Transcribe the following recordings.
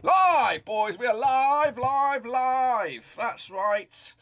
Live, boys, we are live. That's right.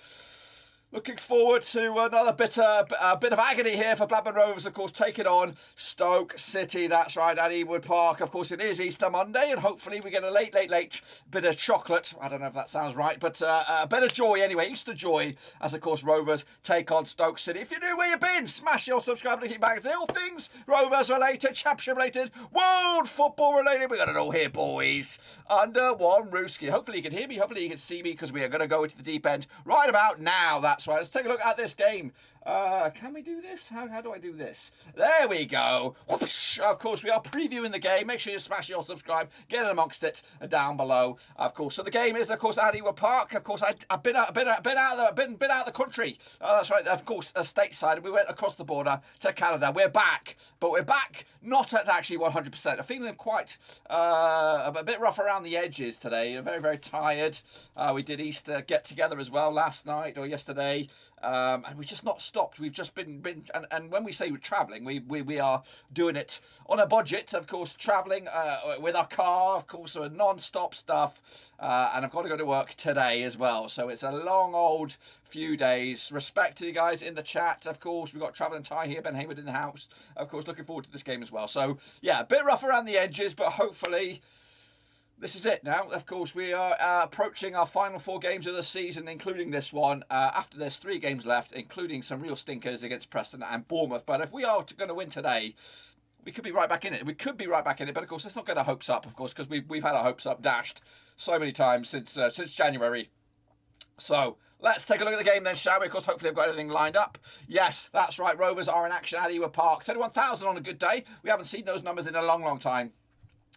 Looking forward to another bit of agony here for Blackburn Rovers, of course, taking on Stoke City. That's right, at Ewood Park. Of course, it is Easter Monday, and hopefully we get a late bit of chocolate. I don't know if that sounds right, but a bit of joy anyway, Easter joy, as, of course, Rovers take on Stoke City. If you knew where you've been, smash your subscribe to keep back to all things Rovers related, championship related, world football related. We got it all here, boys, under one rooski. Hopefully you can hear me, hopefully you can see me, because we are going to go into the deep end right about now. That's right. Let's take a look at this game. Can we do this? How do I do this? There we go. Whoosh. Of course, we are previewing the game. Make sure you smash your subscribe. Get in amongst it down below. Of course. So the game is, of course, at Ewood Park. Of course, I've been out of the country. That's right. Of course, stateside. We went across the border to Canada. We're back, but we're back not at actually 100%. I'm feeling quite a bit rough around the edges today. I'm very, very tired. We did Easter get together as well last night or yesterday. And we've just not stopped. We've just been and when we say we're travelling, we are doing it on a budget, of course, travelling with our car, of course, so non-stop stuff, and I've got to go to work today as well, so it's a long old few days. Respect to you guys in the chat, of course. We've got Travelling Ty here, Ben Hayward in the house, of course, looking forward to this game as well. So yeah, a bit rough around the edges, but hopefully this is it now. Of course, we are approaching our final 4 games of the season, including this one. After there's 3 games left, including some real stinkers against Preston and Bournemouth. But if we are going to win today, we could be right back in it. But of course, let's not get our hopes up, of course, because we've had our hopes up dashed so many times since January. So let's take a look at the game then, shall we? Of course, hopefully I've got everything lined up. Yes, that's right. Rovers are in action at Ewood Park. 31,000 on a good day. We haven't seen those numbers in a long time.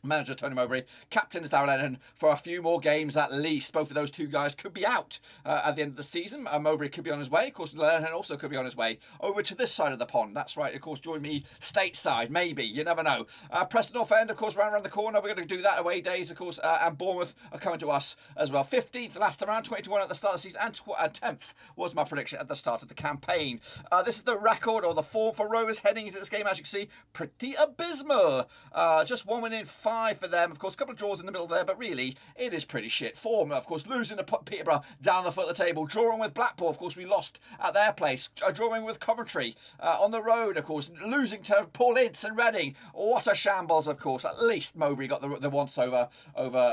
Manager Tony Mowbray, captain is Darren Lennon for a few more games at least. Both of those two guys could be out at the end of the season. Mowbray could be on his way. Of course, Lennon also could be on his way over to this side of the pond. That's right. Of course, join me stateside. Maybe. You never know. Preston North End, of course, around the corner. We're going to do that away days, of course. And Bournemouth are coming to us as well. 15th last time around, 21 at the start of the season, and 10th was my prediction at the start of the campaign. This is the record or the form for Rovers heading into this game, as you can see. Pretty abysmal. Just 1 win in 5 for them. Of course, a couple of draws in the middle there, but really, it is pretty shit form. Of course, losing to Peterborough down the foot of the table. Drawing with Blackpool, of course, we lost at their place. Drawing with Coventry on the road, of course. Losing to Paul Ince and Reading. What a shambles, of course. At least Mowbray got the once over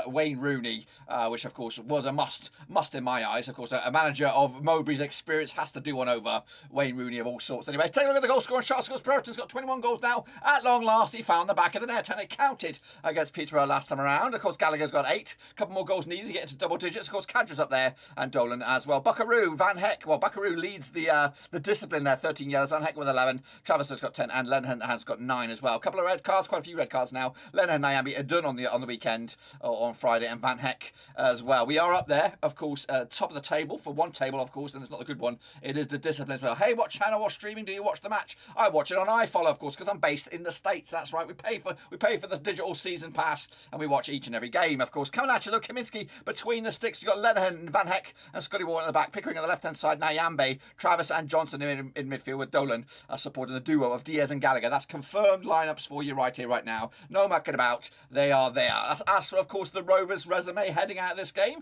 Wayne Rooney, which, of course, was a must in my eyes. Of course, a manager of Mowbray's experience has to do one over Wayne Rooney of all sorts. Anyway, take a look at the goal scoring shots. Of course, Brereton's got 21 goals now. At long last, he found the back of the net, and it counted against Peterborough last time around. Of course, Gallagher's got 8. A couple more goals needed to get into double digits. Of course, Cadra's up there, and Dolan as well. Buckaroo, Van Heck. Well, Buckaroo leads the discipline there, 13 yellows. Van Heck with 11. Travis has got 10, and Lennon has got 9 as well. A couple of red cards, quite a few red cards now. Lennon and Nyambi are done on the weekend, or on Friday, and Van Heck as well. We are up there, of course, top of the table for one table, of course, and it's not the good one. It is the discipline as well. Hey, what channel or streaming do you watch the match? I watch it on iFollow, of course, because I'm based in the States. That's right. We pay for the digital season pass, and we watch each and every game. Of course, coming at you, though, Kaminski between the sticks. You've got Lenihan, Van Heck, and Scully Ward at the back. Pickering on the left-hand side, Nyambe, Travis and Johnson in midfield with Dolan supporting the duo of Diaz and Gallagher. That's confirmed lineups for you right here, right now. No mucking about. They are there. As for, of course, the Rovers resume heading out of this game,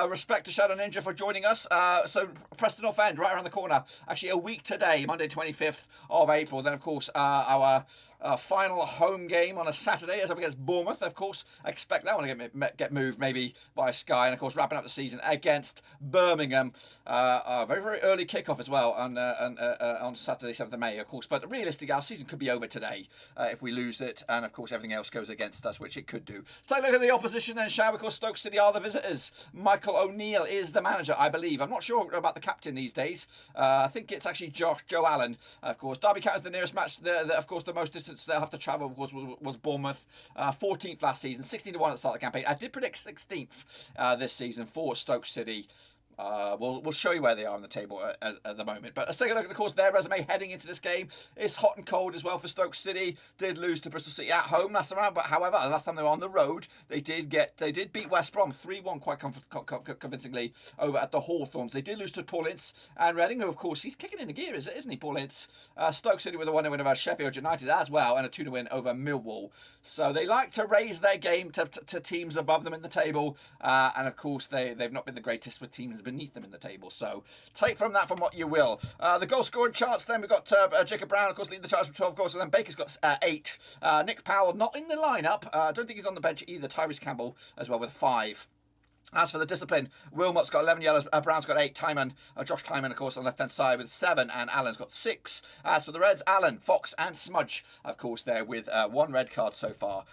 respect to Shadow Ninja for joining us. So Preston North End, right around the corner. Actually, a week today, Monday 25th of April. Then, of course, our final home game on a Saturday is up against Bournemouth. Of course, I expect that one to get moved maybe by Sky. And, of course, wrapping up the season against Birmingham. Very, very early kickoff as well on Saturday, 7th of May, of course. But realistically, our season could be over today if we lose it. And, of course, everything else goes against us, which it could do. Take a look at the opposition then, shall we? Of course, Stoke City are the visitors. Michael O'Neill is the manager, I believe. I'm not sure about the captain these days. I think it's actually Joe Allen, of course. Derby County is the nearest match. Of course, the most distance they'll have to travel, of course, was Bournemouth. 14th last season, 16-1 at the start of the campaign. I did predict 16th this season for Stoke City. We'll show you where they are on the table at the moment. But let's take a look at, of course, their resume heading into this game. It's hot and cold as well for Stoke City. Did lose to Bristol City at home last time around, but however, last time they were on the road, they did beat West Brom 3-1 quite convincingly over at the Hawthorns. They did lose to Paul Ince and Reading, who, of course, he's kicking in the gear, isn't he, Paul Ince? Stoke City with a 1-0 win over Sheffield United as well, and a 2-0 win over Millwall. So they like to raise their game to teams above them in the table, and of course they've not been the greatest with teams beneath them in the table. So take from that from what you will. The goal scoring charts then, we've got Jacob Brown, of course, leading the charge with 12 goals, and then Baker's got 8. Nick Powell not in the lineup. I don't think he's on the bench either. Tyrese Campbell as well with 5. As for the discipline, Wilmot's got 11 yellows, Brown's got 8, Josh Timon, of course, on the left-hand side with 7, and Allen's got 6. As for the Reds, Allen, Fox and Smudge, of course, there with 1 red card so far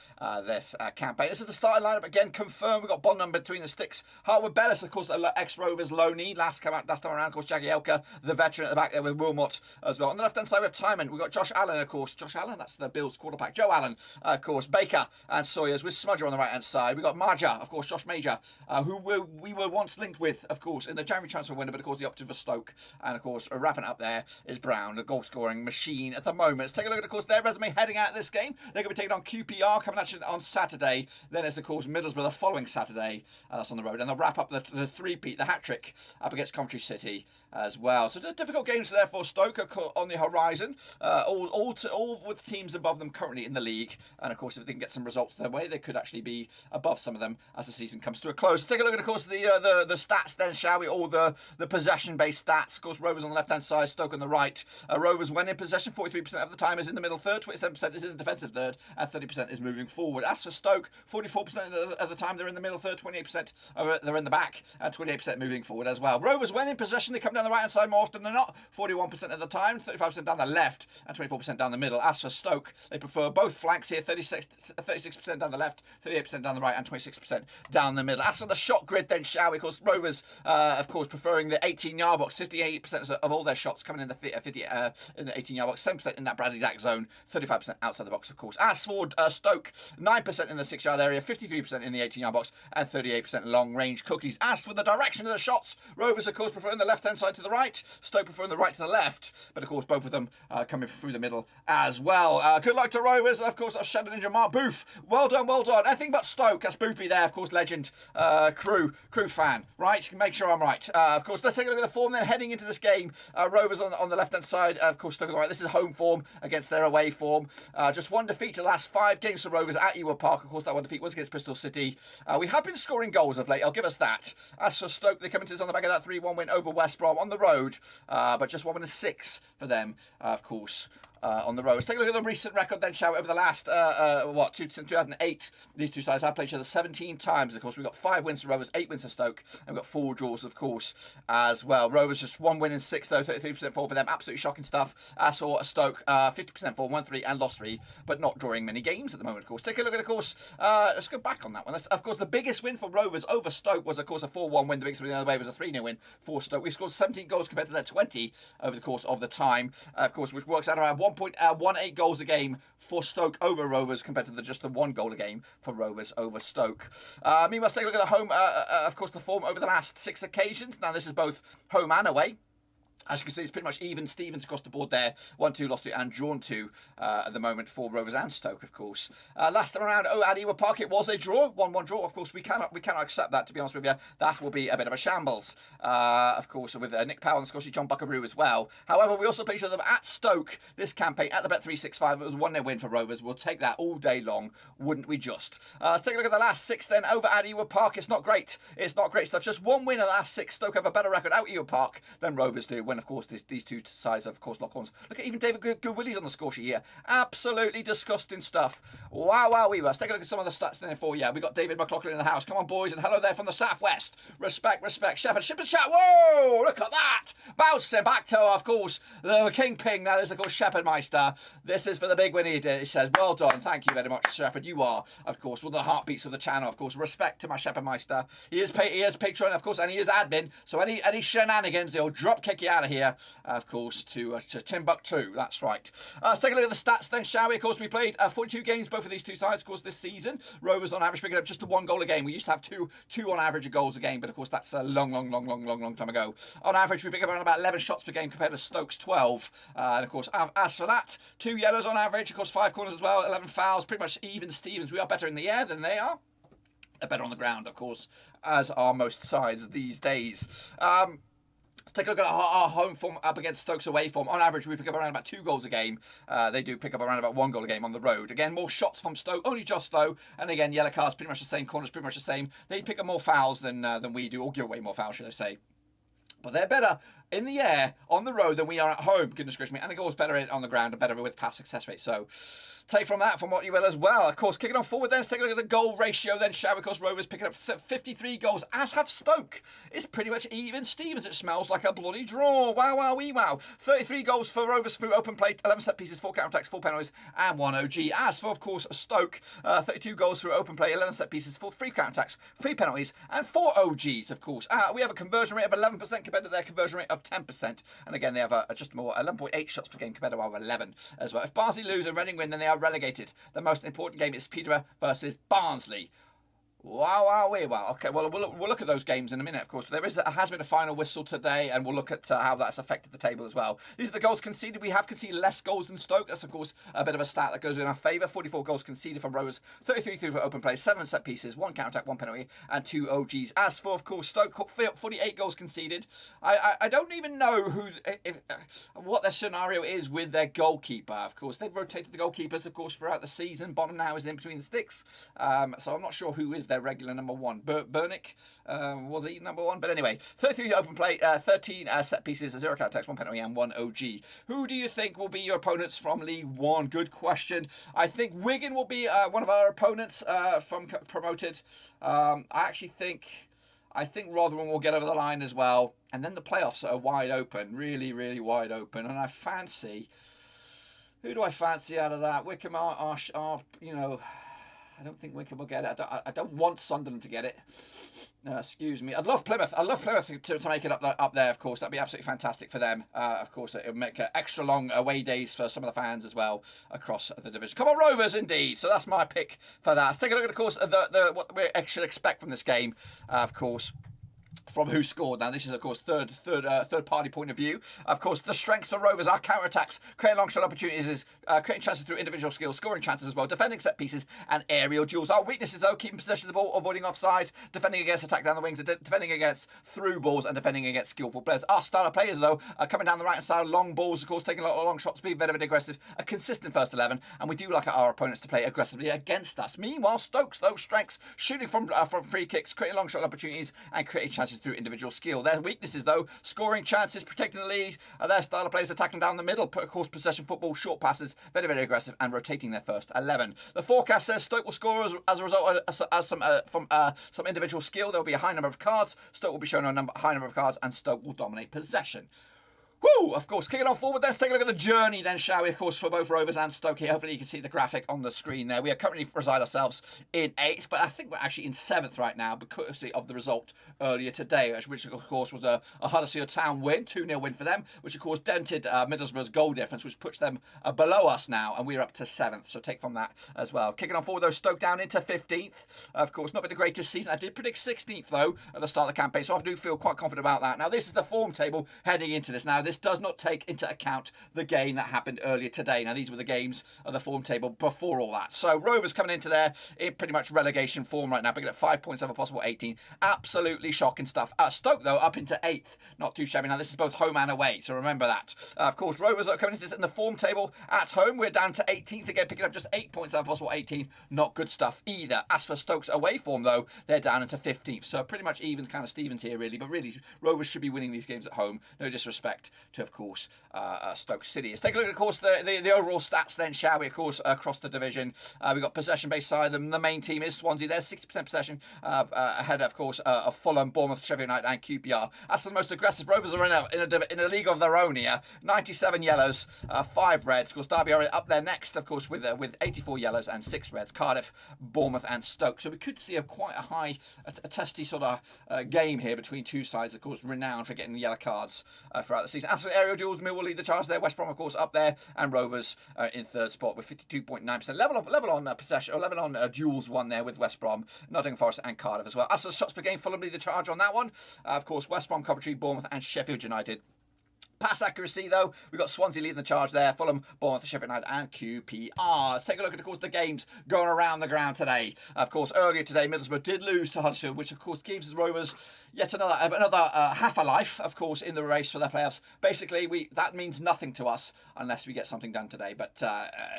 this campaign. This is the starting lineup, again, confirmed. We've got Bonham between the sticks. Harwood Bellis, of course, ex-Rovers loanee, last time around, of course, Jackie Elka, the veteran at the back there with Wilmot as well. On the left-hand side, we have Timon. We've got Josh Allen, of course. Josh Allen, that's the Bills quarterback. Joe Allen, of course, Baker and Sawyers with Smudger on the right-hand side. We've got Marja, of course, Josh Major, who we were once linked with, of course, in the January transfer window, but of course he opted for Stoke. And of course, wrapping up there is Brown, the goal scoring machine at the moment. Let's take a look at, of course, their resume heading out of this game. They're going to be taking on QPR coming at you on Saturday. Then it's, of course, Middlesbrough the following Saturday. That's on the road. And they'll wrap up the three-peat, the hat-trick up against Coventry City as well. So just difficult games there for Stoke on the horizon. All with teams above them currently in the league. And of course, if they can get some results their way, they could actually be above some of them as the season comes to a close. Let's take a look at, of course, the stats then, shall we? All the possession-based stats. Of course, Rovers on the left-hand side, Stoke on the right. Rovers, when in possession, 43% of the time is in the middle third, 27% is in the defensive third, and 30% is moving forward. As for Stoke, 44% of the time they're in the middle third, 28% they're in the back, and 28% moving forward as well. Rovers, when in possession, they come down the right-hand side more often than not, 41% of the time, 35% down the left, and 24% down the middle. As for Stoke, they prefer both flanks here, 36% down the left, 38% down the right, and 26% down the middle. As for the shot grid then, shall we? Of course, Rovers, of course, preferring the 18-yard box. 58% of all their shots coming in the 18-yard box. 7% in that Bradley Dack zone. 35% outside the box, of course. As for Stoke, 9% in the 6-yard area, 53% in the 18-yard box, and 38% long-range cookies. As for the direction of the shots, Rovers, of course, preferring the left-hand side to the right. Stoke preferring the right to the left. But, of course, both of them coming through the middle as well. Good luck to Rovers. Of course, Shadow Ninja Mark Booth. Well done, well done. Anything but Stoke. That's Boofy there, of course, legend, crew fan. Right, make sure I'm right. Of course, let's take a look at the form then heading into this game. Rovers on the left-hand side, of course, Stoke on the right. This is home form against their away form. Just 1 defeat to the last 5 games for Rovers at Ewood Park. Of course, that 1 defeat was against Bristol City. We have been scoring goals of late, I'll give us that. As for Stoke, they come into this on the back of that 3-1 win over West Brom on the road, but just 1 win and 6 for them, of course. On the road. Let's take a look at the recent record then, shall we? Over the last, since 2008, these two sides have played each other 17 times. Of course, we've got 5 wins for Rovers, 8 wins for Stoke, and we've got 4 draws, of course, as well. Rovers just 1 win and 6, though, 33% fall for them. Absolutely shocking stuff. As for Stoke, 50% fall, 1-3 and lost 3, but not drawing many games at the moment, of course. Take a look at, of course, let's go back on that one. Of course, the biggest win for Rovers over Stoke was, of course, a 4-1 win. The biggest win the other way was a 3-0 win for Stoke. We scored 17 goals compared to their 20 over the course of the time, of course, which works out around 1.18 goals a game for Stoke over Rovers compared to just the 1 goal a game for Rovers over Stoke. Meanwhile, let's take a look at the home, of course, the form over the last 6 occasions. Now, this is both home and away. As you can see, it's pretty much even Stevens across the board there. 1-2 lost to and drawn to at the moment for Rovers and Stoke, of course. Last time around, at Ewood Park, it was a draw. 1-1 draw. Of course, we cannot accept that, to be honest with you. That will be a bit of a shambles. Of course, with Nick Powell and Scotty John Buckaroo as well. However, we also played them at Stoke this campaign at the Bet365. It was a 1-0 win for Rovers. We'll take that all day long, wouldn't we just? Let's take a look at the last 6 then over at Ewood Park. It's not great. It's not great stuff. Just 1 win in the last 6. Stoke have a better record out at Ewood Park than Rovers do. When, of course, these two sides, of course, lock horns. Look at even David Goodwillies on the score sheet here. Absolutely disgusting stuff. Wow, we were. Let's take a look at some of the stats there for you. We got David McLaughlin in the house. Come on, boys, and hello there from the southwest. Respect. Shepherd chat. Whoa, look at that. Bouncing back to, of course, the Kingpin. That is, of course, Shepherd Meister. This is for the big win he did. It says, well done. Thank you very much, Shepherd. You are, of course, one of the heartbeats of the channel. Of course, respect to my Shepherd Meister. He is patron, of course, and he is admin. So any shenanigans, he'll drop kick you out of here. Of course, to Timbuktu. That's right. Let's take a look at the stats then, shall we? Of course, we played 42 games, both of these two sides, of course, this season. Rovers on average picking up just 1 goal a game. We used to have two on average goals a game, but of course, that's a long time ago. On average, we pick up around about 11 shots per game compared to Stoke's 12. And of course, as for that, 2 yellows on average, of course, 5 corners as well, 11 fouls, pretty much even Stevens. We are better in the air than they are. They're better on the ground, of course, as are most sides these days. Let's take a look at our home form up against Stoke's away form. On average, we pick up around about 2 goals a game. They do pick up around about 1 goal a game on the road. Again, more shots from Stoke, only just though. And again, yellow cards pretty much the same, corners pretty much the same. They pick up more fouls than we do, or give away more fouls, should I say. But they're better in the air on the road than we are at home, goodness gracious me. And the goal's better on the ground and better with pass success rate. So take from that, from what you will as well. Of course, kicking on forward then, let's take a look at the goal ratio then, shall we? Of course, Rovers picking up 53 goals, as have Stoke. It's pretty much even Stevens. It smells like a bloody draw. Wow. 33 goals for Rovers through open play, 11 set pieces, 4 counter-attacks, 4 penalties, and 1 OG. As for, of course, Stoke, 32 goals through open play, 11 set pieces, 3 counter-attacks, 3 penalties, and 4 OGs, of course. We have a conversion rate of 11% compared to their conversion rate of 10%. And again, they have just more 11.8 shots per game compared to our 11 as well. If Barnsley lose and Reading win, then they are relegated. The most important game is Peterborough versus Barnsley. Wow. Okay, well, we'll look at those games in a minute, of course. There has been a final whistle today, and we'll look at how that's affected the table as well. These are the goals conceded. We have conceded less goals than Stoke. That's, of course, a bit of a stat that goes in our favour. 44 goals conceded from Rovers, 33 through for open play, 7 set pieces, 1 counter-attack, 1 penalty, and 2 OGs. As for, of course, Stoke, 48 goals conceded. I don't even know what their scenario is with their goalkeeper. Of course, they've rotated the goalkeepers, of course, throughout the season. Bottom now is in between the sticks. So I'm not sure who is their regular number 1. Burnick, was he number 1? But anyway, 33 open play, 13 set pieces, 0 counter-attacks, 1 penalty, and 1 OG. Who do you think will be your opponents from League One? Good question. I think Wigan will be one of our opponents from promoted. I think Rotherham will get over the line as well. And then the playoffs are wide open, really wide open. And I fancy, who do I fancy out of that? Wickham are I don't think Wickham will get it. I don't want Sunderland to get it. Excuse me. I'd love Plymouth. To make it up there, of course. That'd be absolutely fantastic for them. Of course, it would make extra long away days for some of the fans as well across the division. Come on, Rovers, indeed. So that's my pick for that. Let's take a look at, of course, what we should expect from this game, of course. From who scored. Now, this is, of course, third party point of view. Of course, the strengths for Rovers are counter-attacks, creating long shot opportunities, creating chances through individual skills, scoring chances as well, defending set pieces, and aerial duels. Our weaknesses, though, keeping possession of the ball, avoiding offsides, defending against attack down the wings, defending against through balls, and defending against skillful players. Our starter players, though, are coming down the right-hand side, long balls, of course, taking a lot of long shots, being very aggressive, a consistent first 11, and we do like our opponents to play aggressively against us. Meanwhile, Stoke's, though, strengths, shooting from free kicks, creating long shot opportunities, and creating chances through individual skill. Their weaknesses, though, scoring chances, protecting the lead, their style of players attacking down the middle, of course, possession football, short passes, very aggressive, and rotating their first 11. The forecast says Stoke will score as a result from some individual skill. There will be a high number of cards. Stoke will be shown a high number of cards, and Stoke will dominate possession. Woo! Of course, kicking on forward, let's take a look at the journey then, shall we? Of course, for both Rovers and Stoke here. Hopefully you can see the graphic on the screen there. We are currently reside ourselves in 8th, but I think we're actually in 7th right now because of the result earlier today, which of course was a Huddersfield Town win, 2-0 win for them, which of course dented Middlesbrough's goal difference, which puts them below us now, and we're up to 7th, so take from that as well. Kicking on forward, though, Stoke down into 15th. Of course, not been the greatest season. I did predict 16th, though, at the start of the campaign, so I do feel quite confident about that. Now, this is the form table heading into this. Now, this does not take into account the game that happened earlier today. Now, these were the games of the form table before all that. So Rovers coming into there in pretty much relegation form right now, picking up 5 points over possible 18. Absolutely shocking stuff. Stoke, though, up into 8th. Not too shabby. Now, this is both home and away, so remember that. Of course, Rovers are coming into this in the form table at home. We're down to 18th again, picking up just 8 points over possible 18. Not good stuff either. As for Stoke's away form, though, they're down into 15th. So pretty much even kind of Stevens here, really. But really, Rovers should be winning these games at home. No disrespect to, of course, Stoke City. Let's take a look at, of course, the overall stats then, shall we, of course, across the division. We've got possession-based side. The main team is Swansea. There's 60% possession ahead, of course, of Fulham, Bournemouth, Sheffield United and QPR. That's the most aggressive. Rovers are in a league of their own here. 97 yellows, 5 reds. Of course, Derby are up there next, of course, with 84 yellows and 6 reds. Cardiff, Bournemouth and Stoke. So we could see quite a high, a testy sort of game here between two sides, of course, renowned for getting the yellow cards throughout the season. As for aerial duels, Millwall lead the charge there. West Brom, of course, up there, and Rovers in 3rd spot with 52.9%. Level on possession, or level on duels won there with West Brom, Nottingham Forest and Cardiff as well. As for shots per game, Fulham lead the charge on that one. Of course, West Brom, Coventry, Bournemouth and Sheffield United. Pass accuracy, though, we've got Swansea leading the charge there. Fulham, Bournemouth, Sheffield United and QPR. Let's take a look at, of course, the games going around the ground today. Of course, earlier today, Middlesbrough did lose to Huddersfield, which, of course, gives the Rovers yet another half a life, of course, in the race for their playoffs. Basically, that means nothing to us unless we get something done today. But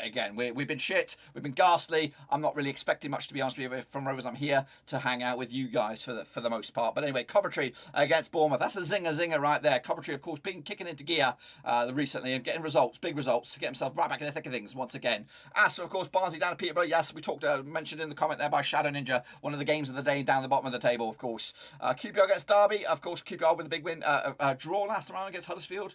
again, we've been shit. We've been ghastly. I'm not really expecting much, to be honest with you, from Rovers. I'm here to hang out with you guys for the most part. But anyway, Coventry against Bournemouth. That's a zinger right there. Coventry, of course, been kicking into gear recently and getting results, big results, to get himself right back in the thick of things once again. As for, of course, Barnsley down to Peterborough. Yes, we mentioned in the comment there by Shadow Ninja, one of the games of the day down the bottom of the table, of course. QPR against Derby, of course, QPR with a big win, draw last round against Huddersfield.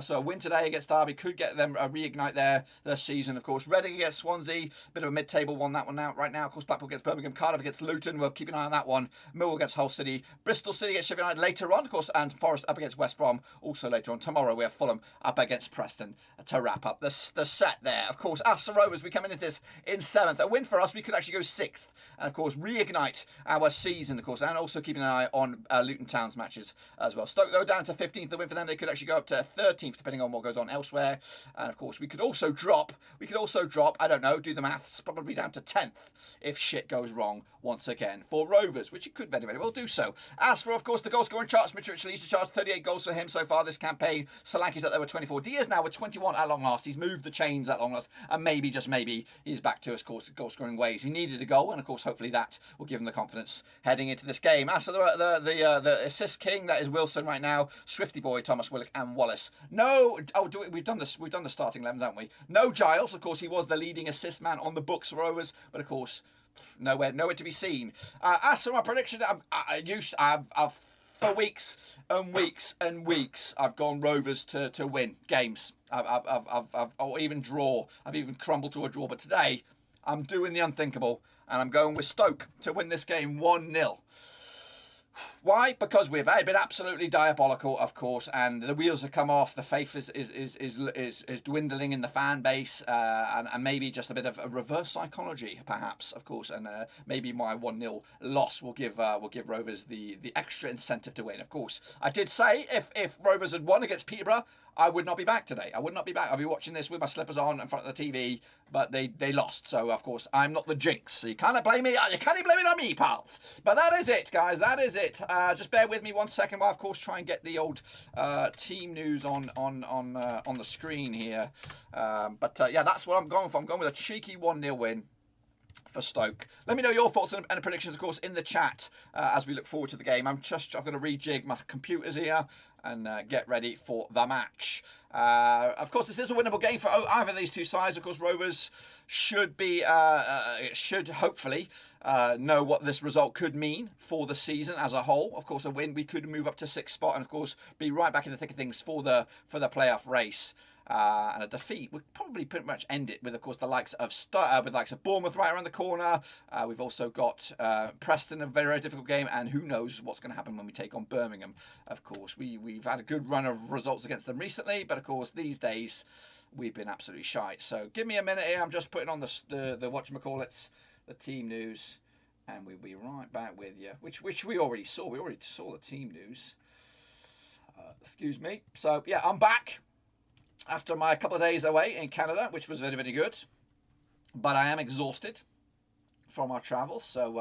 So a win today against Derby could get them reignite their season, of course. Reading against Swansea, bit of a mid-table one, that one out right now. Of course, Blackpool against Birmingham, Cardiff against Luton. We'll keep an eye on that one. Millwall against Hull City, Bristol City against Sheffield United later on, of course, and Forest up against West Brom also later on. Tomorrow we have Fulham up against Preston to wrap up the set there. Of course, as for Rovers, we come into this in 7th. A win for us, we could actually go 6th and, of course, reignite our season, of course, and also keeping an eye on Luton Town's matches as well. Stoke, though, down to 15th. The win for them, they could actually go up to 13th, depending on what goes on elsewhere. And, of course, we could also drop, I don't know, do the maths, probably down to 10th if shit goes wrong once again for Rovers, which it could very, very well do so. As for, of course, the goal scoring charts, Mitrovic leads the charge, 38 goals for him so far this campaign. Solanke's up there with 24. Diaz now with 21 at long last. He's moved the chains at long last, and maybe, just maybe, he's back to his course goal scoring ways. He needed a goal, and of course, hopefully that will give him the confidence heading into this game. As for the assist king, that is Wilson right now, Swifty Boy, Thomas Willock, and Wallace. We've done the starting 11s, haven't we? No Giles, of course, he was the leading assist man on the books for Rovers, but of course, nowhere to be seen. As for my prediction, I've for weeks and weeks and weeks, I've gone Rovers to win games. Or even draw. I've even crumbled to a draw. But today, I'm doing the unthinkable, and I'm going with Stoke to win this game 1-0. Why? Because we've been absolutely diabolical, of course, and the wheels have come off. The faith is dwindling in the fan base, and maybe just a bit of a reverse psychology, perhaps, of course, and maybe my 1-0 loss will give Rovers the extra incentive to win. Of course, I did say if Rovers had won against Peterborough, I would not be back today. I would not be back. I'll be watching this with my slippers on in front of the TV, but they lost. So, of course, I'm not the jinx. So you can't blame me. You can't blame it on me, pals. But that is it, guys. That is it. Just bear with me 1 second while, of course, try and get the old team news on the screen here. Yeah, that's what I'm going for. I'm going with a cheeky 1-0 win for Stoke. Let me know your thoughts and predictions, of course, in the chat as we look forward to the game. I've got to rejig my computers here and get ready for the match. Of course, this is a winnable game for either of these two sides. Of course, Rovers should hopefully know what this result could mean for the season as a whole. Of course, a win, we could move up to 6th spot and, of course, be right back in the thick of things for the playoff race. And a defeat would probably pretty much end it with, of course, the likes of Bournemouth right around the corner. We've also got Preston, a very, very difficult game, and who knows what's going to happen when we take on Birmingham. Of course, we've had a good run of results against them recently, but of course these days we've been absolutely shite. So give me a minute here. I'm just putting on the whatchamacallits, the team news, and we'll be right back with you. Which we already saw. We already saw the team news. Excuse me. So, yeah, I'm back after my couple of days away in Canada, which was very, very good. But I am exhausted from our travels, so...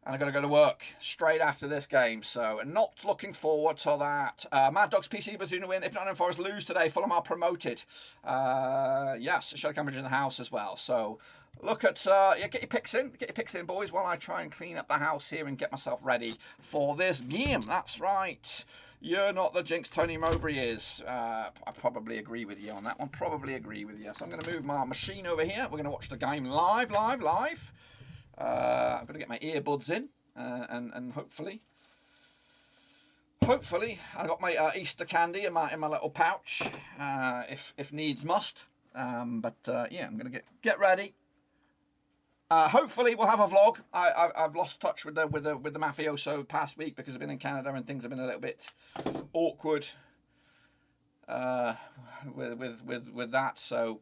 and I'm going to go to work straight after this game, so not looking forward to that. Mad Dogs PC was doing a win. If Nottingham Forest lose today, Fulham are promoted. Yes, Shell Cambridge in the house as well. So look at, yeah, get your picks in, boys, while I try and clean up the house here and get myself ready for this game. That's right. You're not the jinx Tony Mowbray is. I probably agree with you on that one. Probably agree with you. So I'm going to move my machine over here. We're going to watch the game live. I'm going to get my earbuds in and hopefully I got my Easter candy in my little pouch if needs must. Yeah, I'm going to get ready. Hopefully we'll have a vlog. I've lost touch with the mafioso past week because I've been in Canada and things have been a little bit awkward with that. So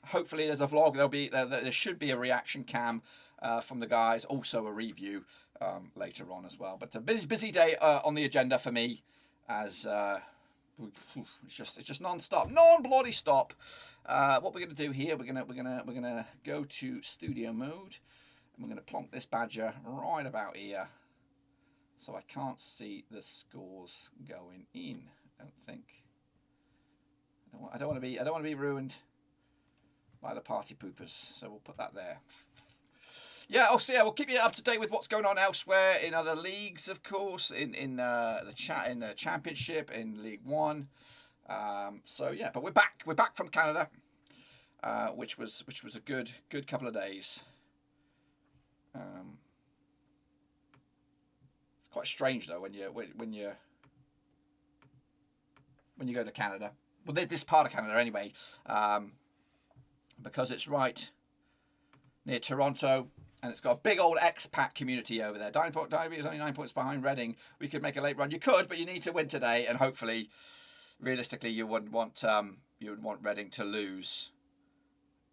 hopefully there's a vlog. There should be a reaction cam from the guys, also a review later on as well. But a busy day on the agenda for me, as it's just non-stop, non-bloody stop. What we're gonna do here, we're gonna go to studio mode, and we're gonna plonk this badger right about here, so I can't see the scores going in. I don't think. I don't want to be ruined by the party poopers, so we'll put that there. Yeah, we'll keep you up to date with what's going on elsewhere in other leagues, of course, in the Championship, in League One. So yeah, but we're back from Canada, which was a good couple of days. It's quite strange though when you go to Canada. Well, this part of Canada anyway, because it's right near Toronto. And it's got a big old expat community over there. Derby is only 9 points behind Reading. We could make a late run. You could, but you need to win today. And hopefully, realistically, you wouldn't want Reading to lose.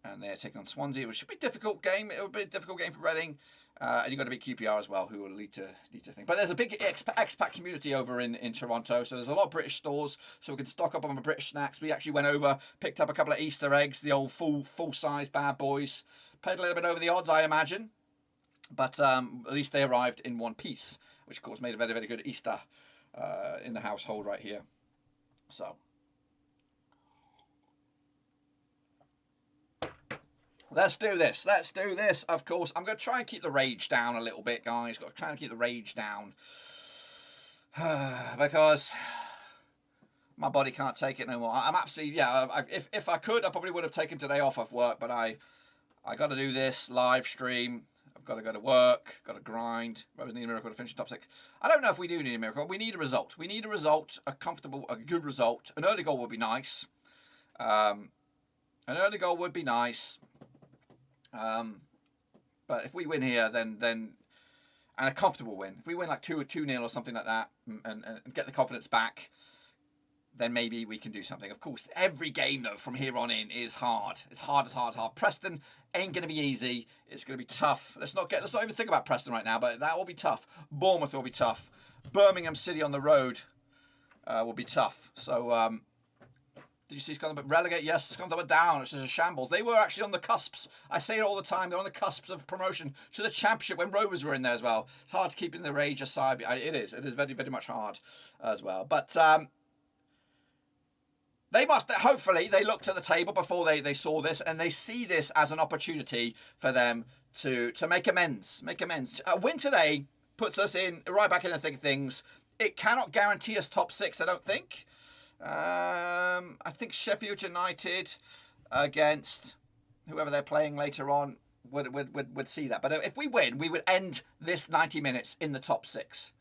And they're taking on Swansea, which should be a difficult game. It would be a difficult game for Reading. And you've got to beat QPR as well, who will need to think. But there's a big expat community over in Toronto. So there's a lot of British stores. So we can stock up on the British snacks. We actually went over, picked up a couple of Easter eggs, the old full-size bad boys. Paid a little bit over the odds, I imagine. But at least they arrived in one piece, which of course made a very, very good Easter in the household right here. So let's do this. Of course, I'm going to try and keep the rage down a little bit, guys. Got to try and keep the rage down because my body can't take it no more. I'm absolutely, yeah. If I could, I probably would have taken today off of work, but I got to do this live stream. I've got to go to work, got to grind. Rovers need a miracle to finish top 6. I don't know if we do need a miracle. We need a result. We need a result, a good result. An early goal would be nice. But if we win here, then and a comfortable win. If we win like 2-0 or something like that, and get the confidence back, then maybe we can do something. Of course, every game, though, from here on in is hard. It's hard. Preston ain't going to be easy. It's going to be tough. Let's not even think about Preston right now, but that will be tough. Bournemouth will be tough. Birmingham City on the road will be tough. So, did you see Scotland relegate? Yes, Scotland were down. It's just a shambles. They were actually on the cusps. I say it all the time. They're on the cusps of promotion to the Championship when Rovers were in there as well. It's hard to keep in the rage aside. It is very, very much hard as well. But hopefully they looked at the table before they saw this, and they see this as an opportunity for them to make amends. A win today puts us right back in the thick of things. It cannot guarantee us top 6, I don't think. I think Sheffield United against whoever they're playing later on would see that. But if we win, we would end this 90 minutes in the top 6.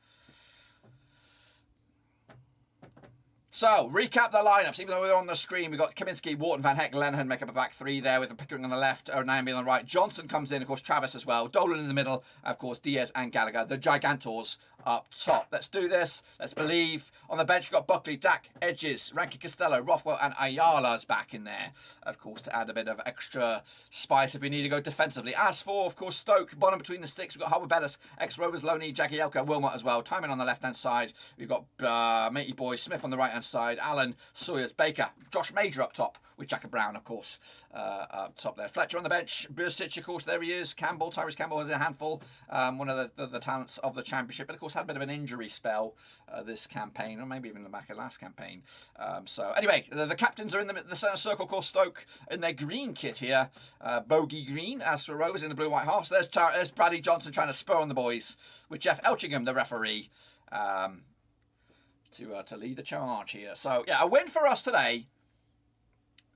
So, recap the lineups. Even though we're on the screen, we've got Kaminski, Wharton, Van Heck, Lenihan make up a back 3 there with Pickering on the left, Naomi on the right. Johnson comes in, of course, Travis as well. Dolan in the middle, of course, Diaz and Gallagher. The Gigantors up top. Let's do this. Let's believe. On the bench, we've got Buckley, Dak, Edges, Ranky Costello, Rothwell and Ayala's back in there, of course, to add a bit of extra spice if we need to go defensively. As for, of course, Stoke, bottom between the sticks, we've got Harbour Bellis, ex-Rovers, Loney, Jagielka, Wilmot as well. Timing on the left-hand side. We've got Matey Boy, Smith on the right-hand side, Allen, Sawyers, Baker, Josh Major up top, with Jack Brown, of course, up top there. Fletcher on the bench, Bursich, of course, there he is. Campbell, Tyrese Campbell has a handful, one of the talents of the Championship, but of course had a bit of an injury spell this campaign, or maybe even the back of last campaign. So anyway, the captains are in the centre circle, of course, Stoke in their green kit here, bogey green, as for Rovers in the blue-white half. So there's Bradley Johnson trying to spur on the boys, with Jeff Elchingham, the referee, to lead the charge here. So yeah, a win for us today.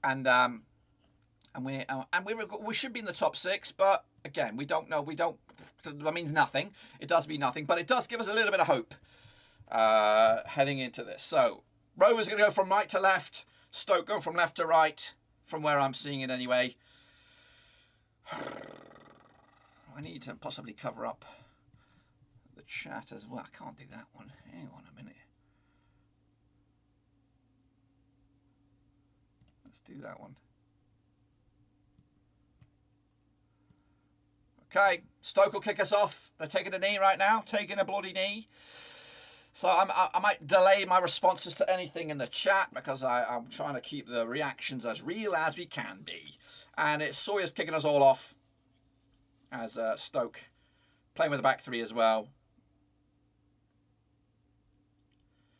And we should be in the top 6, but again, we don't know. That means nothing. It does mean nothing, but it does give us a little bit of hope heading into this. So Rovers are going to go from right to left. Stoke going from left to right, from where I'm seeing it anyway. I need to possibly cover up the chat as well. I can't do that one. Hang on a minute. Let's do that one. Okay, Stoke will kick us off. They're taking a knee right now, taking a bloody knee. So I might delay my responses to anything in the chat because I'm trying to keep the reactions as real as we can be. And it's Sawyer's kicking us all off as Stoke playing with the back three as well.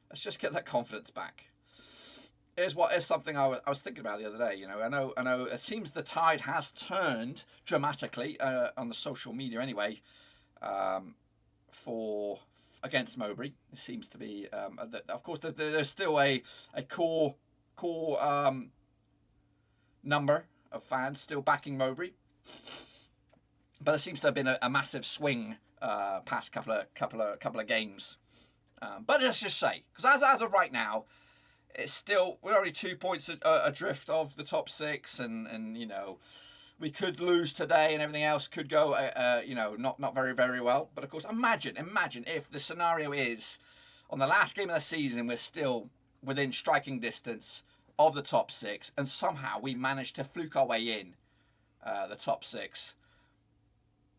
Let's just get that confidence back. Here's something I was thinking about the other day. You know, I know. It seems the tide has turned dramatically on the social media anyway. Against Mowbray, it seems to be. Of course, there's still a core number of fans still backing Mowbray, but there seems to have been a massive swing past couple of games. But let's just say, because as of right now, it's still, we're only 2 points adrift of the top 6, and you know, we could lose today and everything else could go you know, not very, very well. But of course, imagine if the scenario is on the last game of the season we're still within striking distance of the top 6 and somehow we managed to fluke our way in the top 6.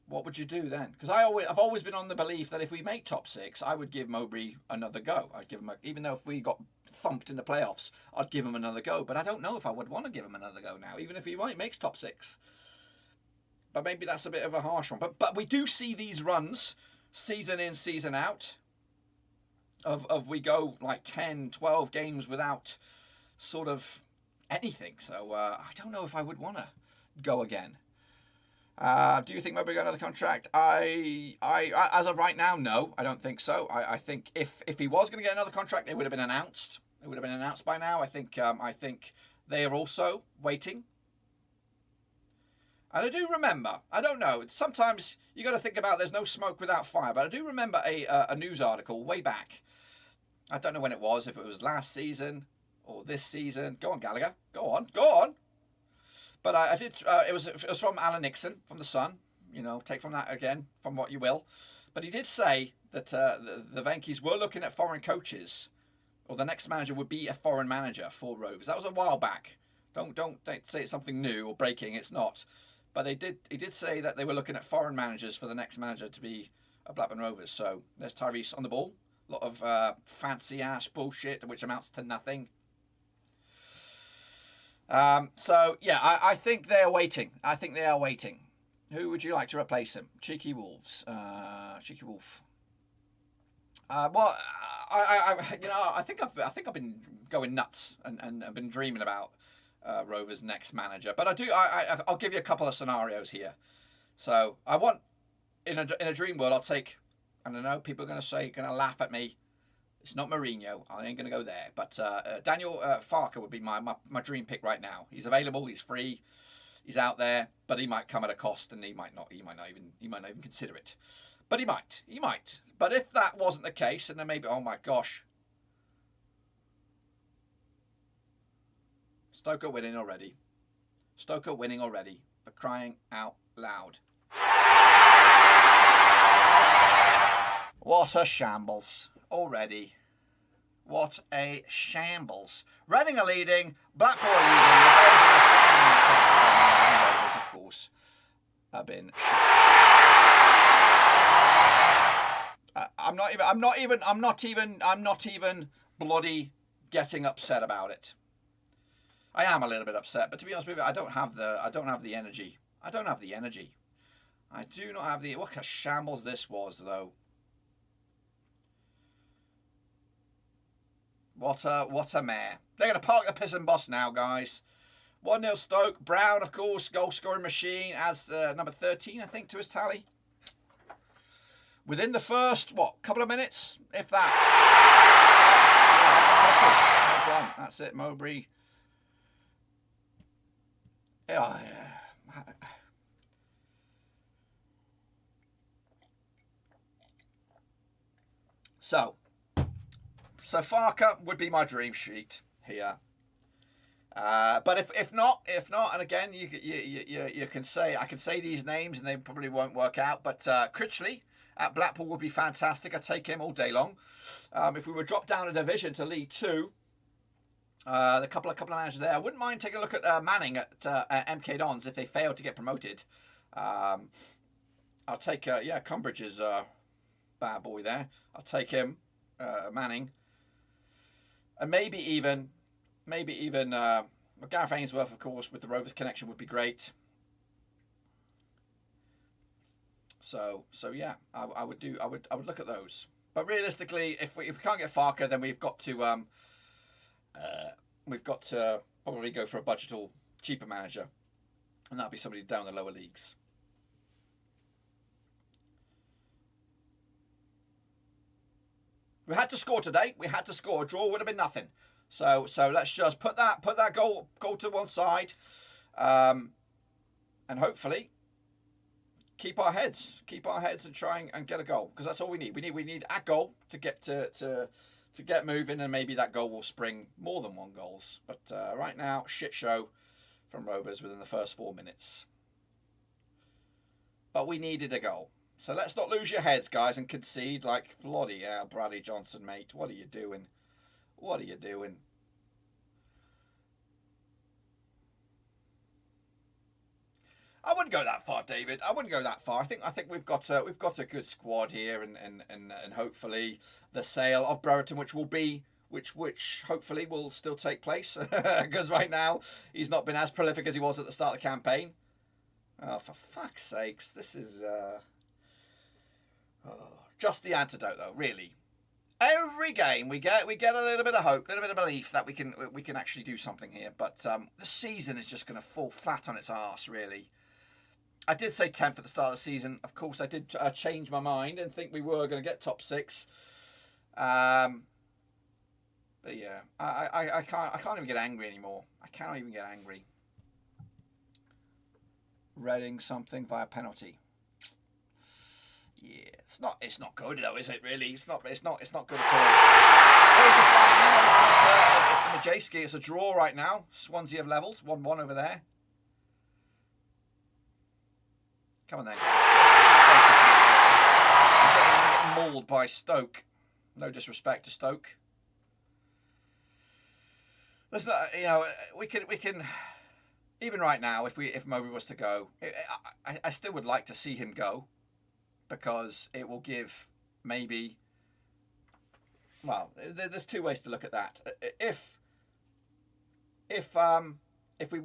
What would you do then? Because I've always been on the belief that if we make top 6, I would give Mowbray another go. I'd give them, even though if we got thumped in the playoffs, I'd give him another go. But I don't know if I would want to give him another go now, even if he makes top 6. But maybe that's a bit of a harsh one. But we do see these runs, season in, season out, of we go like 10, 12 games without sort of anything. So I don't know if I would want to go again. Do you think Mowbray got another contract? I as of right now, no, I don't think so. I think if he was going to get another contract, it would have been announced. It would have been announced by now. I think they are also waiting. And I do remember, I don't know, sometimes you got to think about there's no smoke without fire, but I do remember a news article way back. I don't know when it was, if it was last season or this season. Go on, Gallagher. Go on. But I did. It was from Alan Nixon from the Sun. You know, take from that again, from what you will. But he did say that the Venkies were looking at foreign coaches, or the next manager would be a foreign manager for Rovers. That was a while back. Don't say it's something new or breaking. It's not. But he did say that they were looking at foreign managers for the next manager to be a Blackburn Rovers. So there's Tyrese on the ball. A lot of fancy ass bullshit, which amounts to nothing. So yeah, I think they're waiting. Who would you like to replace him? Cheeky Wolves. Cheeky Wolf. Well, I think I've been going nuts and I've been dreaming about Rovers' next manager. But I'll give you a couple of scenarios here. So I want in a dream world, I'll take. I don't know. People are going to laugh at me. It's not Mourinho. I ain't going to go there. But Daniel Farker would be my dream pick right now. He's available. He's free. He's out there. But he might come at a cost, and he might not even consider it. But he might. But if that wasn't the case, and then maybe, oh my gosh, Stoke are winning already. For crying out loud. What a shambles already. What a shambles. Reading are leading, Blackpool are leading. The goals are the final in the championship right now, and Rovers, of course, have been shit. I'm not even bloody getting upset about it. I am a little bit upset, but to be honest with you, I don't have the energy. I do not have the. What a shambles this was, though. What a mare. They're going to park the piss and bus now, guys. 1-0 Stoke. Brown, of course, goal-scoring machine, adds number 13, I think, to his tally. Within the first, couple of minutes, if that. Yeah, well done. That's it, Mowbray. Oh, yeah. So Farker would be my dream sheet here. But if not, and again, you can say, I can say these names and they probably won't work out. But Critchley at Blackpool would be fantastic. I'd take him all day long. If we were dropped down a division to League Two, the couple of managers there, I wouldn't mind taking a look at Manning at MK Dons if they failed to get promoted. I'll take Cumbridge is bad boy there. I'll take him, Manning, and maybe even Gareth Ainsworth, of course, with the Rovers connection would be great. So yeah, I would look at those. But realistically, if we can't get Farker, then we've got to probably go for a budgetable, cheaper manager, and that'll be somebody down the lower leagues. We had to score today. We had to score. A draw would have been nothing. So let's just put that goal to one side, and hopefully keep our heads and try and get a goal, because that's all we need. We need a goal to get get moving, and maybe that goal will spring more than one goals. But right now, shit show from Rovers within the first 4 minutes. But we needed a goal. So let's not lose your heads, guys, and concede like bloody hell, Bradley Johnson, mate. What are you doing? What are you doing? I wouldn't go that far, David. I wouldn't go that far. I think we've got a good squad here, and hopefully the sale of Brereton, which hopefully will still take place, because right now he's not been as prolific as he was at the start of the campaign. Oh, for fuck's sakes! This is just the antidote, though. Really, every game we get a little bit of hope, a little bit of belief that we can actually do something here. But the season is just going to fall flat on its arse, really. I did say 10th at the start of the season. Of course, I did change my mind and think we were going to get top 6. But yeah, I can't even get angry anymore. I cannot even get angry. Reading something via penalty. Yeah, it's not good though, is it? Really, it's not good at all. Those are flying in over at the Majewski. It's a draw right now. Swansea have levelled 1-1 over there. Come on then, guys. Just focus on this. We're getting mauled by Stoke. No disrespect to Stoke. Listen, we can even right now, if Mowbray was to go, I still would like to see him go, because it will give maybe. Well, there's two ways to look at that. If we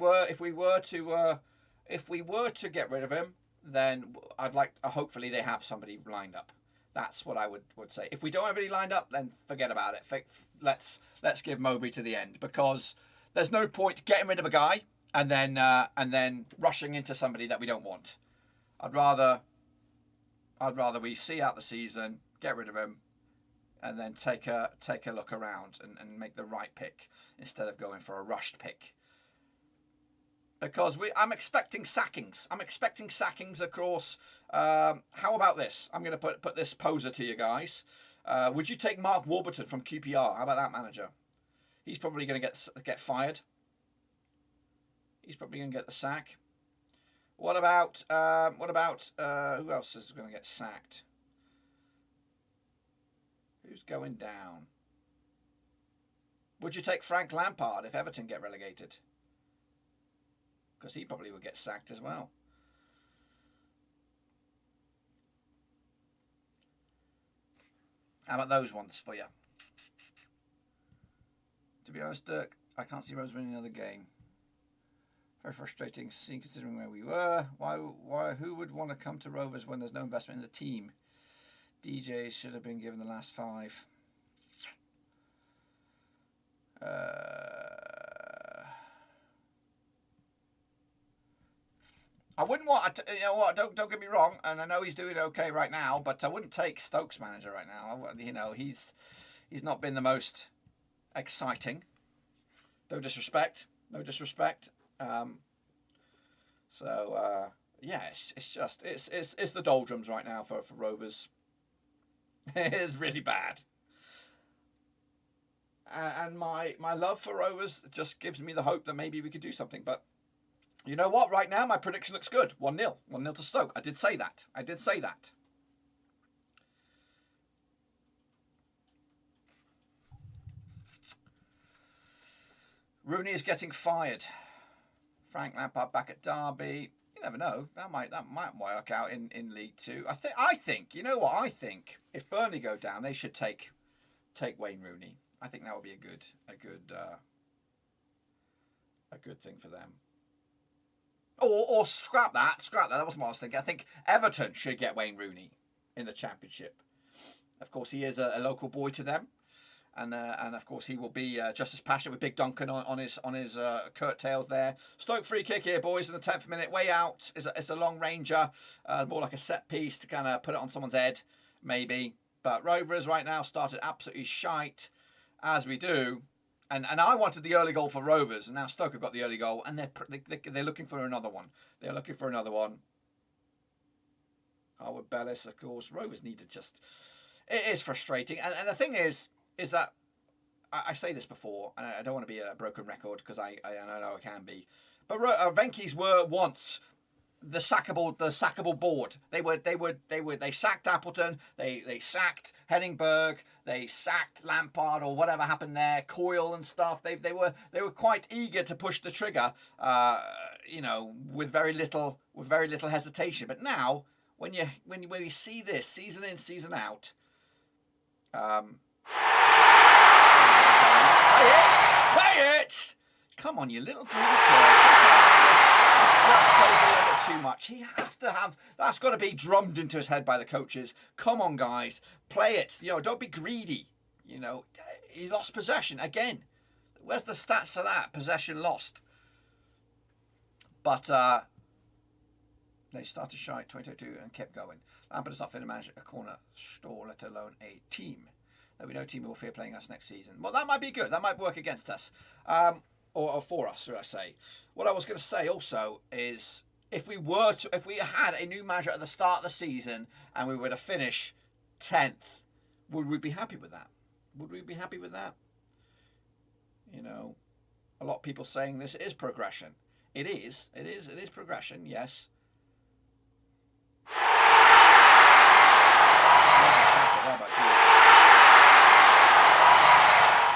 were to get rid of him, then hopefully they have somebody lined up. That's what I would say. If we don't have any lined up, then forget about it. Let's give Mowbray to the end, because there's no point getting rid of a guy and then rushing into somebody that we don't want. I'd rather we see out the season, get rid of him, and then take a look around and make the right pick instead of going for a rushed pick. Because I'm expecting sackings. Of course. How about this? I'm going to put this poser to you guys. Would you take Mark Warburton from QPR? How about that, manager? He's probably going to get fired. He's probably going to get the sack. What about who else is going to get sacked? Who's going down? Would you take Frank Lampard if Everton get relegated? Because he probably would get sacked as well. How about those ones for you? To be honest, Dirk, I can't see Rovers winning another game. Very frustrating scene considering where we were. Why? Who would want to come to Rovers when there's no investment in the team? DJs should have been given the last 5. I wouldn't want. You know what? Don't get me wrong. And I know he's doing okay right now, but I wouldn't take Stoke's manager right now. You know, he's not been the most exciting. No disrespect. No disrespect. Yeah, it's the doldrums right now for Rovers. It is really bad. And my love for Rovers just gives me the hope that maybe we could do something. But you know what? Right now, my prediction looks good. 1-0. 1-0 to Stoke. I did say that. Rooney is getting fired. Frank Lampard back at Derby. You never know. That might work out in League Two. I think. You know what? I think if Burnley go down, they should take Wayne Rooney. I think that would be a good thing for them. Or scrap that. That wasn't what I was thinking. I think Everton should get Wayne Rooney in the Championship. Of course, he is a local boy to them, and of course he will be just as passionate with Big Duncan on his curtails there. Stoke free kick here, boys, in the 10th minute. Way out. It's a long ranger, more like a set piece to kind of put it on someone's head, maybe. But Rovers right now started absolutely shite, as we do. And I wanted the early goal for Rovers, and now Stoke have got the early goal, and they're looking for another one. They're looking for another one. Harwood Bellis, of course. Rovers need to just... It is frustrating. And the thing is that... I say this before, and I don't want to be a broken record, because I know I can be. But Venky's were once the sackable board. They sacked Appleton, they sacked Henningberg, they sacked Lampard or whatever happened there, Coyle and stuff. They were quite eager to push the trigger, with very little hesitation. But now when you see this season in, season out, play it. Come on, you little greedy toy. Sometimes it just goes a little bit too much. He has to have... That's got to be drummed into his head by the coaches. Come on, guys. Play it. Don't be greedy. He lost possession again. Where's the stats of that? Possession lost. But they started shy at 2022 and kept going. Lampard is not fit to manage a corner store, let alone a team. There'll be no team will fear playing us next season. Well, that might be good. That might work against us. Or for us, should I say. What I was going to say also is if we had a new manager at the start of the season and we were to finish 10th, would we be happy with that? Would we be happy with that? A lot of people saying this is progression. It is progression, yes. What about you?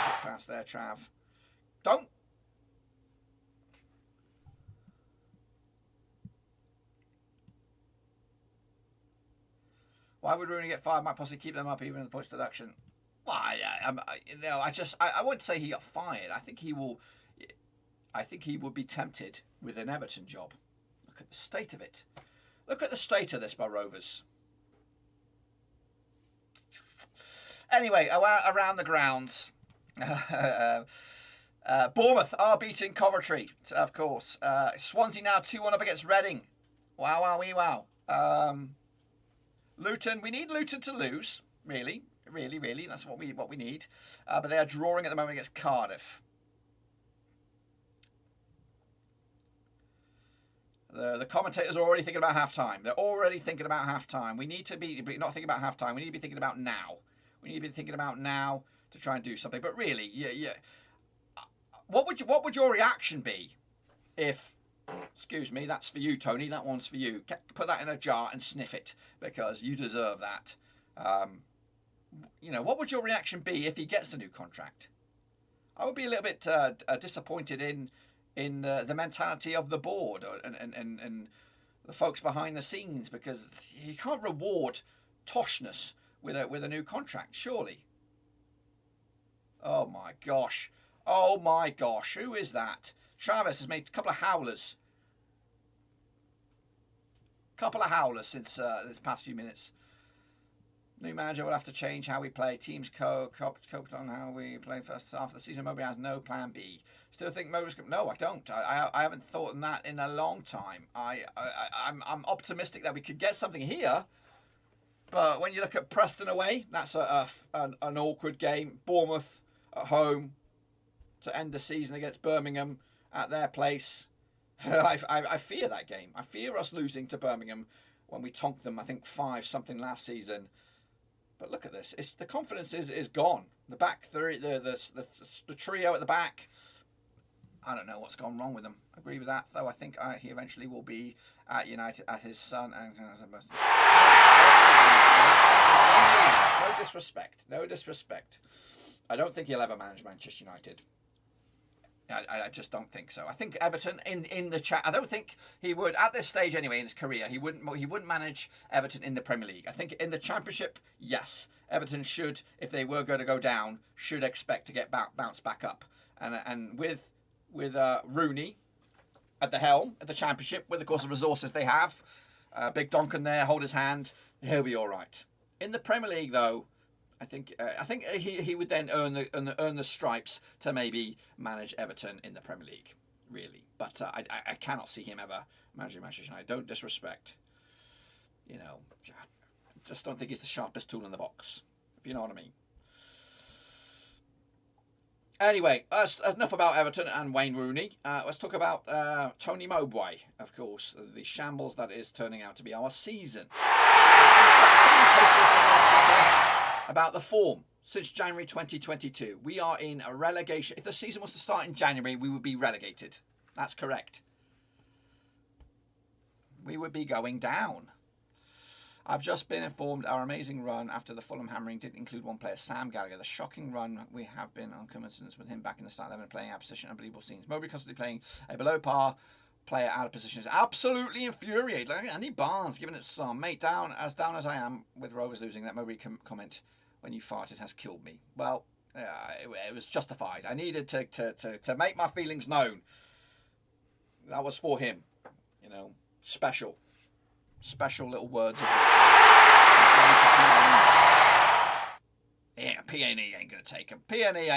Shit pass there, Trav. Don't. Why would Rooney get fired? Might possibly keep them up even in the points deduction. Well, I wouldn't say he got fired. I think he would be tempted with an Everton job. Look at the state of it. Look at the state of this by Rovers. Anyway, around the grounds. Bournemouth are beating Coventry, of course. Swansea now 2-1 up against Reading. Wow. Luton, we need Luton to lose, really. That's what we need. But they are drawing at the moment against Cardiff. The commentators are already thinking about half-time. They're already thinking about half-time. We need to be not thinking about half-time. We need to be thinking about now. We need to be thinking about now to try and do something. But really, yeah. What would your reaction be if... Excuse me, that's for you, Tony. That one's for you. Put that in a jar and sniff it, because you deserve that. what would your reaction be if he gets a new contract? I would be a little bit disappointed in the mentality of the board and the folks behind the scenes, because you can't reward toshness with a new contract, surely. Oh my gosh. Who is that? Travis has made a couple of howlers. Since this past few minutes. New manager will have to change how we play. Teams coped on how we play first half of the season. Mowbray has no plan B. Still think Mowbray's... No, I don't. I haven't thought on that in a long time. I'm optimistic that we could get something here. But when you look at Preston away, that's an awkward game. Bournemouth at home to end the season against Birmingham at their place. I fear that game. I fear us losing to Birmingham when we tonked them, I think, 5-something last season. But look at this. The confidence is gone. The back three, the trio at the back. I don't know what's gone wrong with them. I agree with that, though. I think he eventually will be at United at his son. And no disrespect. I don't think he'll ever manage Manchester United. I just don't think so. I think Everton in the chat. I don't think he would at this stage anyway in his career. He wouldn't manage Everton in the Premier League. I think in the Championship, yes, Everton should, if they were going to go down, should expect to get bounce back up. And with Rooney at the helm at the Championship, with of course the resources they have, Big Donkin there, hold his hand, he'll be all right. In the Premier League though, I think he would then earn the stripes to maybe manage Everton in the Premier League, really. But I cannot see him ever managing Manchester United. Don't disrespect. Just don't think he's the sharpest tool in the box, if you know what I mean. Anyway, enough about Everton and Wayne Rooney. Let's talk about Tony Mowbray, of course, the shambles that is turning out to be our season. Someone posted on Twitter about the form since January 2022. We are in a relegation. If the season was to start in January, we would be relegated. That's correct. We would be going down. I've just been informed our amazing run after the Fulham hammering didn't include one player, Sam Gallagher. The shocking run we have been on coincidence with him back in the start 11 playing out of position. Unbelievable scenes. Mowbray constantly playing a below par player out of position is absolutely infuriating. Like Andy Barnes giving it some. Mate, down as I am with Rovers losing, that Mowbray comment when you farted has killed me. Well, it was justified. I needed to make my feelings known. That was for him. Special little words of wisdom. He's going to P&E. Yeah, P&E ain't going to take him. P&E,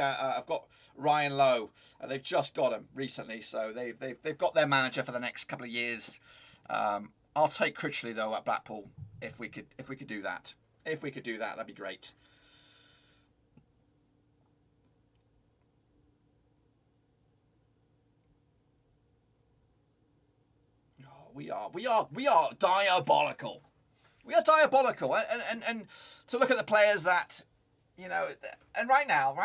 I've got Ryan Lowe. They've just got him recently, so they've got their manager for the next couple of years. I'll take Critchley, though, at Blackpool, if we could do that. If we could do that, that'd be great. We are diabolical. We are diabolical. And to look at the players that, and right now,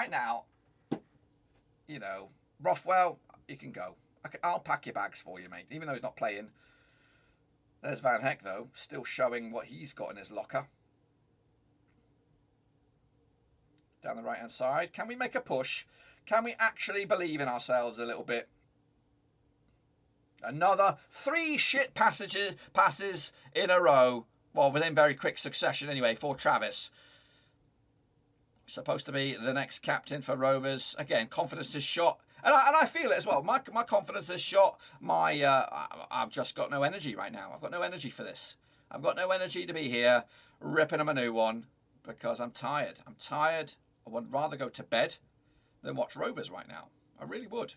Rothwell, you can go. I'll pack your bags for you, mate, even though he's not playing. There's Van Heck, though, still showing what he's got in his locker. Down the right-hand side. Can we make a push? Can we actually believe in ourselves a little bit? Another 3 shit passes in a row. Well, within very quick succession anyway for Travis. Supposed to be the next captain for Rovers. Again, confidence is shot. And I feel it as well. My confidence is shot. I've just got no energy right now. I've got no energy for this. I've got no energy to be here ripping them a new one because I'm tired. I would rather go to bed than watch Rovers right now. I really would.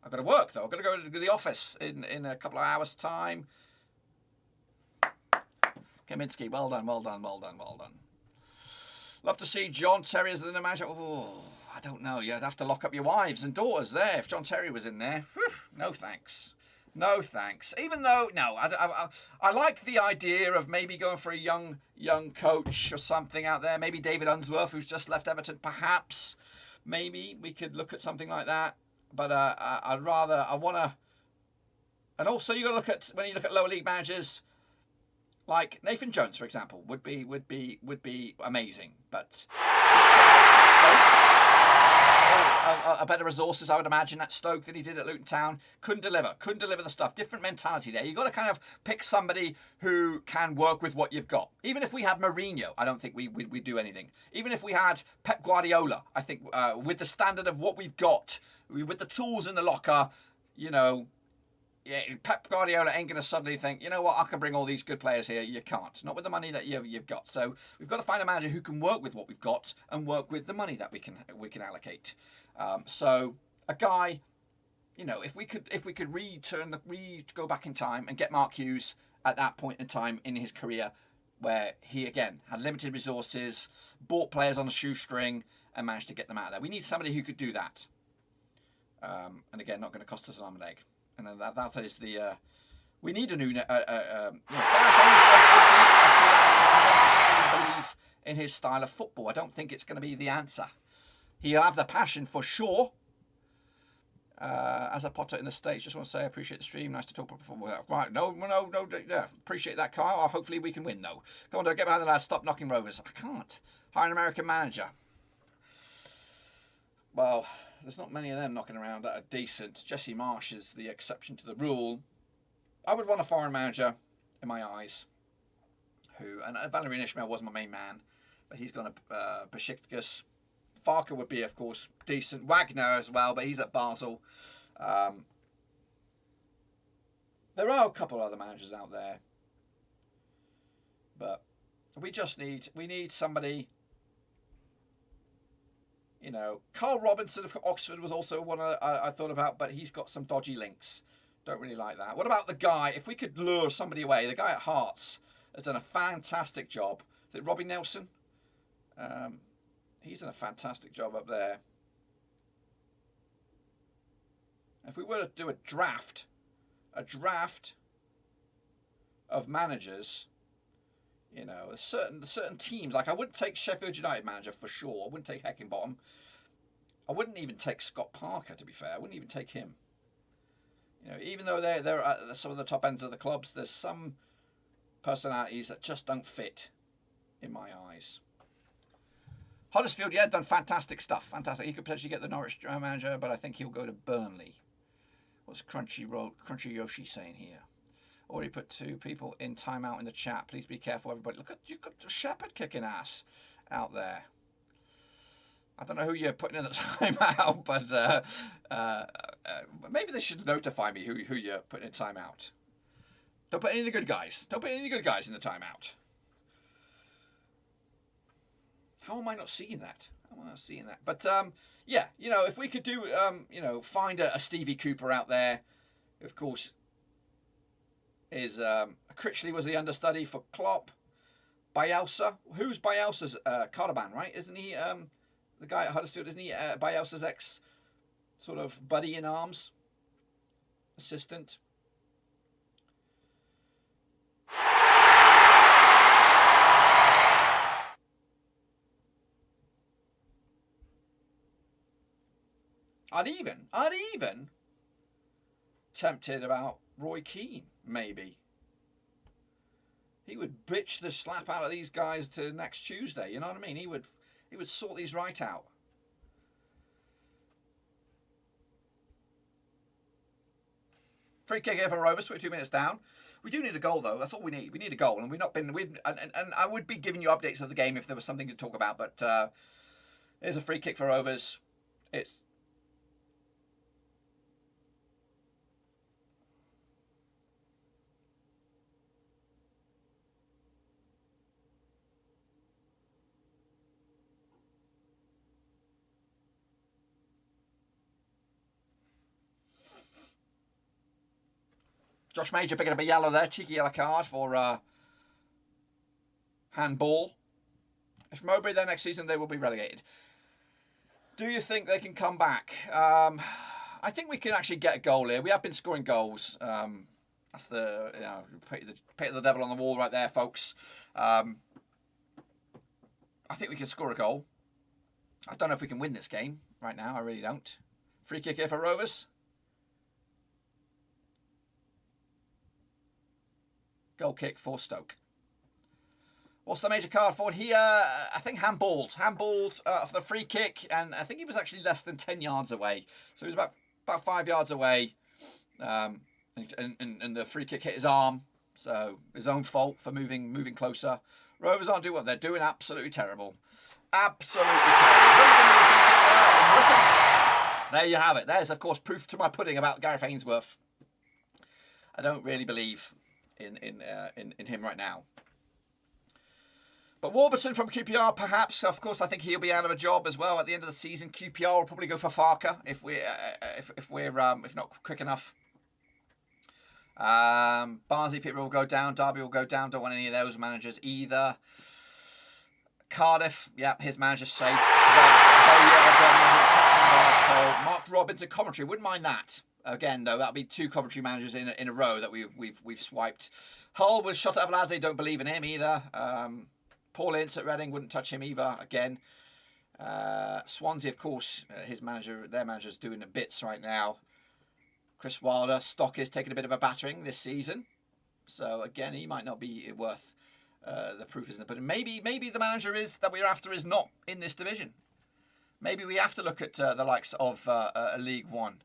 I've got to work, though. I've got to go to the office in a couple of hours' time. Kaminsky, well done. Love to see John Terry as the manager. Oh, I don't know. You'd have to lock up your wives and daughters there if John Terry was in there. Whew, no thanks. Even though, no, I like the idea of maybe going for a young coach or something out there. Maybe David Unsworth, who's just left Everton, perhaps. Maybe we could look at something like that. But I want to... And also, when you look at lower league managers, Like Nathan Jones, for example, would be amazing. But he tried at Stoke. A better resources, I would imagine, at Stoke than he did at Luton Town. Couldn't deliver the stuff. Different mentality there. You've got to kind of pick somebody who can work with what you've got. Even if we had Mourinho, I don't think we'd do anything. Even if we had Pep Guardiola, I think with the standard of what we've got, with the tools in the locker, you know, yeah, Pep Guardiola ain't going to suddenly think, you know what, I can bring all these good players here. You can't. Not with the money that you've got. So we've got to find a manager who can work with what we've got and work with the money that we can allocate. So a guy, you know, if we could go back in time and get Mark Hughes at that point in time in his career, where he again had limited resources, bought players on a shoestring, and managed to get them out of there. We need somebody who could do that. And again, not going to cost us an arm and leg. And then that is the we need a new. Gareth Ainsworth would be a good answer. I don't really believe in his style of football. I don't think it's going to be the answer. He'll have the passion for sure. As a Potter in the States, just want to say I appreciate the stream. Nice to talk about football. Right, no. Yeah, appreciate that, Kyle. Hopefully we can win though. Come on, get behind the lads. Stop knocking Rovers. I can't. Hire an American manager. Well, there's not many of them knocking around that are decent. Jesse Marsh is the exception to the rule. I would want a foreign manager, in my eyes, who, and Valérien Ismaël was my main man, but he's gone to Besiktas. Farke would be, of course, decent. Wagner as well, but he's at Basel. There are a couple other managers out there, but we need somebody. You know, Carl Robinson of Oxford was also one I thought about, but he's got some dodgy links. Don't really like that. What about the guy? If we could lure somebody away, the guy at Hearts has done a fantastic job. Is it Robbie Nelson? He's done a fantastic job up there. If we were to do a draft of managers, you know, certain teams, like I wouldn't take Sheffield United manager for sure. I wouldn't take Heckingbottom. I wouldn't even take Scott Parker, to be fair. I wouldn't even take him. You know, even though they're at some of the top ends of the clubs, there's some personalities that just don't fit in my eyes. Huddersfield, yeah, done fantastic stuff. Fantastic. He could potentially get the Norwich manager, but I think he'll go to Burnley. What's Crunchy Yoshi saying here? Already put 2 people in timeout in the chat. Please be careful, everybody. Look at you got Shepherd kicking ass out there. I don't know who you're putting in the timeout, but maybe they should notify me who you're putting in timeout. Don't put any of the good guys. Don't put any of the good guys in the timeout. How am I not seeing that? How am I not seeing that? But yeah, you know, if we could do, you know, find a Stevie Cooper out there, of course. Is Critchley was the understudy for Klopp. Bielsa, who's Bielsa's Cardaban, right? Isn't he the guy at Huddersfield? Isn't he Bielsa's ex sort of buddy in arms, assistant? I'd even tempted about Roy Keane. Maybe he would bitch the slap out of these guys to next Tuesday. You know what I mean? He would sort these right out. Free kick here for Rovers. 22 minutes down. We do need a goal though. That's all we need. We need a goal, and we've not been. And I would be giving you updates of the game if there was something to talk about. But here's a free kick for Rovers. It's. Josh Major picking up a yellow there. Cheeky yellow card for handball. If Mowbray there next season, they will be relegated. Do you think they can come back? I think we can actually get a goal here. We have been scoring goals. That's the, you know, put the devil on the wall right there, folks. I think we can score a goal. I don't know if we can win this game right now. I really don't. Free kick here for Rovers. Goal kick for Stoke. What's the major card for? He, I think, handballed for the free kick, and I think he was actually less than 10 yards away. So he was about 5 yards away, and the free kick hit his arm. So his own fault for moving closer. Rovers aren't doing what they're doing. Absolutely terrible. Absolutely terrible. There you have it. There's, of course, proof to my pudding about Gareth Ainsworth. I don't really believe in him right now. But Warburton from QPR, perhaps. Of course, I think he'll be out of a job as well at the end of the season. QPR will probably go for Farker if we're not quick enough. Barnsley, Peterborough will go down. Derby will go down. Don't want any of those managers either. Cardiff, yeah, his manager's safe. Mark Robbins in Coventry, wouldn't mind that. Again, though, that'll be 2 Coventry managers in a row that we've swiped. Hull was shot up lads. They don't believe in him either. Paul Ince at Reading, wouldn't touch him either. Again, Swansea, of course, their manager's doing the bits right now. Chris Wilder, Stock is taking a bit of a battering this season, so again, he might not be worth the proof isn't it? But maybe the manager that we're after is not in this division. Maybe we have to look at the likes of League One,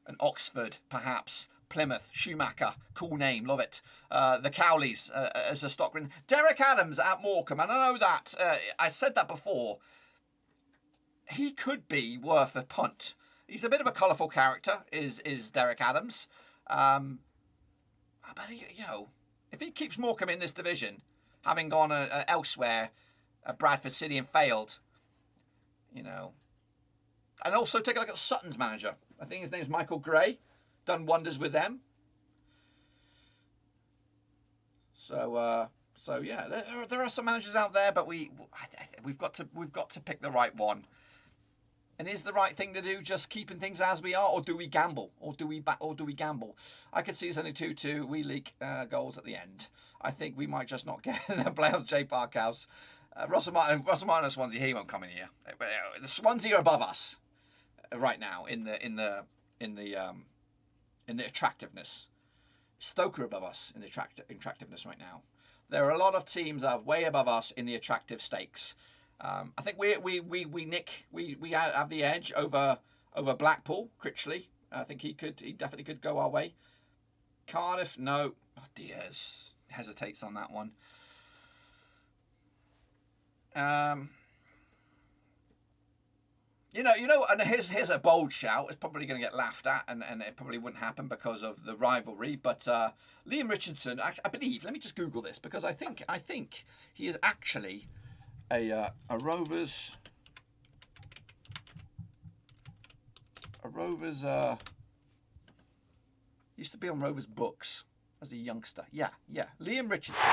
and Oxford, perhaps. Plymouth, Schumacher, cool name, love it. The Cowleys as a Stockman. Derek Adams at Morecambe, and I know that, I said that before, he could be worth a punt. He's a bit of a colourful character, is Derek Adams. But, if he keeps Morecambe in this division, having gone elsewhere, Bradford City and failed, And also take a look at Sutton's manager. I think his name's Michael Gray. Done wonders with them. So yeah, there are some managers out there, but we've got to pick the right one. And is the right thing to do just keeping things as we are, or do we gamble, or do we gamble? I could see it's only 2-2. We leak goals at the end. I think we might just not get in the playoffs. Jay Parkhouse, Russell Martin of Swansea. He won't come in here. The Swansea are above us right now in the attractiveness. Stoke are above us in the attractiveness right now. There are a lot of teams that are way above us in the attractive stakes. I think we have the edge over Blackpool. Critchley, I think he definitely could go our way. Cardiff, no. Oh, Diaz hesitates on that one. And here's a bold shout. It's probably going to get laughed at, and it probably wouldn't happen because of the rivalry. But Liam Richardson, I believe. Let me just Google this because I think he is actually a Rovers. Used to be on Rovers books as a youngster. Yeah. Liam Richardson.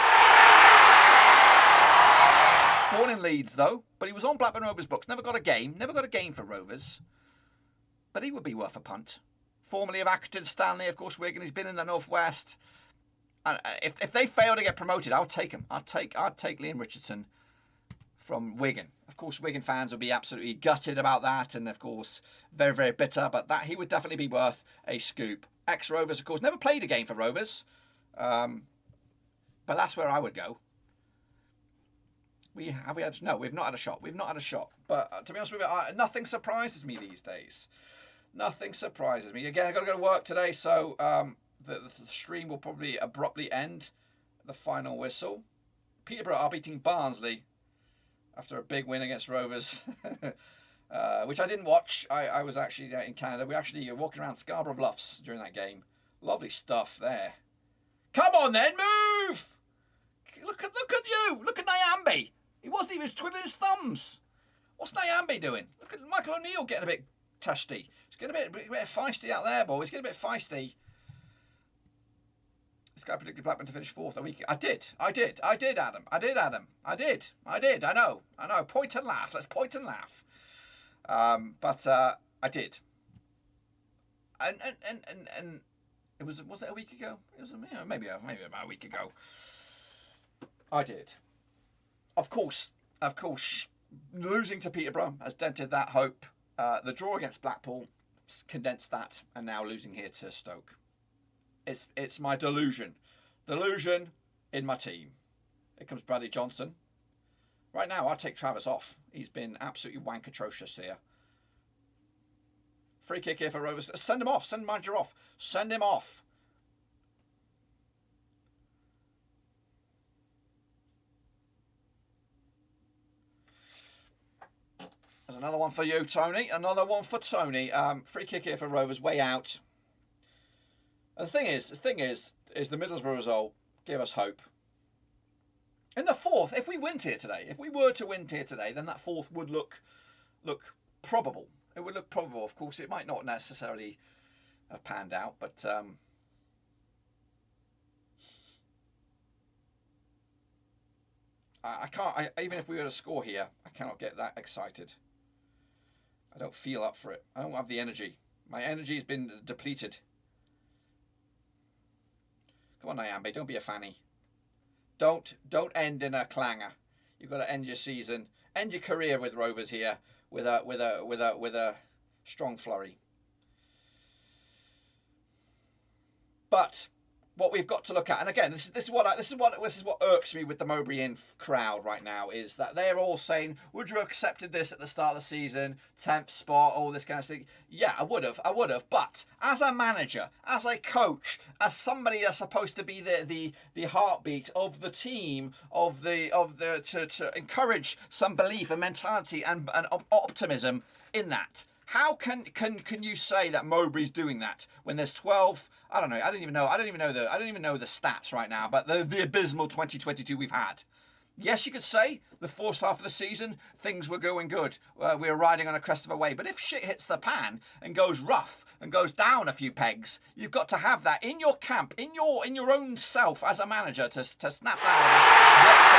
Born in Leeds, though, but he was on Blackburn Rovers books. Never got a game for Rovers. But he would be worth a punt. Formerly of Accrington Stanley, of course, Wigan. He's been in the Northwest. And if they fail to get promoted, I'll take him. I'd take Liam Richardson from Wigan. Of course, Wigan fans would be absolutely gutted about that, and of course, very, very bitter. But that he would definitely be worth a scoop. Ex-Rovers, of course, never played a game for Rovers. But that's where I would go. We've not had a shot. We've not had a shot. But to be honest with you, nothing surprises me these days. Nothing surprises me. Again, I've got to go to work today, so the stream will probably abruptly end. The final whistle. Peterborough are beating Barnsley after a big win against Rovers, which I didn't watch. I was actually in Canada. We actually were walking around Scarborough Bluffs during that game. Lovely stuff there. Come on then, move! Look at you! Look at Nyambe! He wasn't even twiddling his thumbs. What's Nyambe doing? Look at Michael O'Neill getting a bit tusty. He's getting a bit feisty out there, boys. He's getting a bit feisty. This guy predicted Blackburn to finish fourth a week. I did, Adam. I know. Point and laugh. Let's point and laugh. But I did. And it was it a week ago? It was maybe about a week ago. I did. Of course, losing to Peterborough has dented that hope. The draw against Blackpool condensed that, and now losing here to Stoke. It's my delusion in my team. Here comes Bradley Johnson. Right now, I'd take Travis off. He's been absolutely wank atrocious here. Free kick here for Rovers. Send him off. Send Manager off. Send him off. There's another one for you, Tony. Another one for Tony. Free kick here for Rovers. Way out. The thing is the Middlesbrough result gave us hope. In the fourth, if we win here today, if we were to win here today, then that fourth would look probable. It would look probable. Of course, it might not necessarily have panned out, but I can't. Even if we were to score here, I cannot get that excited. I don't feel up for it. I don't have the energy. My energy has been depleted. Come on, Nyambe, don't be a fanny. Don't end in a clanger. You've got to end your season, end your career with Rovers here with a strong flurry. But what we've got to look at, and again, this is what irks me with the Mowbray Inn crowd right now, is that they're all saying, would you have accepted this at the start of the season, 10th spot, all this kind of thing? Yeah, I would have, but as a manager, as a coach, as somebody that's supposed to be the heartbeat of the team, to encourage some belief and mentality and optimism in that. How can you say that Mowbray's doing that when there's 12? I don't know. I don't even know the stats right now. But the abysmal 2022 we've had. Yes, you could say the first half of the season things were going good. We were riding on a crest of a wave. But if shit hits the pan and goes rough and goes down a few pegs, you've got to have that in your camp, in your own self as a manager to snap out of that.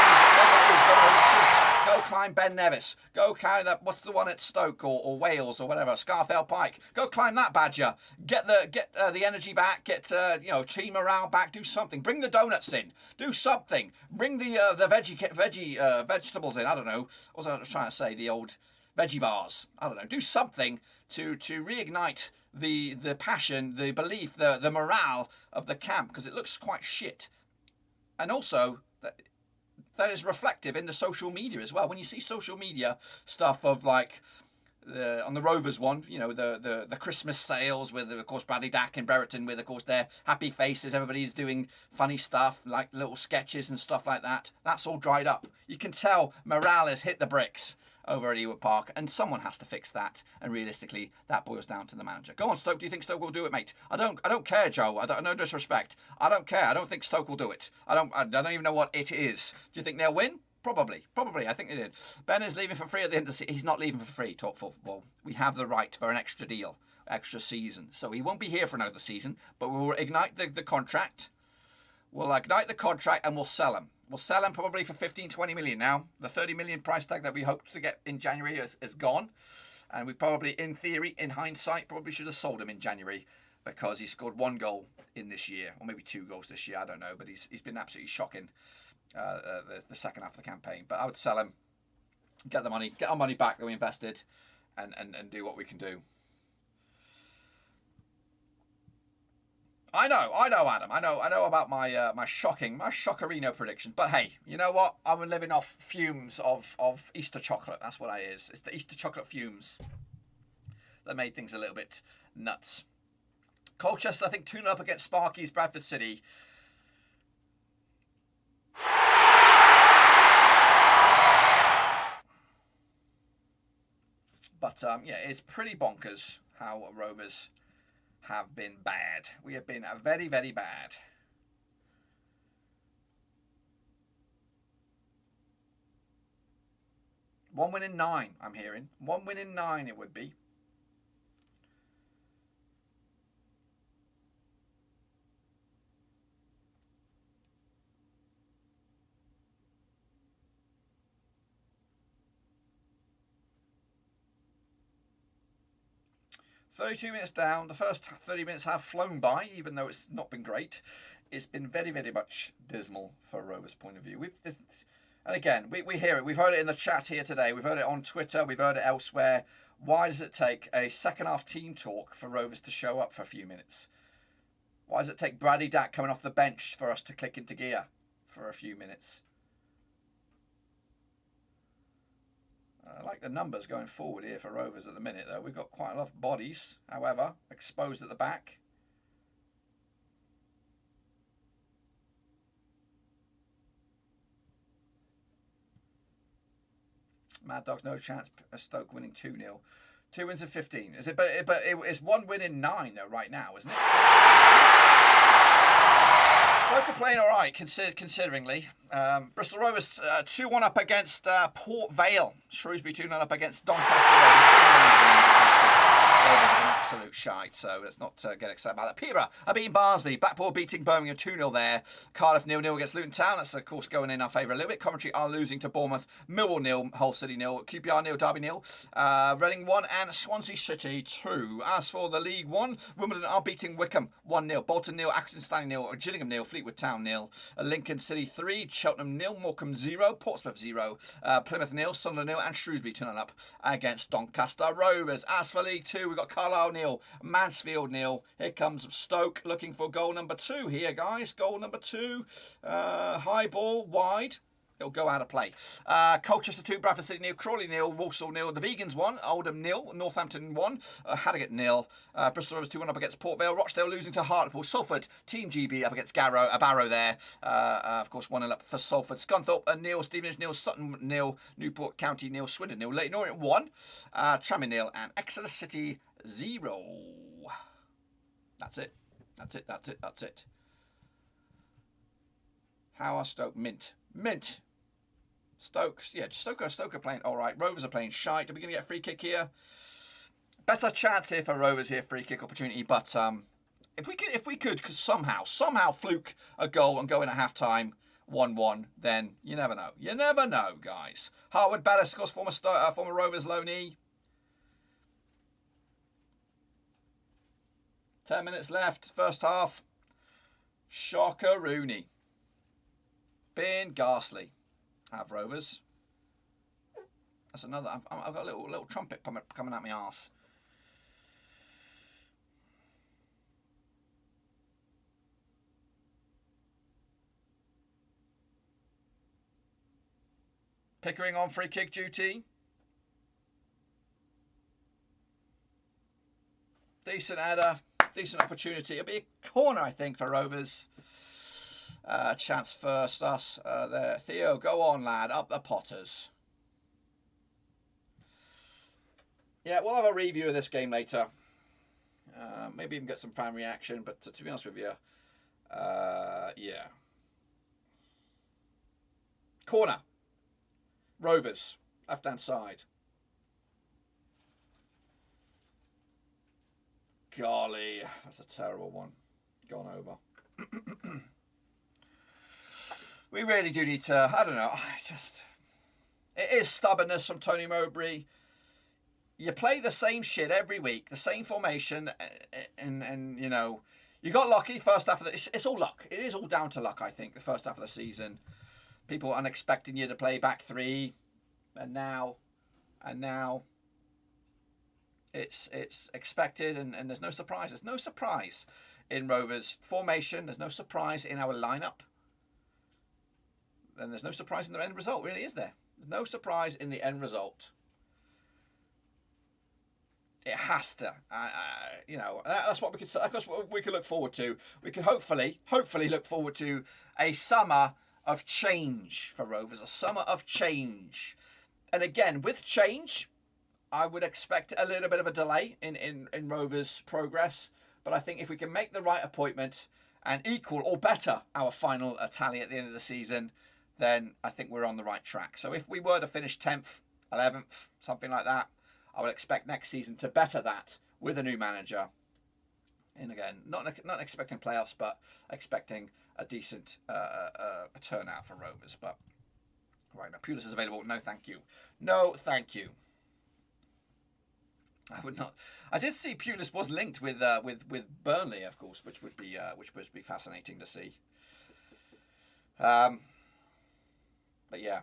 Go climb Ben Nevis. Go climb that. What's the one at Stoke or Wales or whatever? Scarfell Pike. Go climb that badger. Get the energy back. Get team morale back. Do something. Bring the donuts in. Do something. Bring the vegetables in. I don't know. What was I trying to say? The old veggie bars. I don't know. Do something to reignite the passion, the belief, the morale of the camp, because it looks quite shit. And also that is reflective in the social media as well. When you see social media stuff of like on the Rovers one, the Christmas sales with, of course, Bradley Dack and Brereton with, of course, their happy faces. Everybody's doing funny stuff, like little sketches and stuff like that. That's all dried up. You can tell morale has hit the bricks over at Ewood Park, and someone has to fix that. And realistically, that boils down to the manager. Go on, Stoke. Do you think Stoke will do it, mate? I don't care, Joe. No disrespect. I don't care. I don't think Stoke will do it. I don't even know what it is. Do you think they'll win? Probably. I think they did. Ben is leaving for free at the end of the season. He's not leaving for free, Talk Football. We have the right for an extra deal, extra season. So he won't be here for another season, but we'll ignite the contract. We'll ignite the contract and we'll sell him. We'll sell him probably for 15-20 million now. The 30 million price tag that we hoped to get in January is gone. And we probably, in theory, in hindsight, probably should have sold him in January because he scored 1 goal in this year, or maybe 2 goals this year, I don't know. But he's been absolutely shocking the second half of the campaign. But I would sell him, get our money back that we invested, and do what we can do. I know, Adam. I know about my my Shockerino prediction. But hey, you know what? I'm living off fumes of Easter chocolate. That's what it is. It's the Easter chocolate fumes that made things a little bit nuts. Colchester, I think, 2-0 against Sparky's Bradford City. But yeah, it's pretty bonkers how Rovers have been bad. We have been very, very bad. One win in 9, I'm hearing. 1 win in 9 it would be. "32 minutes down. The first 30 minutes have flown by, even though it's not been great. It's been very, very much dismal for Rovers' point of view. And again, we hear it. We've heard it in the chat here today. We've heard it on Twitter. We've heard it elsewhere. Why does it take a second half team talk for Rovers to show up for a few minutes? Why does it take Bradley Dack coming off the bench for us to click into gear for a few minutes? I like the numbers going forward here for Rovers at the minute, though. We've got quite a lot of bodies, however, exposed at the back. Mad Dogs, no chance. Stoke winning 2-0. 2 wins in 15. Is it? But it's 1 win in 9, though, right now, isn't it? Stoke are playing all right, consideringly. Bristol Rovers 2-1 up against Port Vale. Shrewsbury 2-0 up against Doncaster Rovers. Rovers have been absolute shite, so let's not get excited about that. Peterborough are beating Barnsley. Blackpool beating Birmingham 2-0 there. Cardiff 0-0 against Luton Town. That's, of course, going in our favour a little bit. Coventry are losing to Bournemouth. Millwall 0, Hull City 0, QPR 0, Derby 0. Reading 1 and Swansea City 2. As for the League 1, Wimbledon are beating Wickham 1-0. Bolton 0, Accrington Stanley 0, Gillingham 0, Fleetwood Town 0. Lincoln City 3, Cheltenham 0, Morecambe 0, Portsmouth 0, Plymouth 0, Sunderland 0, and Shrewsbury 2-0 up against Doncaster Rovers. As for League 2, we've got Carlisle 0, Mansfield 0. Here comes Stoke looking for goal number 2 here, guys. Goal number 2. High ball, wide. It'll go out of play. Colchester 2, Bradford City 0, Crawley 0, Walsall 0, the Vegans 1, Oldham 0, Northampton 1, Harrogate 0, Bristol Rovers 2-1 up against Port Vale, Rochdale losing to Hartlepool, Salford, Team GB up against Barrow there, of course 1-0 up for Salford, Scunthorpe 0, Stevenage 0, Sutton 0, Newport County 0, Swindon 0, Leyton Orient 1, Tranmere 0, and Exeter City 0. That's it. That's it. How are Stoke? Mint. Stoke are playing all right. Rovers are playing shite. Are we going to get a free kick here? Better chance here for Rovers here, free kick opportunity. But if we could somehow fluke a goal and go in at half time 1-1, then you never know. You never know, guys. Hartwood Bellis, of course, former Rovers loanee. 10 minutes left, first half. Shocker Rooney. Ben Ghastly. Have Rovers. That's another. I've got a little trumpet coming out my arse. Pickering on free kick duty. Decent header. Decent opportunity. It'll be a corner, I think, for Rovers. Chance first, us there. Theo, go on, lad. Up the Potters. Yeah, we'll have a review of this game later. Maybe even get some fan reaction, but to be honest with you, yeah. Corner. Rovers. Left-hand side. Golly, that's a terrible one. Gone over. We really do need to, I don't know, it is stubbornness from Tony Mowbray. You play the same shit every week, the same formation, and you know, you got lucky first half of the, it's all luck. It is all down to luck, I think, the first half of the season. People unexpecting you to play back three, and now it's expected, and there's no surprise. There's no surprise in Rovers' formation. There's no surprise in our lineup. And there's no surprise in the end result, really, is there? There's no surprise in the end result. It has to, you know. That's what we could. That's what we could look forward to. We could hopefully look forward to a summer of change for Rovers. A summer of change, and again with change, I would expect a little bit of a delay in Rovers' progress. But I think if we can make the right appointment and equal or better our final tally at the end of the season, then I think we're on the right track. So if we were to finish 10th, 11th, something like that, I would expect next season to better that with a new manager. And again, not expecting playoffs, but expecting a decent a turnout for Rovers. But right now, Pulis is available. No, thank you. No, thank you. I would not. I did see Pulis was linked with Burnley, of course, which would be fascinating to see. But yeah,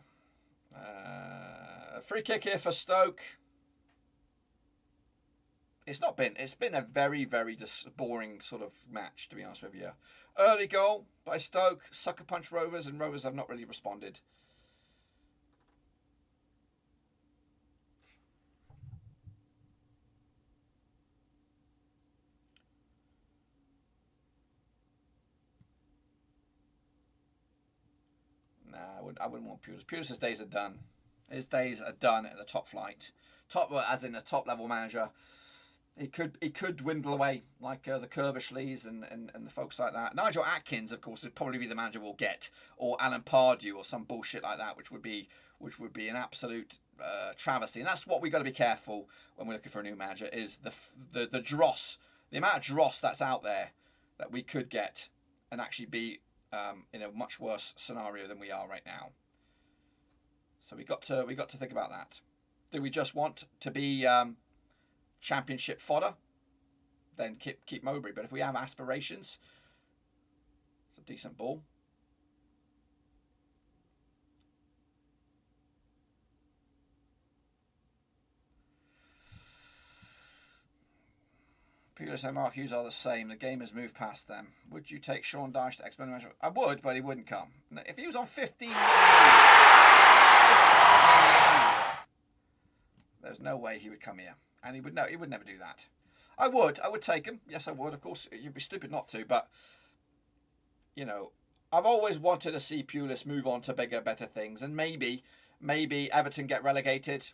free kick here for Stoke. It's been a very, very just boring sort of match, to be honest with you. Early goal by Stoke, sucker punch Rovers, and Rovers have not really responded. I wouldn't want Pulis. Pulis' days are done. His days are done at the top flight. As in a top level manager. He could dwindle away like the Kerbershleys and the folks like that. Nigel Atkins, of course, would probably be the manager we'll get, or Alan Pardew or some bullshit like that, which would be an absolute travesty. And that's what we got to be careful when we're looking for a new manager, is the dross, the amount of dross that's out there that we could get and actually be in a much worse scenario than we are right now. So we got to think about that. Do we just want to be Championship fodder? Then keep Mowbray. But if we have aspirations, it's a decent ball. Pulis and Mark Hughes are the same. The game has moved past them. Would you take Sean Dyche to expert management? I would, but he wouldn't come. If he was on 15 million, there's no way he would come here. And he would never do that. I would take him. Yes, I would. Of course, you'd be stupid not to. But, you know, I've always wanted to see Pulis move on to bigger, better things. And maybe Everton get relegated.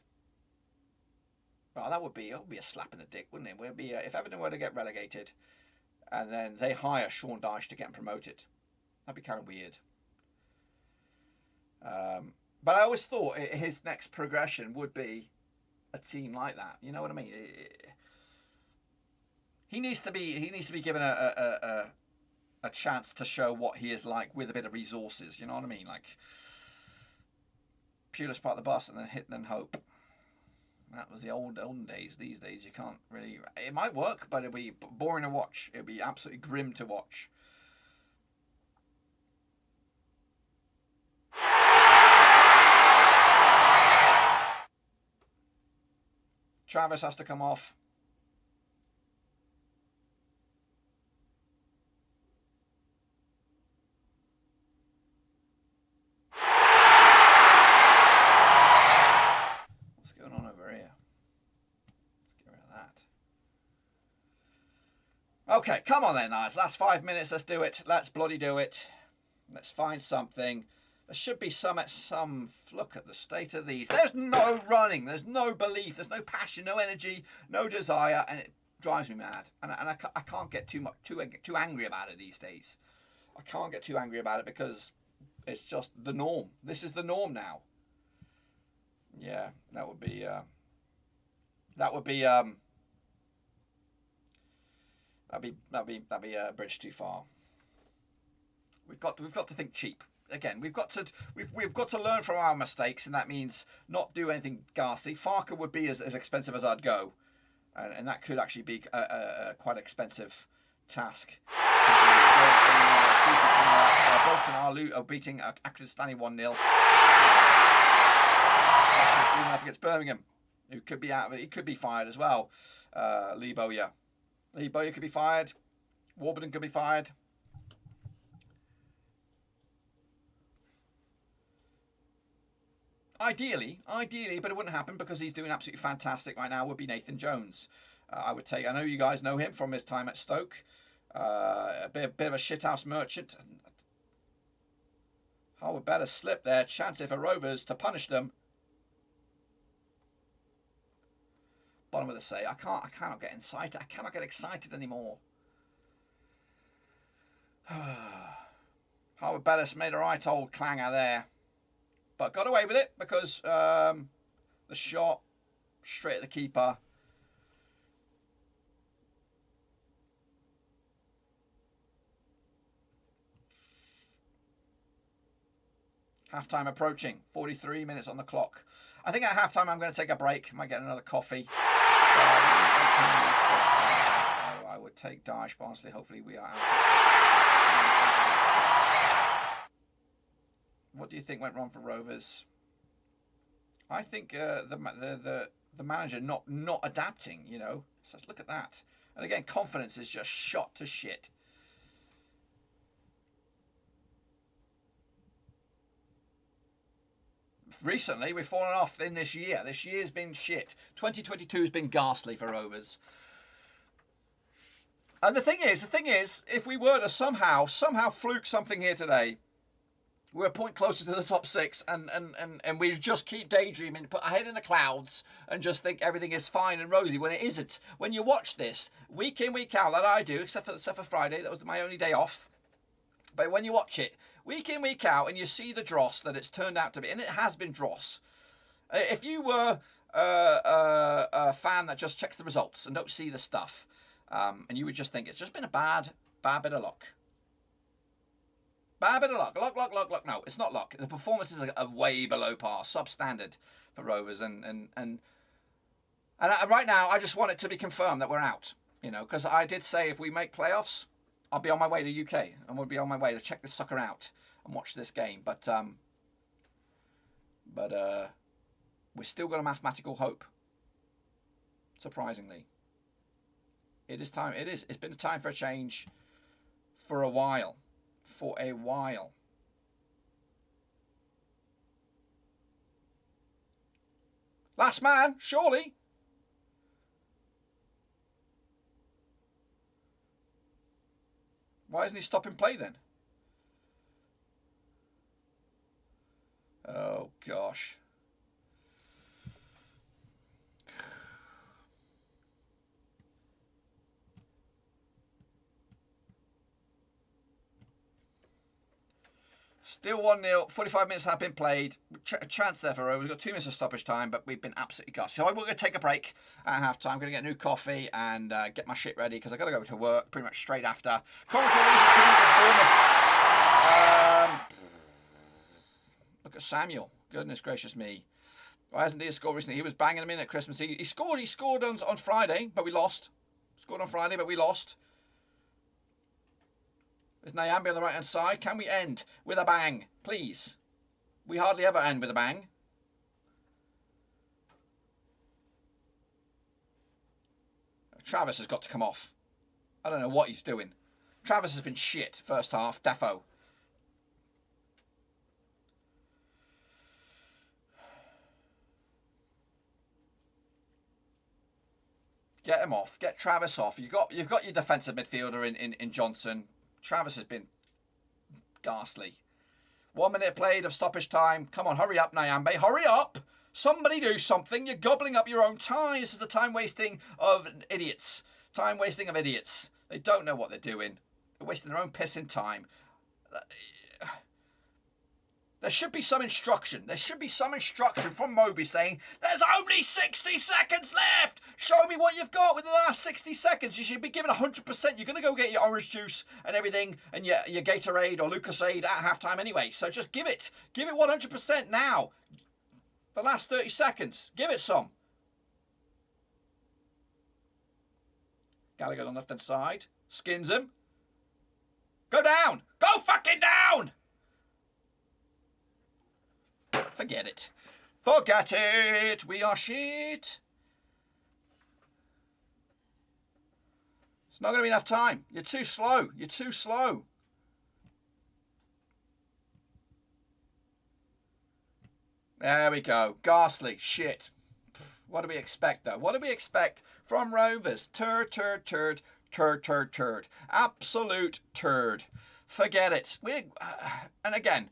Well, that would be a slap in the dick, wouldn't it? Would be if Everton were to get relegated, and then they hire Sean Dyche to get him promoted. That'd be kind of weird. But I always thought his next progression would be a team like that. You know what I mean? He needs to be given a chance to show what he is like with a bit of resources. You know what I mean? Like Pulis part of the bus and then hit and then hope. That was the olden days. These days you can't really. It might work, but it'll be boring to watch. It'll be absolutely grim to watch. Travis has to come off. What's going on over here? Let's get rid of that. Okay, come on then, guys. Last 5 minutes. Let's do it. Let's bloody do it. Let's find something. There should be some look at the state of these. There's no running. There's no belief. There's no passion, no energy, no desire, and it drives me mad. And I can't get too angry about it these days. I can't get too angry about it because it's just the norm. This is the norm now. Yeah, that would be a bridge too far. We've got to think cheap. Again, we've got to learn from our mistakes, and that means not do anything ghastly. Farker would be as expensive as I'd go, and that could actually be a quite expensive task to do. Bolton are beating Accrington Stanley 1-0. Up against Birmingham, who could be out of it. He could be fired as well. Lee Bowyer could be fired. Warburton could be fired. Ideally, but it wouldn't happen because he's doing absolutely fantastic right now. Would be Nathan Jones. I know you guys know him from his time at Stoke. A bit of a shithouse merchant. How about a slip there? Chance for Rovers to punish them. Bottom of the say. I cannot get excited. I cannot get excited anymore. Harvard Bellis made a right old clanger there. But got away with it because the shot straight at the keeper. Half-time approaching. 43 minutes on the clock. I think at half-time I'm going to take a break. Might get another coffee. I would take Dyche, but honestly, hopefully we are out. What do you think went wrong for Rovers? I think the manager not adapting. You know, so look at that. And again, confidence is just shot to shit. Recently, we've fallen off in this year. This year's been shit. 2022 has been ghastly for Rovers. And the thing is, if we were to somehow fluke something here today, we're a point closer to the top 6, and we just keep daydreaming, put our head in the clouds, and just think everything is fine and rosy when it isn't. When you watch this week in, week out, that I do, except for Friday, that was my only day off. But when you watch it week in, week out, and you see the dross that it's turned out to be, and it has been dross. If you were a fan that just checks the results and don't see the stuff, and you would just think it's just been a bad bit of luck. Bad bit of luck. Luck. No, it's not luck. The performances are way below par, substandard for Rovers, and right now I just want it to be confirmed that we're out. You know, because I did say if we make playoffs, I'll be on my way to UK, and we'll be on my way to check this sucker out and watch this game. But we're still got a mathematical hope. Surprisingly, it is time. It's been a time for a change for a while. Last man, surely. Why isn't he stopping play then? Oh gosh. Still 1-0. 45 minutes have been played. A chance there for Rovers. We've got 2 minutes of stoppage time, but we've been absolutely gutted. So I'm going to take a break at half-time. I'm going to get a new coffee and get my shit ready because I've got to go to work pretty much straight after. Coventry losing 2 against Bournemouth. Look at Samuel. Goodness gracious me. Why hasn't he scored recently? He was banging them in at Christmas. He scored on Friday, but we lost. Scored on Friday, but we lost. There's Nyambe on the right-hand side. Can we end with a bang, please? We hardly ever end with a bang. Travis has got to come off. I don't know what he's doing. Travis has been shit first half. Defo. Get him off. Get Travis off. You've got your defensive midfielder in Johnson. Travis has been ghastly. 1 minute played of stoppage time. Come on, hurry up, Nyambe. Hurry up! Somebody do something. You're gobbling up your own time. This is the time wasting of idiots. Time wasting of idiots. They don't know what they're doing. They're wasting their own pissing time. There should be some instruction. There should be some instruction from Moby saying, there's only 60 seconds left. Show me what you've got with the last 60 seconds. You should be given 100%. You're going to go get your orange juice and everything and your Gatorade or Lucasade at halftime anyway. So just give it. Give it 100% now. The last 30 seconds. Give it some. Gallagher on the left-hand side. Skins him. Go down. Go fucking down. Forget it. Forget it. We are shit. It's not going to be enough time. You're too slow. You're too slow. There we go. Ghastly. Shit. What do we expect, though? What do we expect from Rovers? Turd. Absolute turd. Forget it. And again,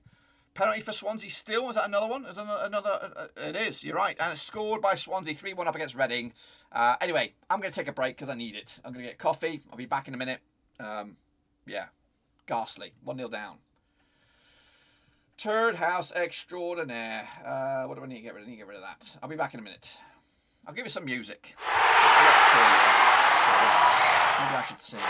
penalty for Swansea still. Is that another one? Is another? It is. You're right. And it's scored by Swansea. 3-1 up against Reading. Anyway, I'm going to take a break because I need it. I'm going to get coffee. I'll be back in a minute. Yeah. Ghastly. 1-0 down. Turd house extraordinaire. What do I need to get rid of? I need to get rid of that. I'll be back in a minute. I'll give you some music. Maybe I should sing.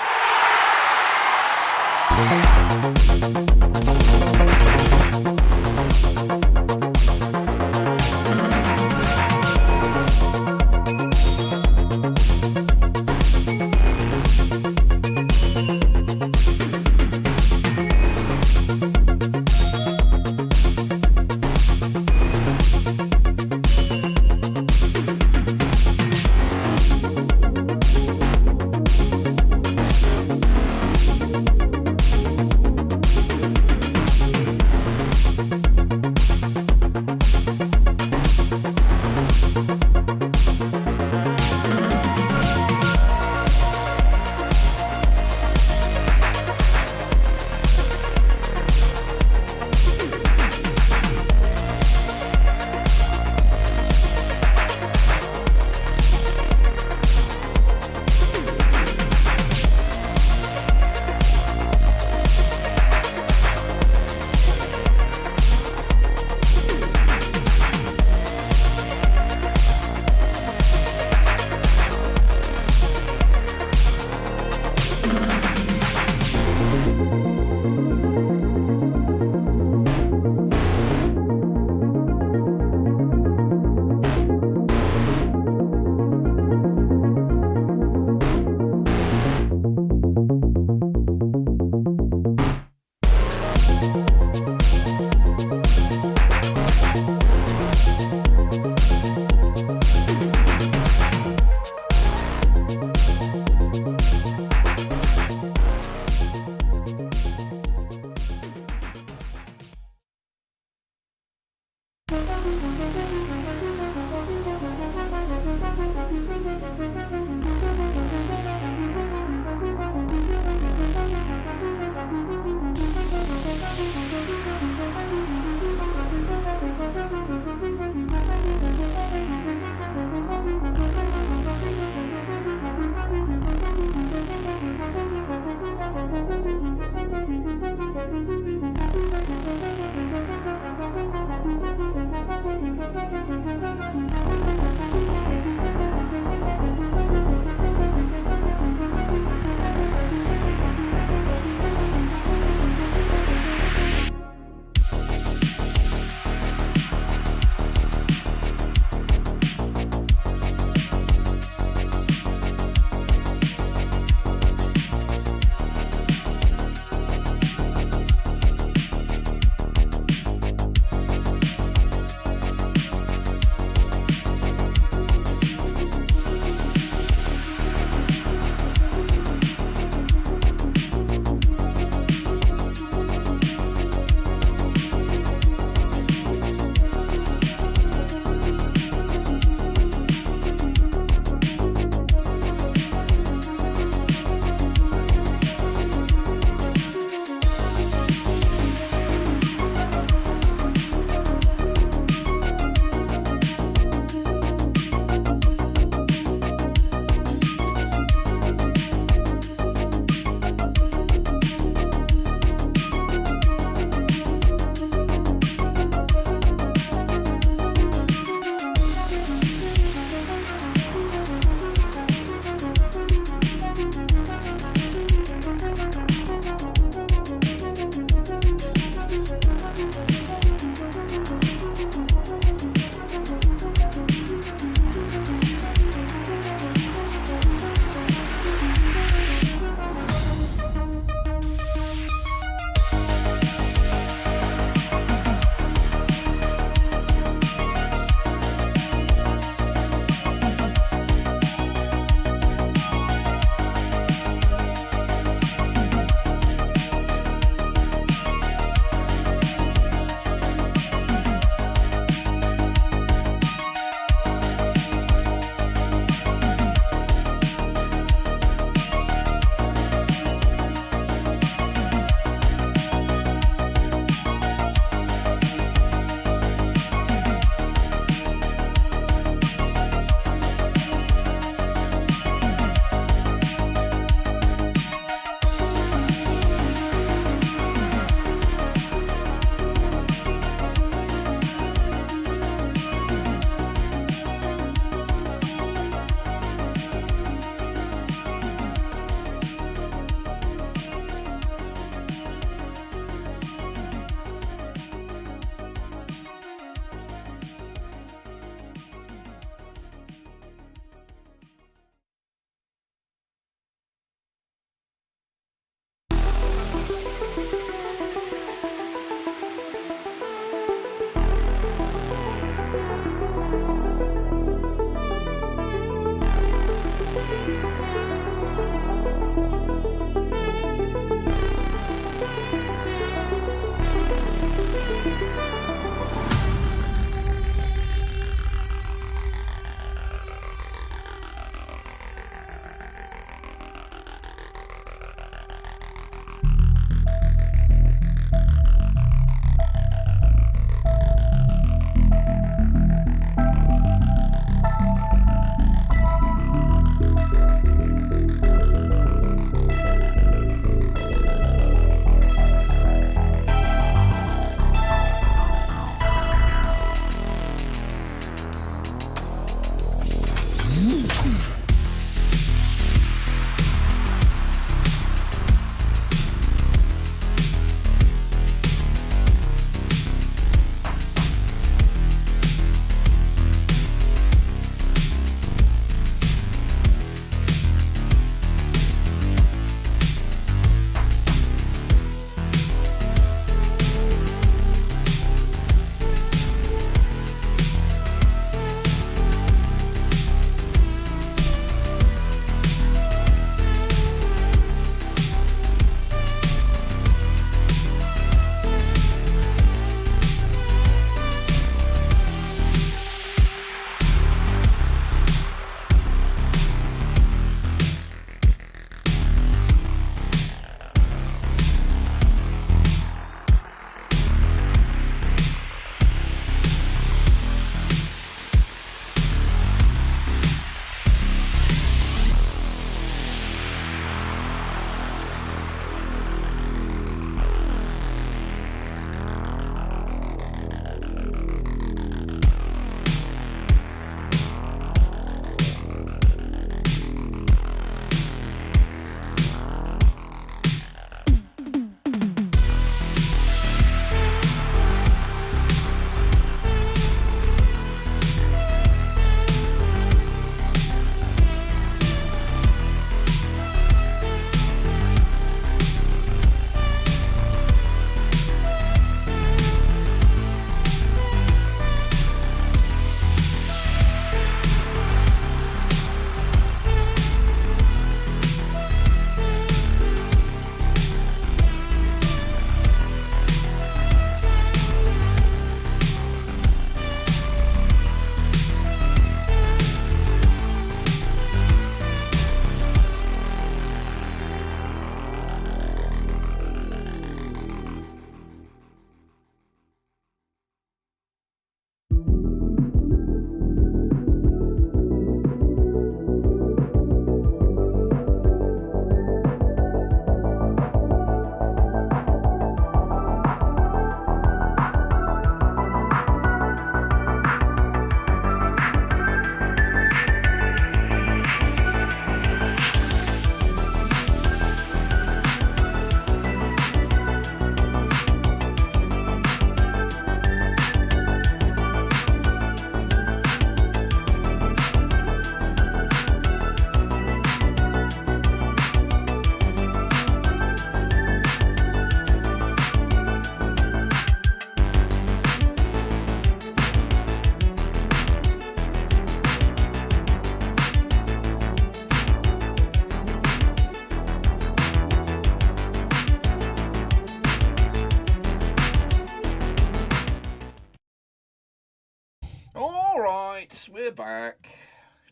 All right, we're back.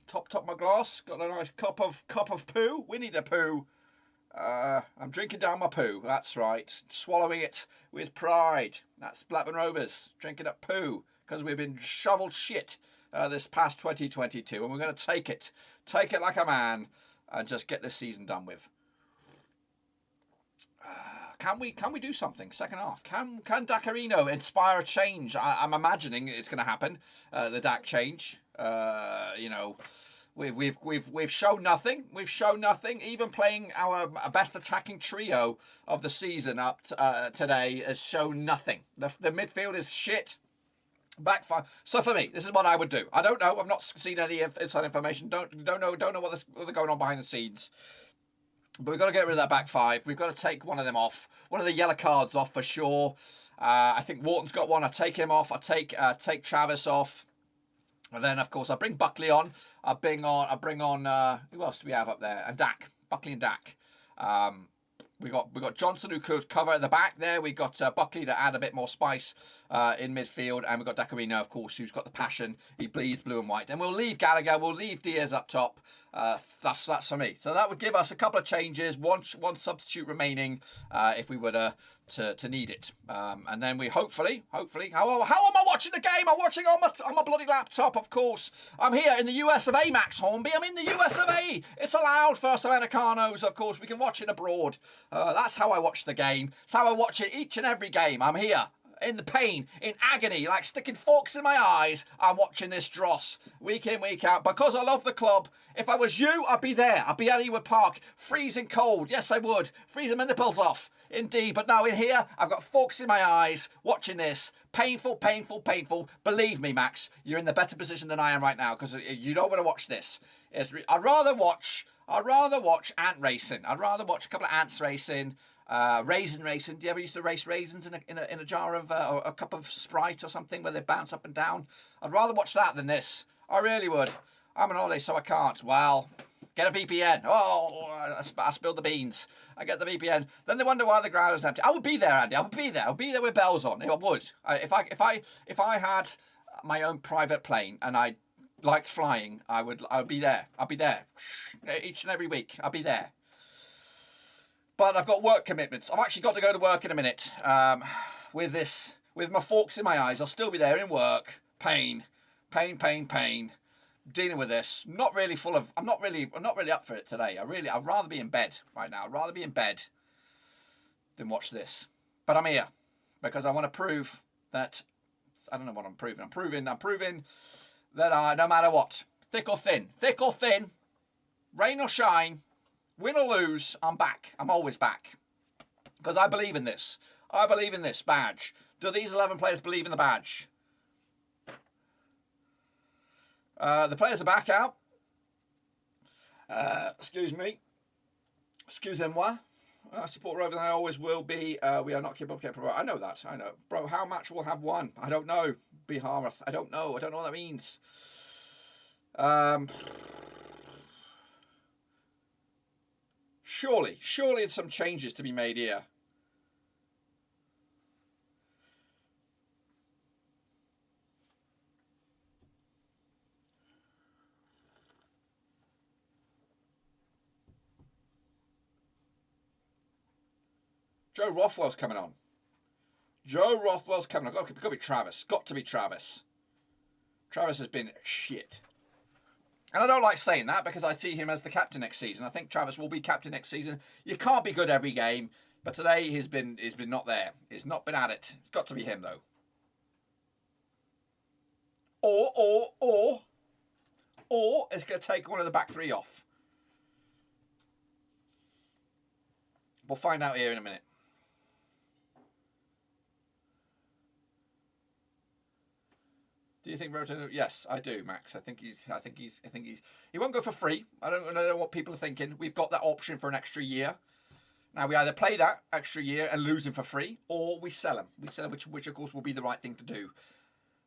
Top my glass. Got a nice cup of poo. We need a poo. I'm drinking down my poo. That's right. Swallowing it with pride. That's Blackburn Rovers drinking up poo because we've been shoveled shit this past 2022, and we're going to take it like a man, and just get this season done with. Can we do something second half? Can Dacarino inspire a change? I'm imagining it's going to happen. The Dak change. We've shown nothing. We've shown nothing. Even playing our best attacking trio of the season up today has shown nothing. The midfield is shit. Back five. So for me, this is what I would do. I don't know. I've not seen any inside information. Don't know what's going on behind the scenes. But we've got to get rid of that back five. We've got to take one of them off. One of the yellow cards off for sure. I think Wharton's got one. I take him off. I take Travis off. And then, of course, I bring Buckley on. I bring on who else do we have up there? And Dak. Buckley and Dak. We got Johnson, who could cover at the back there. We got Buckley to add a bit more spice in midfield, and we've got Dacarino, of course, who's got the passion. He bleeds blue and white, and we'll leave Gallagher. We'll leave Diaz up top. That's for me. So that would give us a couple of changes, one substitute remaining if we were to need it, and then we hopefully. How am I watching the game? I'm watching on my bloody laptop, of course. I'm here in the US of A, Max Hornby. I'm in the US of A. It's allowed for us Americanos, of course. We can watch it abroad. That's how I watch the game. It's how I watch it each and every game. I'm here in the pain, in agony, like sticking forks in my eyes. I'm watching this dross week in, week out, because I love the club. If I was you, I'd be there. I'd be at Ewood Park, freezing cold. Yes, I would. Freezing my nipples off. Indeed. But now in here, I've got forks in my eyes, watching this. Painful. Believe me, Max, you're in the better position than I am right now, because you don't want to watch this. I'd rather watch ant racing. I'd rather watch a couple of ants racing. Raisin racing. Do you ever used to race raisins in a jar of or a cup of Sprite or something where they bounce up and down? I'd rather watch that than this. I really would. I'm on holiday, so I can't. Well, get a VPN. Oh, I spilled the beans. I get the VPN. Then they wonder why the ground is empty. I would be there, Andy. I would be there. I would be there with bells on. I would. If I had my own private plane and I liked flying, I would be there. I'd be there each and every week. I'd be there. But I've got work commitments. I've actually got to go to work in a minute. With my forks in my eyes, I'll still be there in work. Pain. Dealing with this. I'm not really up for it today. I'd rather be in bed right now. I'd rather be in bed than watch this. But I'm here because I want to prove that. I don't know what I'm proving. I'm proving that no matter what, thick or thin, rain or shine, win or lose, I'm back. I'm always back. Because I believe in this. I believe in this badge. Do these 11 players believe in the badge? The players are back out. Excuse me. Excusez-moi. Support Rovers, and I always will be. We are not capable of capable. I know that. I know. Bro, how much will have won? I don't know. Behareth. I don't know. I don't know what that means. Surely there's some changes to be made here. Joe Rothwell's coming on. Got to be Travis. Got to be Travis. Travis has been shit. And I don't like saying that because I see him as the captain next season. I think Travis will be captain next season. You can't be good every game, but today he's been not there. He's not been at it. It's got to be him though. Or it's going to take one of the back three off. We'll find out here in a minute. Do you think Roto? Yes, I do, Max. I think he's. He won't go for free. I don't know what people are thinking. We've got that option for an extra year. Now we either play that extra year and lose him for free, or we sell him. Which of course will be the right thing to do.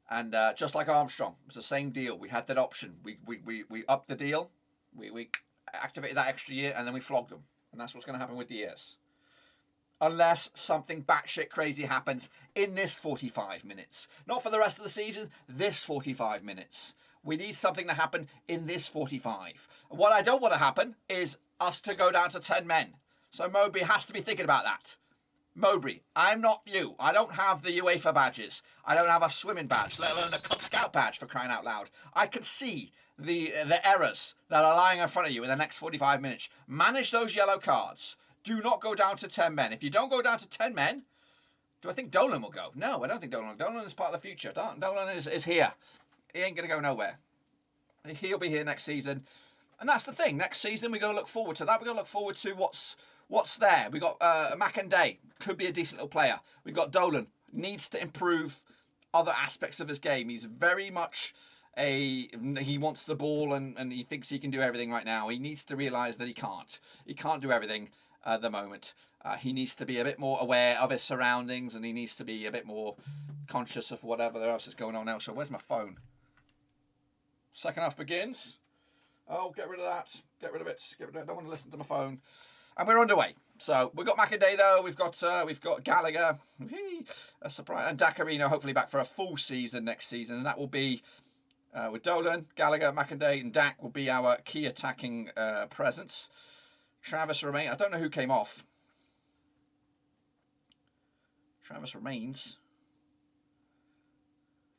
And just like Armstrong, it's the same deal. We had that option. We upped the deal. We activated that extra year, and then we flogged him. And that's what's going to happen with Diaz. unless something batshit crazy happens in this 45 minutes. Not for the rest of the season, this 45 minutes. We need something to happen in this 45. What I don't want to happen is us to go down to 10 men. So Mowbray has to be thinking about that. Mowbray, I'm not you. I don't have the UEFA badges. I don't have a swimming badge, let alone a Cub Scout badge, for crying out loud. I can see the errors that are lying in front of you in the next 45 minutes. Manage those yellow cards. Do not go down to 10 men. If you don't go down to 10 men, do I think Dolan will go? No, I don't think Dolan will. Dolan is part of the future. Dolan is here. He ain't going to go nowhere. He'll be here next season. And that's the thing. Next season, we're going to look forward to that. We're going to look forward to what's there. We got Mackendey, could be a decent little player. We got Dolan, needs to improve other aspects of his game. He's very much he wants the ball and he thinks he can do everything right now. He needs to realise that he can't. He can't do everything at the moment. He needs to be a bit more aware of his surroundings, and he needs to be a bit more conscious of whatever else is going on now. So where's my phone? Second half begins. Oh, get rid of that. Get rid of it. Get rid of it. I don't want to listen to my phone. And we're underway. So we've got Mackendey though. We've got Gallagher, a surprise, and Dacarino hopefully back for a full season next season, and that will be with Dolan, Gallagher, Mackendey, and Dak will be our key attacking presence. Travis remains. I don't know who came off. Travis remains.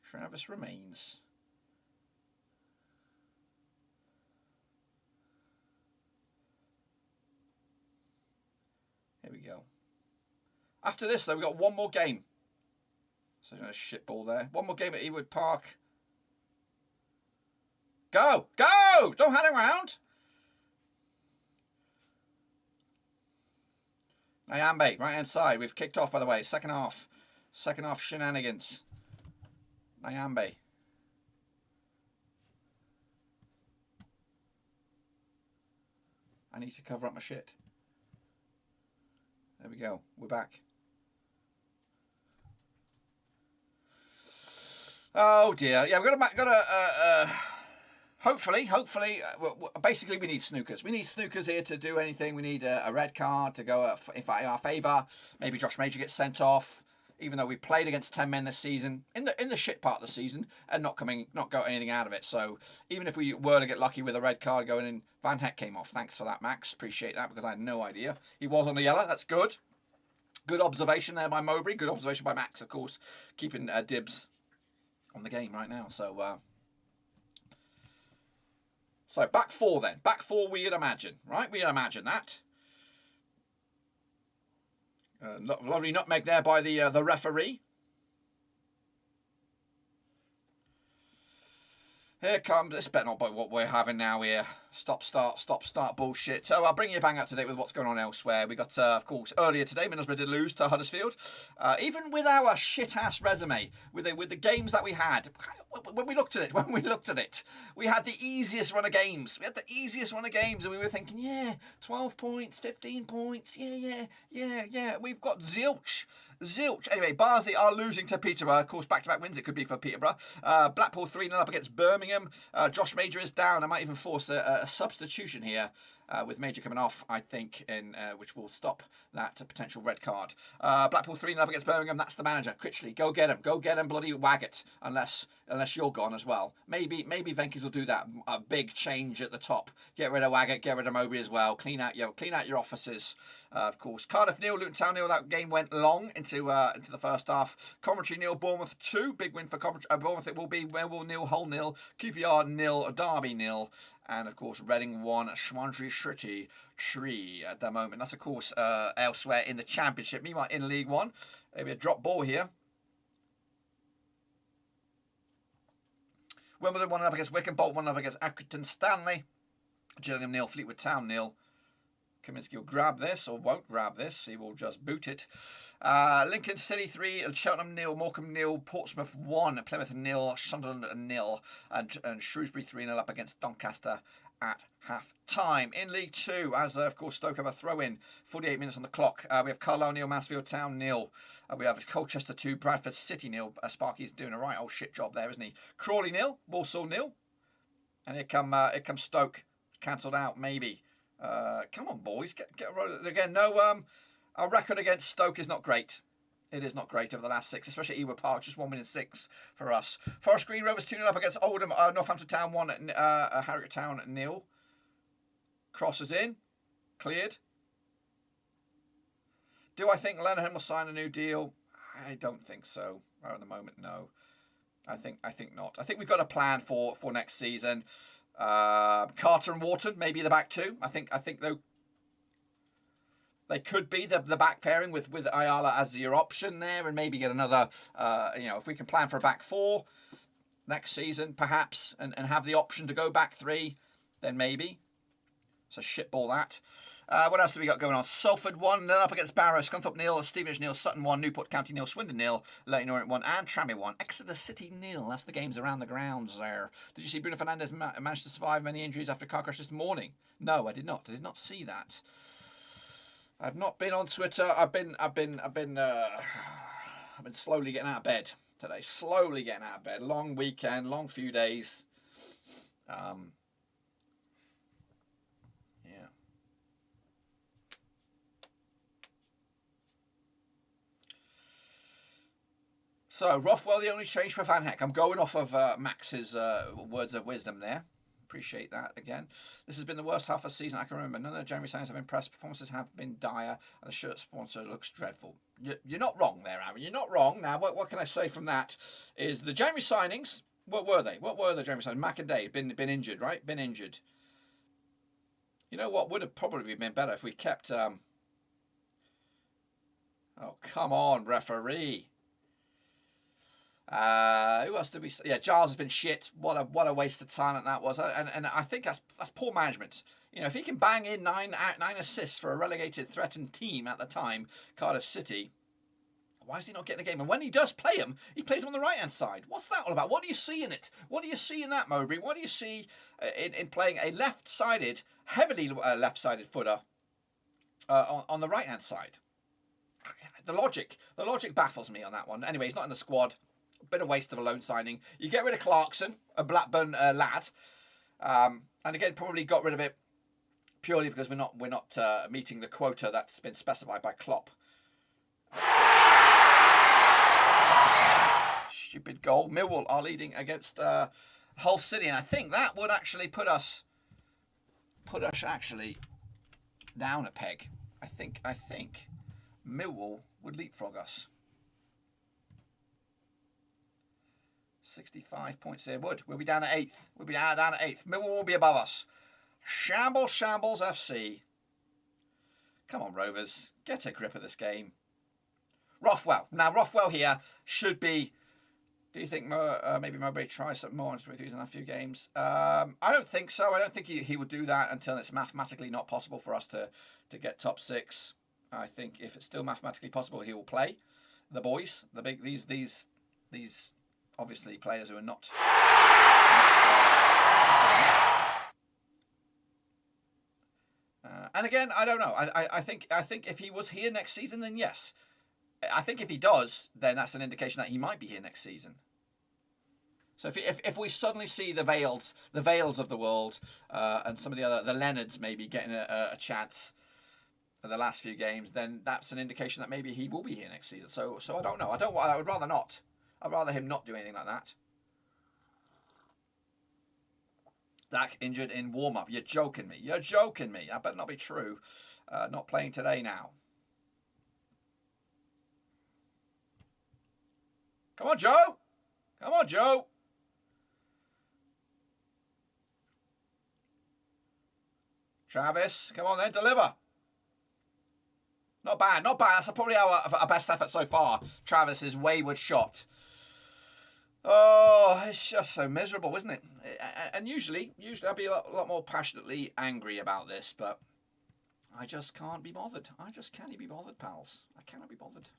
Travis remains. Here we go. After this, though, we've got one more game. So a shit ball there. One more game at Ewood Park. Go! Go! Don't hang around! Nyambe, right-hand side. We've kicked off, by the way. Second half. Second half shenanigans. Nyambe. I need to cover up my shit. There we go. We're back. Oh dear. Yeah, we've got to hopefully, basically we need snookers. We need snookers here to do anything. We need a red card to go in our favour. Maybe Josh Major gets sent off, even though we played against 10 men this season, in the shit part of the season, and not got anything out of it. So even if we were to get lucky with a red card going in, Van Heck came off. Thanks for that, Max. Appreciate that, because I had no idea. He was on the yellow. That's good. Good observation there by Mowbray. Good observation by Max, of course, keeping dibs on the game right now. So back four then. Back four, we'd imagine, right? We'd imagine that. Lovely nutmeg there by the referee. Here comes, this better not be what we're having now here. Stop, start bullshit. So I'll bring you bang up to date with what's going on elsewhere. We got, of course, earlier today, Middlesbrough did lose to Huddersfield. Even with our shit-ass resume, with the games that we had, when we looked at it, we had the easiest run of games. And we were thinking, yeah, 12 points, 15 points, yeah. We've got zilch. Anyway, Barnsley are losing to Peterborough. Of course, back-to-back wins it could be for Peterborough. Blackpool 3-0 up against Birmingham. Josh Major is down. I might even force a substitution here with Major coming off, I think, which will stop that potential red card. Blackpool 3-0 up against Birmingham. That's the manager. Critchley, go get him. Go get him, bloody Waggett. Unless you're gone as well. Maybe Venkis will do that. A big change at the top. Get rid of Waggett. Get rid of Mowbray as well. Clean out your offices. Of course, Cardiff 0, Luton Town 0. That game went long into the first half. Coventry 0, Bournemouth 2. Big win for Coventry. Bournemouth. It will be Millwall 0, Hull 0, QPR 0, Derby 0. And, of course, Reading 1, Swansea City 3 at the moment. That's, of course, elsewhere in the Championship. Meanwhile, in League One, maybe a drop ball here. Wimbledon 1 up against Wycombe. Bolton 1 up against Accrington Stanley. Gillingham 0, Fleetwood Town 0. Kaminsky will grab this, or won't grab this. He will just boot it. Lincoln City 3, Cheltenham 0, Morecambe 0, Portsmouth 1, Plymouth 0, Sunderland 0, and Shrewsbury 3-0 up against Doncaster at half-time. In League 2, as of course Stoke have a throw-in, 48 minutes on the clock. We have Carlisle 0, Mansfield Town 0. We have Colchester 2, Bradford City 0. Sparky's doing a right old shit job there, isn't he? Crawley 0, Walsall 0. And here comes Stoke, cancelled out maybe. Come on, boys, get rolling again. No, Our record against Stoke is not great. It is not great over the last 6, especially at Ewood Park. Just 1 win in 6 for us. Forest Green Rovers 2-0 up against Oldham. Northampton Town 1 at Harrogate Town 0. Crosses in. Cleared. Do I think Lenihan will sign a new deal? I don't think so. Right at the moment, no. I think not. I think we've got a plan for next season. Carter and Wharton, maybe the back two. I think though they could be the back pairing with Ayala as your option there, and maybe get another. If we can plan for a back four next season, perhaps, and have the option to go back three, then maybe. So shitball that. What else have we got going on? Salford 1, up against Barrow, Scunthorpe 0, Stevenage 0, Sutton 1, Newport County 0, Swindon 0, Leyton Orient 1, and Tranmere 1, Exeter City 0. That's the games around the grounds there. Did you see Bruno Fernandes managed to survive many injuries after a car crash this morning? No, I did not. I did not see that. I've not been on Twitter. I've been slowly getting out of bed today. Slowly getting out of bed. Long weekend, long few days. So, Rothwell, the only change for Van Heck. I'm going off of Max's words of wisdom there. Appreciate that again. This has been the worst half of the season I can remember. None of the January signings have impressed. Performances have been dire, and the shirt sponsor looks dreadful. You're not wrong there, Aaron. You're not wrong. Now, what can I say from that? Is the January signings, what were they? What were the January signings? Mac and Day, been injured, right? Been injured. You know what would have probably been better if we kept... Oh, come on, referee. Who else did we say? Yeah, Giles has been shit. What a waste of talent that was. And I think that's poor management. You know, if he can bang in nine assists for a relegated, threatened team at the time, Cardiff City, why is he not getting a game? And when he does play him, he plays him on the right-hand side. What's that all about? What do you see in it? What do you see in that, Mowbray? What do you see in playing a left-sided, heavily left-sided footer on the right-hand side? The logic baffles me on that one. Anyway, he's not in the squad. Bit of waste of a loan signing. You get rid of Clarkson, a Blackburn lad, and again probably got rid of it purely because we're not meeting the quota that's been specified by Klopp. Stupid goal. Millwall are leading against Hull City, and I think that would actually put us actually down a peg. I think Millwall would leapfrog us. 65 points there. We'll be down at 8th. We'll be down at 8th. Millwall will be above us. Shambles FC. Come on, Rovers. Get a grip of this game. Rothwell. Now, Rothwell here should be... Do you think maybe Mowbray tries some more with these in a few games? I don't think so. I don't think he would do that until it's mathematically not possible for us to get top 6. I think if it's still mathematically possible, he will play. The boys, these obviously players who are not and again, I don't know. I think if he was here next season, then yes. I think if he does, then that's an indication that he might be here next season. So if we suddenly see the Vales of the world and some of the Leonards maybe getting a chance in the last few games, then that's an indication that maybe he will be here next season. So I don't know. I would rather not. I'd rather him not do anything like that. Dak injured in warm-up. You're joking me. You're joking me. That better not be true. Not playing today now. Come on, Joe. Come on, Joe. Travis, come on then, deliver. Not bad, not bad. That's probably our best effort so far. Travis's wayward shot. Oh, it's just so miserable, isn't it? And usually I'd be a lot more passionately angry about this, but I just can't be bothered. I just can't be bothered, pals. I cannot be bothered.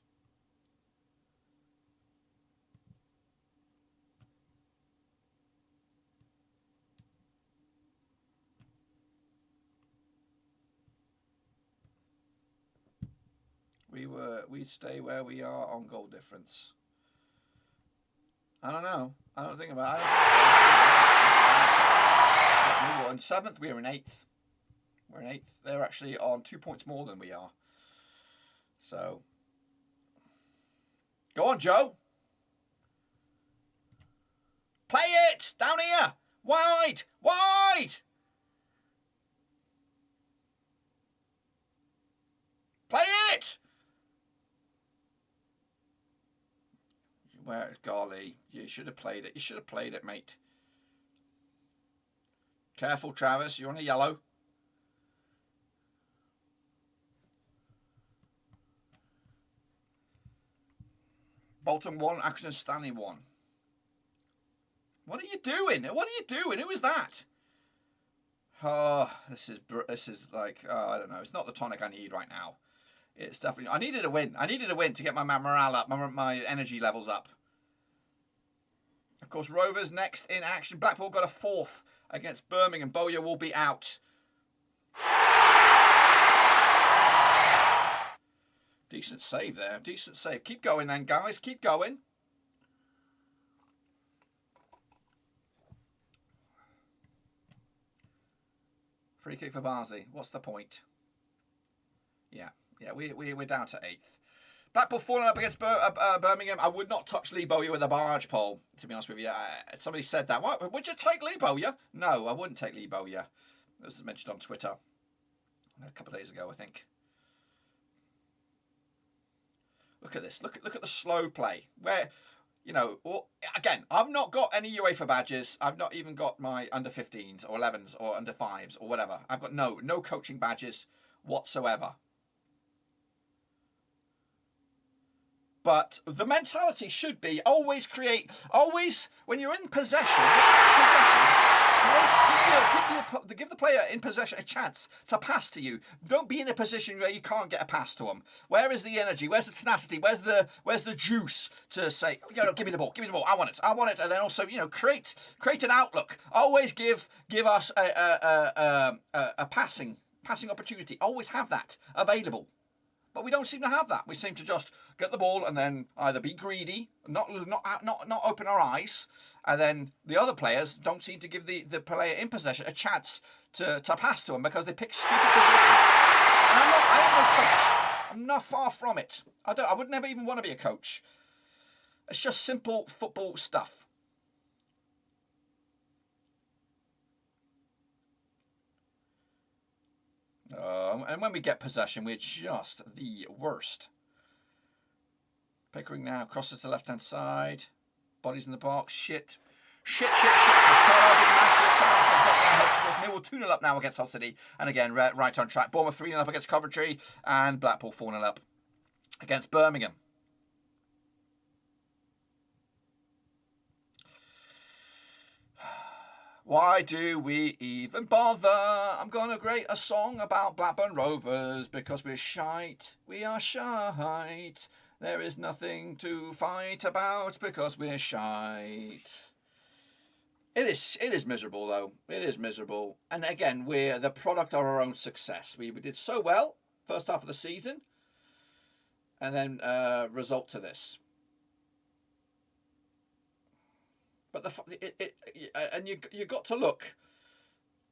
We stay where we are on goal difference. I don't know. I don't think so. We were in 7th. We are in 8th. We're in 8th. They're actually on 2 points more than we are. So, go on, Joe. Play it! Down here! Wide! Wide! Play it! Where, golly, you should have played it. You should have played it, mate. Careful, Travis. You're on a yellow. Bolton 1, Accrington Stanley 1. What are you doing? What are you doing? Who is that? Oh, this is like, I don't know. It's not the tonic I need right now. It's definitely, I needed a win. I needed a win to get my morale up, my energy levels up. Of course, Rovers next in action. Blackpool got a 4th against Birmingham. Bowyer will be out. Decent save there. Decent save. Keep going then, guys. Keep going. Free kick for Barnsley. What's the point? Yeah, we're down to 8th. Blackpool 4-0 up against Birmingham. I would not touch Lee Bowyer with a barge pole, to be honest with you. Somebody said that. What? Would you take Lee Bowyer? No, I wouldn't take Lee Bowyer. This was mentioned on Twitter a couple of days ago, I think. Look at this. Look at the slow play. Where, you know, again, I've not got any UEFA badges. I've not even got my under 15s or 11s or under 5s or whatever. I've got no coaching badges whatsoever. But the mentality should be always when you're in possession, give the player in possession a chance to pass to you. Don't be in a position where you can't get a pass to them. Where is the energy? Where's the tenacity? Where's the juice to say, you know, give me the ball, I want it, and then also, you know, create an outlook. Always give us a passing opportunity. Always have that available. But we don't seem to have that. We seem to just get the ball and then either be greedy, not open our eyes, and then the other players don't seem to give the player in possession a chance to pass to them because they pick stupid positions. And I ain't no coach. I'm not far from it. I would never even want to be a coach. It's just simple football stuff. And when we get possession, we're just the worst. Pickering now crosses to the left-hand side. Bodies in the box. Shit. There's Carlisle being massively attacked. It's going to duck down. Hope scores. Millwall 2-0 up now against Hull City. And again, right on track. Bournemouth 3-0 up against Coventry. And Blackpool 4-0 up against Birmingham. Why do we even bother? I'm going to create a song about Blackburn Rovers because we're shite. We are shite. There is nothing to fight about because we're shite. It is miserable though. It is miserable. And again, we're the product of our own success. We did so well first half of the season. And then result to this. But you got to look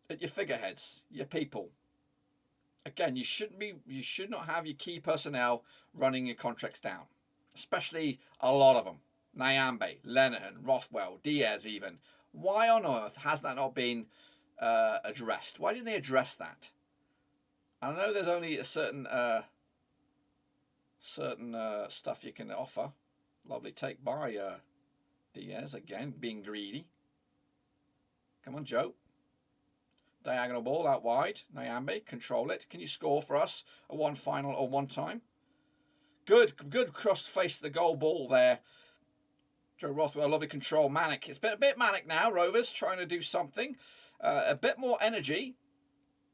at your figureheads, your people. Again, you should not have your key personnel running your contracts down, especially a lot of them. Nyambe, Lenihan, Rothwell, Diaz, even. Why on earth has that not been addressed? Why didn't they address that? I know there's only a certain stuff you can offer. Lovely take by Diaz, again, being greedy. Come on, Joe. Diagonal ball out wide. Nyambe, control it. Can you score for us? A one final or one time? Good crossed face to the goal ball there. Joe Rothwell, lovely control. Manic. It's been a bit manic now. Rovers trying to do something. A bit more energy.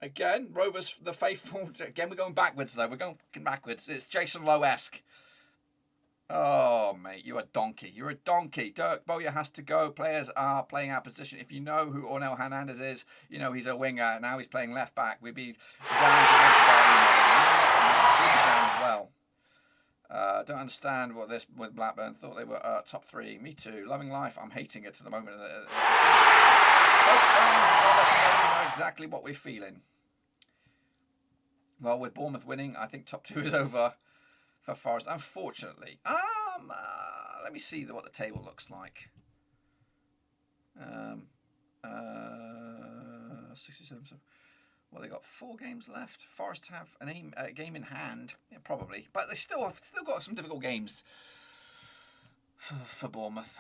Again, Rovers, the faithful. Again, we're going backwards, though. We're going fucking backwards. It's Jason Lowe-esque. Oh, mate, you're a donkey. You're a donkey. Dirk Bowyer has to go. Players are playing out position. If you know who Ornel Hernandez is, you know he's a winger. Now he's playing left back. We'd be down if it went to Derby. We'd be down as well. Don't understand what this with Blackburn. Thought they were top 3. Me too. Loving life. I'm hating it at the moment. Both fans are letting me know exactly what we're feeling. Well, with Bournemouth winning, I think top 2 is over. for Forest, unfortunately. Let me see what the table looks like. 67. Well, they got 4 games left. Forest have a game in hand, yeah, probably, but they still got some difficult games for Bournemouth.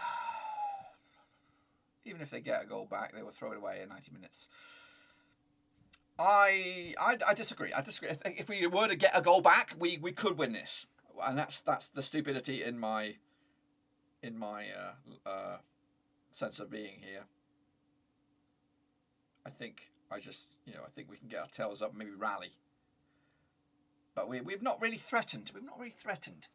Even if they get a goal back, they will throw it away in 90 minutes. I disagree. I disagree. If we were to get a goal back, we could win this, and that's the stupidity in my sense of being here. I think I think we can get our tails up, and maybe rally. But we've not really threatened. We've not really threatened.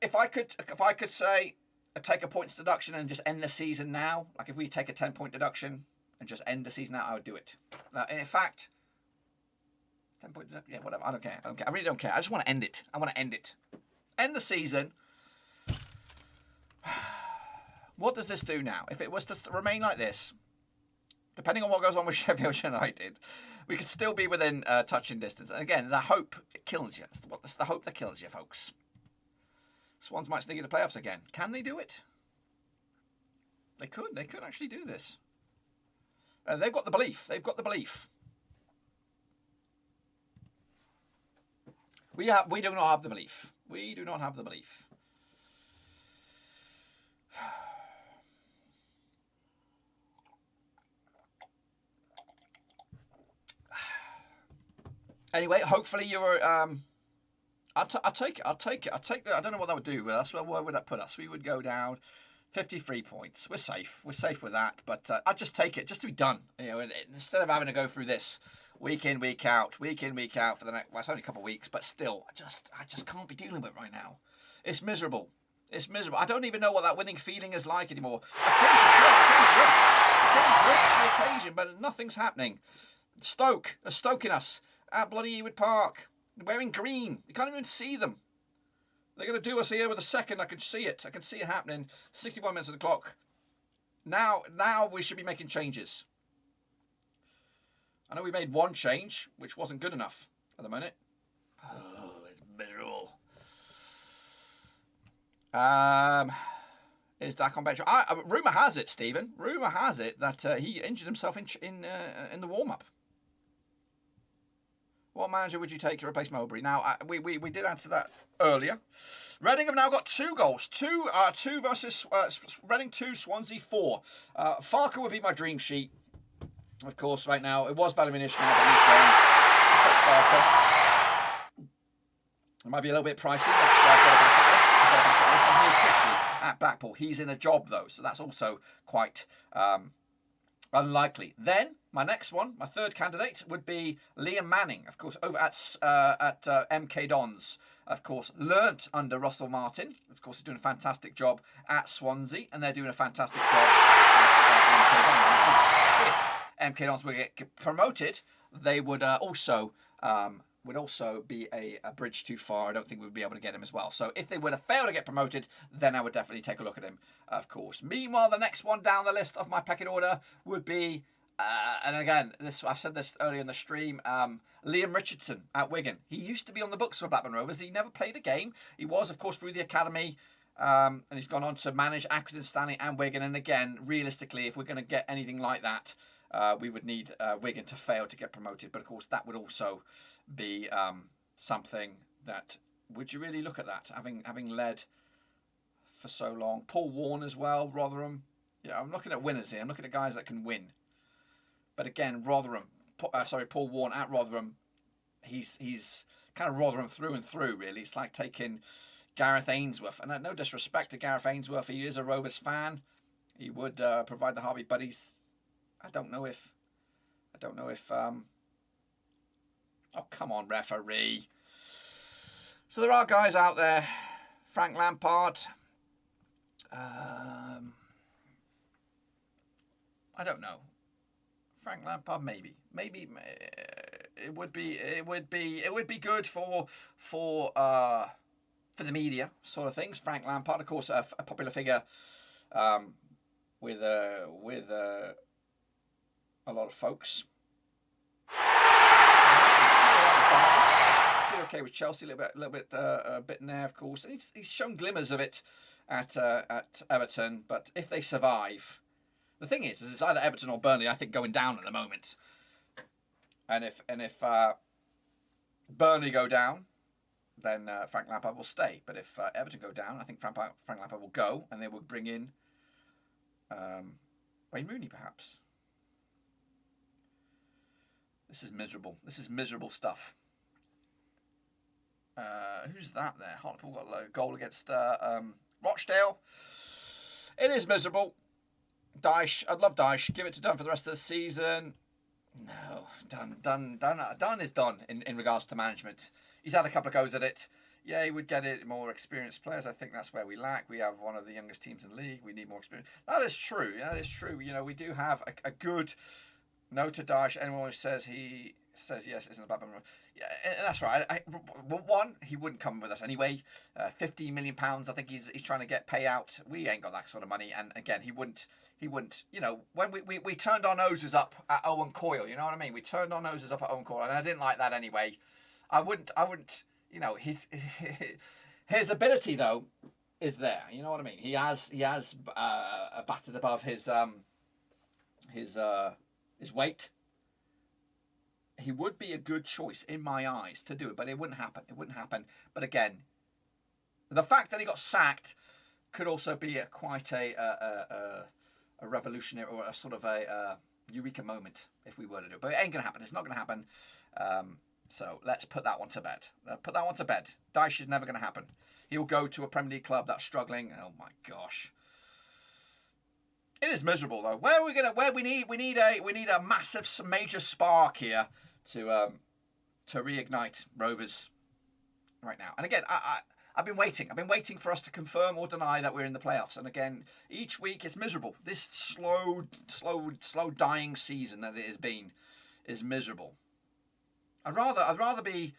If I could say take a points deduction and just end the season now, like if we take a 10-point deduction and just end the season now, I would do it. And in fact, 10-point deduction, yeah, whatever. I don't care. I really don't care. I just want to end it. I want to end it. End the season. What does this do now? If it was to remain like this, depending on what goes on with Sheffield United, we could still be within touching distance. And again, the hope kills you. That's the hope that kills you, folks. Swans might sneak into the playoffs again. Can they do it? They could. They could actually do this. They've got the belief. They've got the belief. We do not have the belief. We do not have the belief. Anyway, hopefully you're. I'll take it. I don't know what that would do with us. Where would that put us? We would go down 53 points. We're safe. We're safe with that. But I'd just take it, just to be done. You know, instead of having to go through this week in, week out for the next. Well, it's only a couple of weeks, but still, I just can't be dealing with it right now. It's miserable. It's miserable. I don't even know what that winning feeling is like anymore. I came dressed for the occasion, but nothing's happening. Stoke are stoking us at bloody Ewood Park. Wearing green. You can't even see them. They're going to do us here with a second. I can see it. I can see it happening. 61 minutes of the clock. Now we should be making changes. I know we made one change, which wasn't good enough at the minute. Oh, it's miserable. Is Dak on bench? Rumour has it, Stephen. Rumour has it that he injured himself in the warm-up. What manager would you take to replace Mowbray? Now, we did answer that earlier. Reading have now got 2 goals. 2 versus Reading 2, Swansea 4. Farker would be my dream sheet. Of course, right now, it was Valerie Ishmael, but he's gone. I'll take Farker. It might be a little bit pricey. That's why I've got a backup list. And Neil Critchley at Blackpool. He's in a job, though, so that's also quite unlikely. Then, my next one, my third candidate, would be Liam Manning, of course, over at MK Dons. Of course, learnt under Russell Martin. Of course, he's doing a fantastic job at Swansea, and they're doing a fantastic job at MK Dons. And of course, if MK Dons were to get promoted, they would also be a bridge too far. I don't think we'd be able to get him as well. So if they were to fail to get promoted, then I would definitely take a look at him, of course. Meanwhile, the next one down the list of my pecking order would be, and again, I've said this earlier in the stream, Liam Richardson at Wigan. He used to be on the books for Blackburn Rovers. He never played a game. He was, of course, through the academy, and he's gone on to manage Accrington Stanley and Wigan. And again, realistically, if we're going to get anything like that, we would need Wigan to fail to get promoted. But of course, that would also be something that, would you really look at that, having led for so long? Paul Warne as well, Rotherham. Yeah, I'm looking at winners here. I'm looking at guys that can win. But again, Paul Warne at Rotherham, he's kind of Rotherham through and through, really. It's like taking Gareth Ainsworth. And no disrespect to Gareth Ainsworth, he is a Rovers fan. He would provide the Harvey Buddies. I don't know if oh, come on, referee. So there are guys out there. Frank Lampard. I don't know. Frank Lampard, maybe it would be good for the media sort of things. Frank Lampard, of course, a popular figure with a lot of folks. did okay with Chelsea, a bit in there, of course. And he's shown glimmers of it at Everton. But if they survive, the thing is it's either Everton or Burnley. I think going down at the moment. And if Burnley go down, then Frank Lampard will stay. But if Everton go down, I think Frank Lampard will go, and they will bring in Wayne Rooney, perhaps. This is miserable. This is miserable stuff. Who's that there? Hartlepool got a goal against Rochdale. It is miserable. Dyche, I'd love Dyche. Give it to Dunn for the rest of the season. No, Dunn is done in regards to management. He's had a couple of goes at it. Yeah, he would get it more experienced players. I think that's where we lack. We have one of the youngest teams in the league. We need more experience. That is true. Yeah, that is true. You know, we do have a good no to Dyche. Anyone who says yes isn't a bad man. Yeah, and that's right. One, he wouldn't come with us anyway. £15 million. I think he's trying to get payout. We ain't got that sort of money. And again, he wouldn't. You know, when we turned our noses up at Owen Coyle. You know what I mean? We turned our noses up at Owen Coyle, and I didn't like that anyway. I wouldn't. You know, his ability though is there. You know what I mean? He has batted above his weight. He would be a good choice in my eyes to do it, but it wouldn't happen. It wouldn't happen. But again, the fact that he got sacked could also be quite a revolutionary or a sort of a eureka moment if we were to do it. But it ain't gonna happen. It's not gonna happen. So let's put that one to bed. Dyche is never going to happen. He'll go to a Premier League club that's struggling. Oh my gosh, it is miserable though. We need a massive, major spark here to reignite Rovers right now. And again, I've been waiting. I've been waiting for us to confirm or deny that we're in the playoffs. And again, each week it's miserable. This slow dying season that it has been is miserable. I'd rather be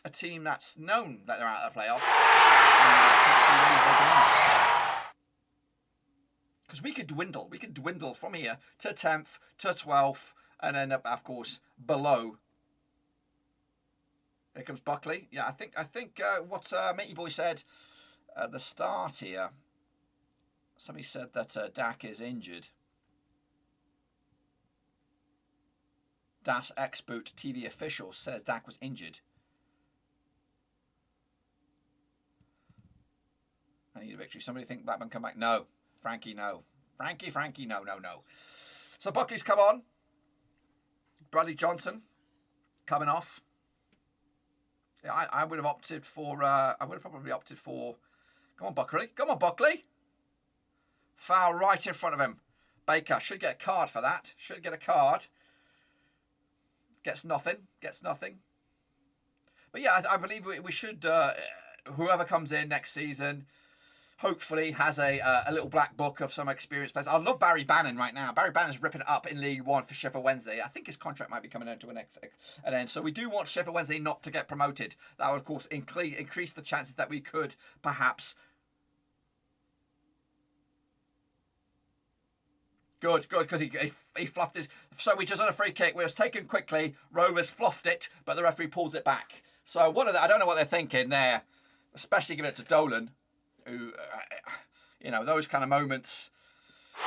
a team that's known that they're out of the playoffs and can actually raise their game. Because we could dwindle from here to 10th, to 12th, and then of course below. Here comes Buckley. Yeah, I think what Matey Boy said at the start here. Somebody said that Dak is injured. Das X-Boot TV official says Dak was injured. I need a victory. Somebody think Blackburn come back? No. Frankie, no. Frankie, no. So Buckley's come on. Bradley Johnson coming off. Yeah, I would have opted for. I would have probably opted for. Come on, Buckley. Foul right in front of him. Baker should get a card for that. Should get a card. Gets nothing. But yeah, I believe we should. Whoever comes in next season, hopefully has a little black book of some experienced players. I love Barry Bannon right now. Barry Bannon's ripping it up in League One for Sheffield Wednesday. I think his contract might be coming into an end. So we do want Sheffield Wednesday not to get promoted. That would, of course, increase the chances that we could perhaps. Good, because he fluffed his. So we just had a free kick. We was taken quickly. Rovers fluffed it, but the referee pulls it back. So I don't know what they're thinking there, especially giving it to Dolan, who, those kind of moments. There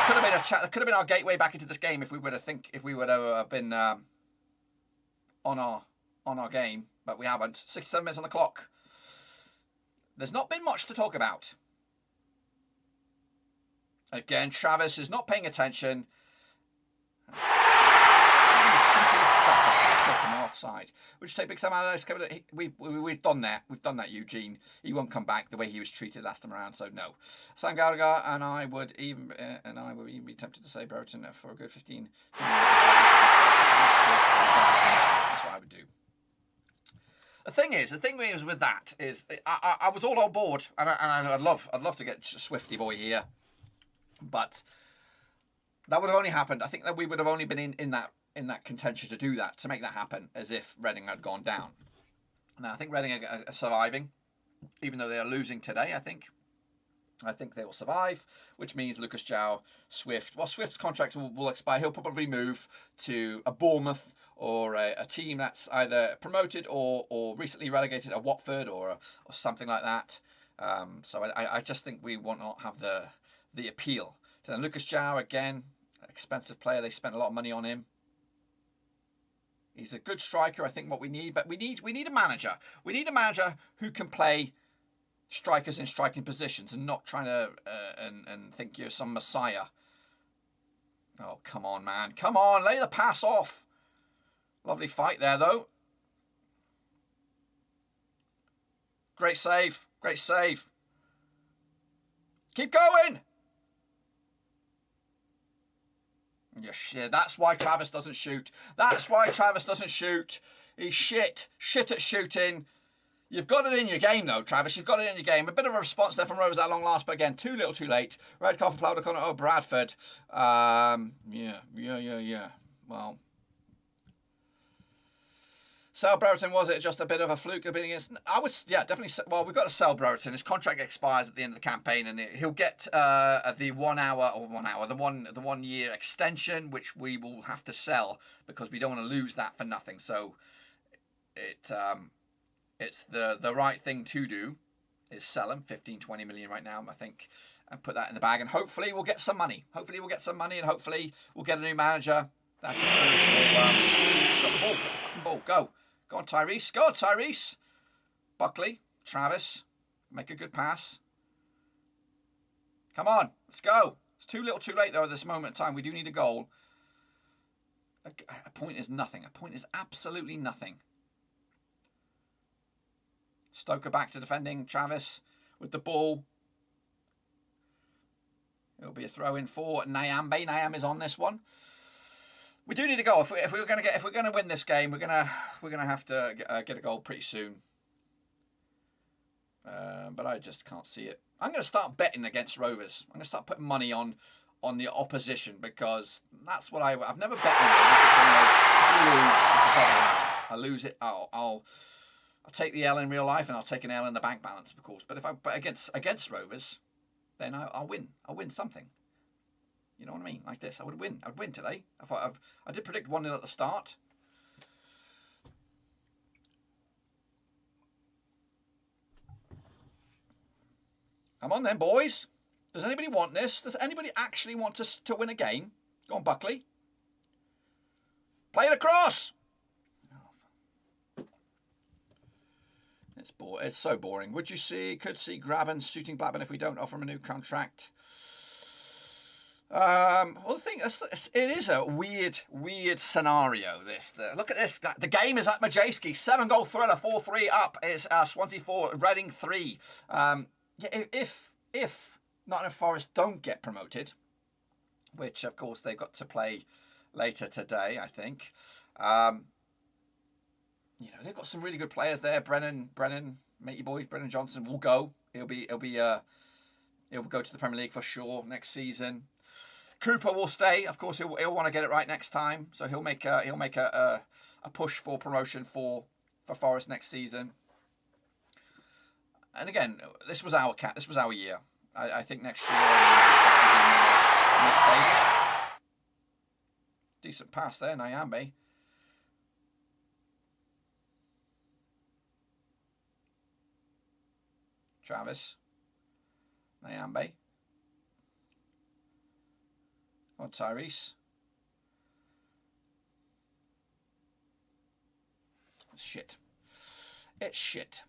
could have been a chat. That could have been our gateway back into this game if we would have been on our game, but we haven't. 67 minutes on the clock. There's not been much to talk about. Again, Travis is not paying attention. Even the simplest stuff, a free kick and offside. Which take big Sam Allardyce. We've done that. We've done that, Eugene. He won't come back the way he was treated last time around. So no. Sam Gallagher and I would even be tempted to say Brereton for a good 15. That's what I would do. The thing is with that is I was all on board, and I'd love to get Swifty boy here. But that would have only happened. I think that we would have only been in that contention to do that, to make that happen, as if Reading had gone down. Now I think Reading are surviving, even though they are losing today. I think I think they will survive, which means Lucas João, Swift. Well, Swift's contract will expire. He'll probably move to a Bournemouth or a team that's either promoted or recently relegated, a Watford or something like that. So I just think we will not have the appeal. So then Lucas João, again, expensive player. They spent a lot of money on him. He's a good striker, I think, what we need. But we need a manager. We need a manager who can play strikers in striking positions and not trying to and think you're some messiah. Oh, come on, man. Come on, lay the pass off. Lovely fight there, though. Great save. Great save. Keep going. Yeah, shit. That's why Travis doesn't shoot. That's why Travis doesn't shoot. He's shit. Shit at shooting. You've got it in your game, though, Travis. You've got it in your game. A bit of a response there from Rovers at long last, but again, too little, too late. Red card for Plowder Connor. Oh, Bradford. Yeah. Well, sell Brereton, was it just a bit of a fluke of being against? I would, yeah, definitely. Well, we've got to sell Brereton. His contract expires at the end of the campaign, and he'll get the 1 year extension, which we will have to sell because we don't want to lose that for nothing. So it's the right thing to do is sell him 15-20 million right now, I think, and put that in the bag, and hopefully we'll get some money. Hopefully we'll get some money, and hopefully we'll get a new manager. That's it. Got the ball. Got the fucking ball. Go on, Tyrese. Go on, Tyrese. Buckley. Travis. Make a good pass. Come on. Let's go. It's too little too late, though, at this moment in time. We do need a goal. A point is nothing. A point is absolutely nothing. Stoker back to defending. Travis with the ball. It'll be a throw in for Nyambe. Nyam is on this one. We do need a goal. If we're going to win this game, we're gonna have to get a goal pretty soon. But I just can't see it. I'm going to start betting against Rovers. I'm going to start putting money on the opposition because that's what I've never bet on Rovers because I know if we lose, it's a double whammy. I lose it. I'll take the L in real life and I'll take an L in the bank balance, of course. But if I bet against Rovers, then I'll win. I'll win something. You know what I mean? Like this, I would win. I'd win today. I did predict 1-0 at the start. Come on then, boys. Does anybody want this? Does anybody actually want us to win a game? Go on, Buckley. Play it across. It's so boring. Could see Graben suiting Blackburn if we don't offer him a new contract? Well, the thing is, it is a weird scenario. Look at this. The game is at Majewski. 7-goal thriller, 4-3 up. Is Swansea 4, Reading 3. If Nottingham Forest don't get promoted, which of course they've got to play later today, I think. They've got some really good players there. Brennan, matey boy, Brennan Johnson will go. He'll go to the Premier League for sure next season. Cooper will stay. Of course, he'll want to get it right next time. So he'll make a push for promotion for Forest next season. And again, this was our year. I think next year we'll definitely be more mid-table. Decent pass there, Nyambe. Travis. Nyambe. On Tyrese. It's shit.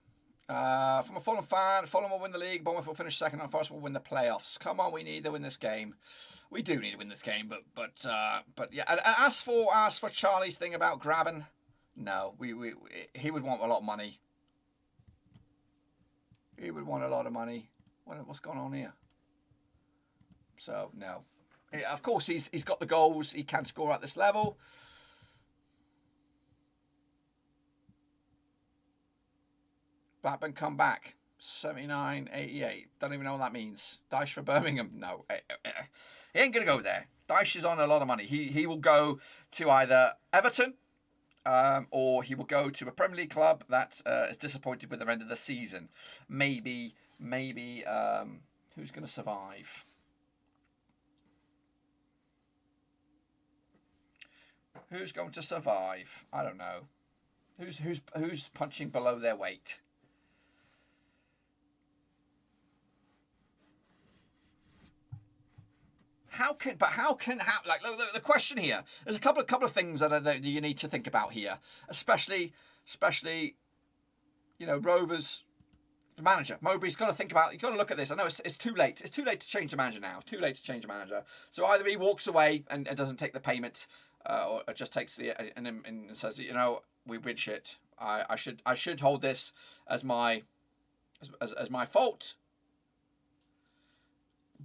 From a Fulham fan, Fulham will win the league, Bournemouth will finish second, and Forest will win the playoffs. Come on, we need to win this game. We do need to win this game, but yeah. And as for Charlie's thing about Graben, no, he would want a lot of money. He would want a lot of money. What's going on here? So no. Of course, he's got the goals. He can score at this level. Blackburn come back. 79-88. Don't even know what that means. Dyche for Birmingham. No. He ain't going to go there. Dyche is on a lot of money. He will go to either Everton or he will go to a Premier League club that is disappointed with the end of the season. Maybe who Who's going to survive? Who's going to survive? I don't know. Who's punching below their weight? Like the question here, there's a couple of things that you need to think about here, especially you know, Rovers, the manager Mowbray's got to think about. You've got to look at this. I know it's too late. It's too late to change the manager now. Too late to change the manager. So either he walks away and doesn't take the payment, or just takes the and says, you know, we've been shit. I should hold this as my fault.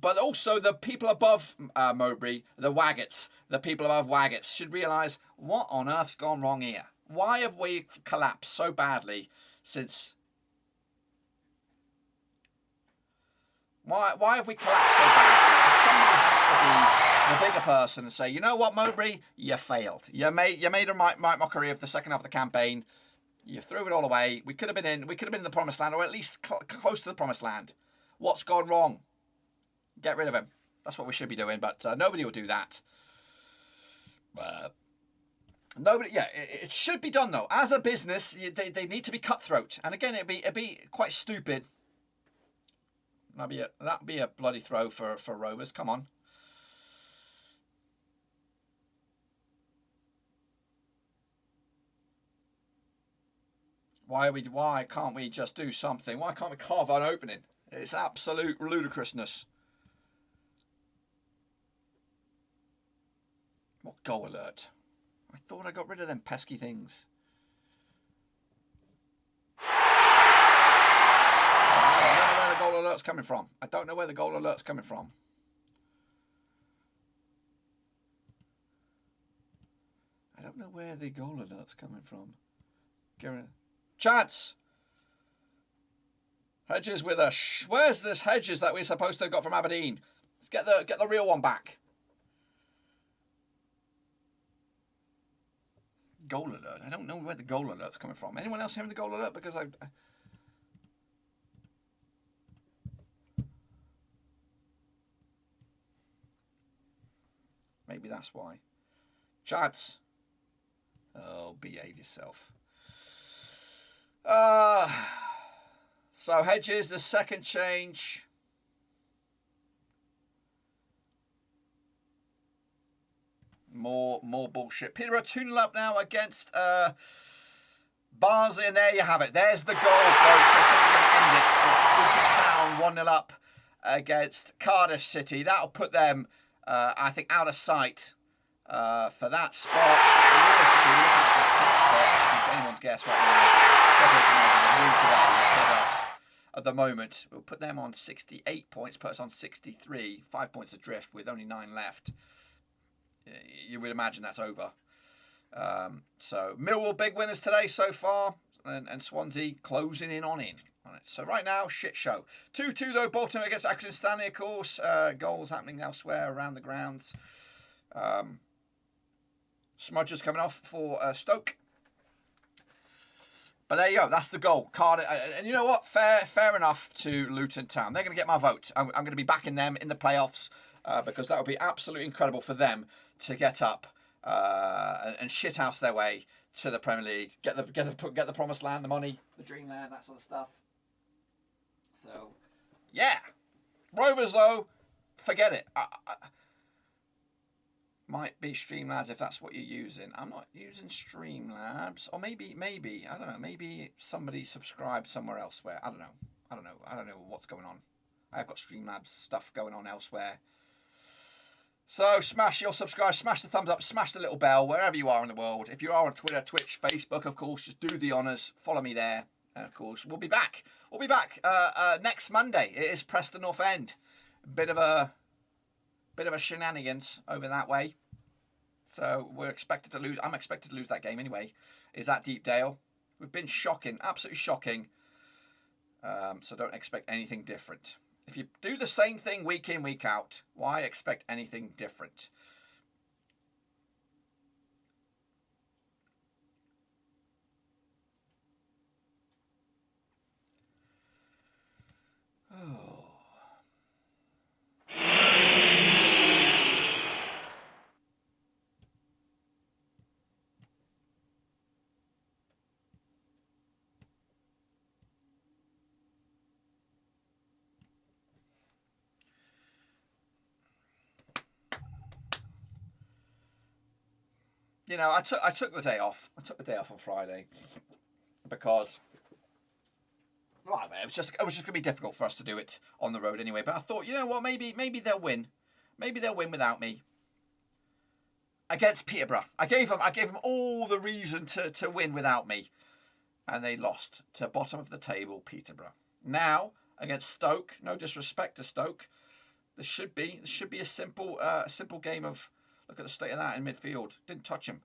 But also the people above Mowbray, the Waggets, the people above Waggets should realise what on earth's gone wrong here. Why have we collapsed so badly since? Why have we collapsed so badly? And somebody has to be the bigger person and say, you know what, Mowbray, you failed. You made a mockery of the second half of the campaign. You threw it all away. We could have been in the promised land, or at least close to the promised land. What's gone wrong? Get rid of him. That's what we should be doing, but nobody will do that. Nobody. Yeah, it should be done though. As a business, they need to be cutthroat. And again, it'd be quite stupid. That'd be a bloody throw for Rovers. Come on. Why can't we just do something? Why can't we carve an opening? It's absolute ludicrousness. What goal alert? I thought I got rid of them pesky things. I don't know where the goal alert's coming from. I don't know where the goal alert's coming from. I don't know where the goal alert's coming from. Chance! Hedges with a where's this Hedges that we're supposed to have got from Aberdeen? Let's get the real one back. Goal alert. I don't know where the goal alert's coming from. Anyone else hearing the goal alert? Because maybe that's why. Chance. Oh, behave yourself. So Hedges, the second change. More bullshit. Peterborough 2-0 up now against Barnsley, and there you have it. There's the goal, folks. That's probably going to end it. It's Luton Town 1-0 up against Cardiff City. That'll put them, I think, out of sight for that spot. Realistically, we're looking at that sixth spot, which anyone's guess right now. Sheffield United win today will put us, at the moment, we'll put them on 68 points, put us on 63, 5 points adrift with only 9 left. You would imagine that's over. So Millwall big winners today so far, and Swansea closing in on it. So right now, shit show. 2-2 though, Bolton against Accrington Stanley, of course. Goals happening elsewhere around the grounds. Smudgers coming off for Stoke. But there you go, that's the goal. Cardiff, and you know what? Fair enough to Luton Town. They're going to get my vote. I'm going to be backing them in the playoffs because that would be absolutely incredible for them to get up and shithouse their way to the Premier League, get the promised land, the money, the dreamland, that sort of stuff. So, yeah, Rovers though, forget it. Might be Streamlabs if that's what you're using. I'm not using Streamlabs, or maybe I don't know. Maybe somebody subscribed somewhere elsewhere. I don't know what's going on. I've got Streamlabs stuff going on elsewhere. So smash your subscribe, smash the thumbs up, smash the little bell wherever you are in the world. If you are on Twitter, Twitch, Facebook, of course, just do the honours. Follow me there. And of course, we'll be back. Next Monday. It is Preston North End. Bit of a shenanigans over that way. So we're expected to lose. I'm expected to lose that game anyway. Is that Deepdale? We've been shocking, absolutely shocking. So don't expect anything different. If you do the same thing week in, week out, why expect anything different? Oh. You know, I took the day off. I took the day off on Friday because right, it was just gonna be difficult for us to do it on the road anyway. But I thought, you know what, maybe they'll win. Maybe they'll win without me. Against Peterborough. I gave them all the reason to win without me. And they lost to bottom of the table, Peterborough. Now, against Stoke, no disrespect to Stoke, this should be a simple game of, look at the state of that in midfield. Didn't touch him.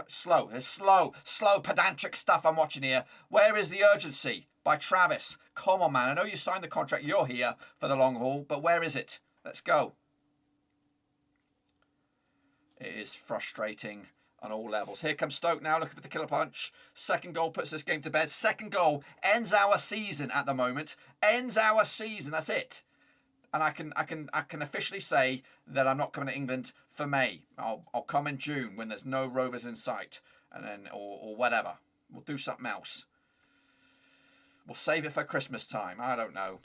Slow. There's slow, pedantic stuff I'm watching here. Where is the urgency? By Travis. Come on, man. I know you signed the contract. You're here for the long haul, but where is it? Let's go. It is frustrating on all levels. Here comes Stoke now, looking for the killer punch. Second goal puts this game to bed. Second goal ends our season at the moment. Ends our season. That's it. And I can officially say that I'm not coming to England for May. I'll come in June when there's no Rovers in sight, and then or whatever. We'll do something else. We'll save it for Christmas time. I don't know.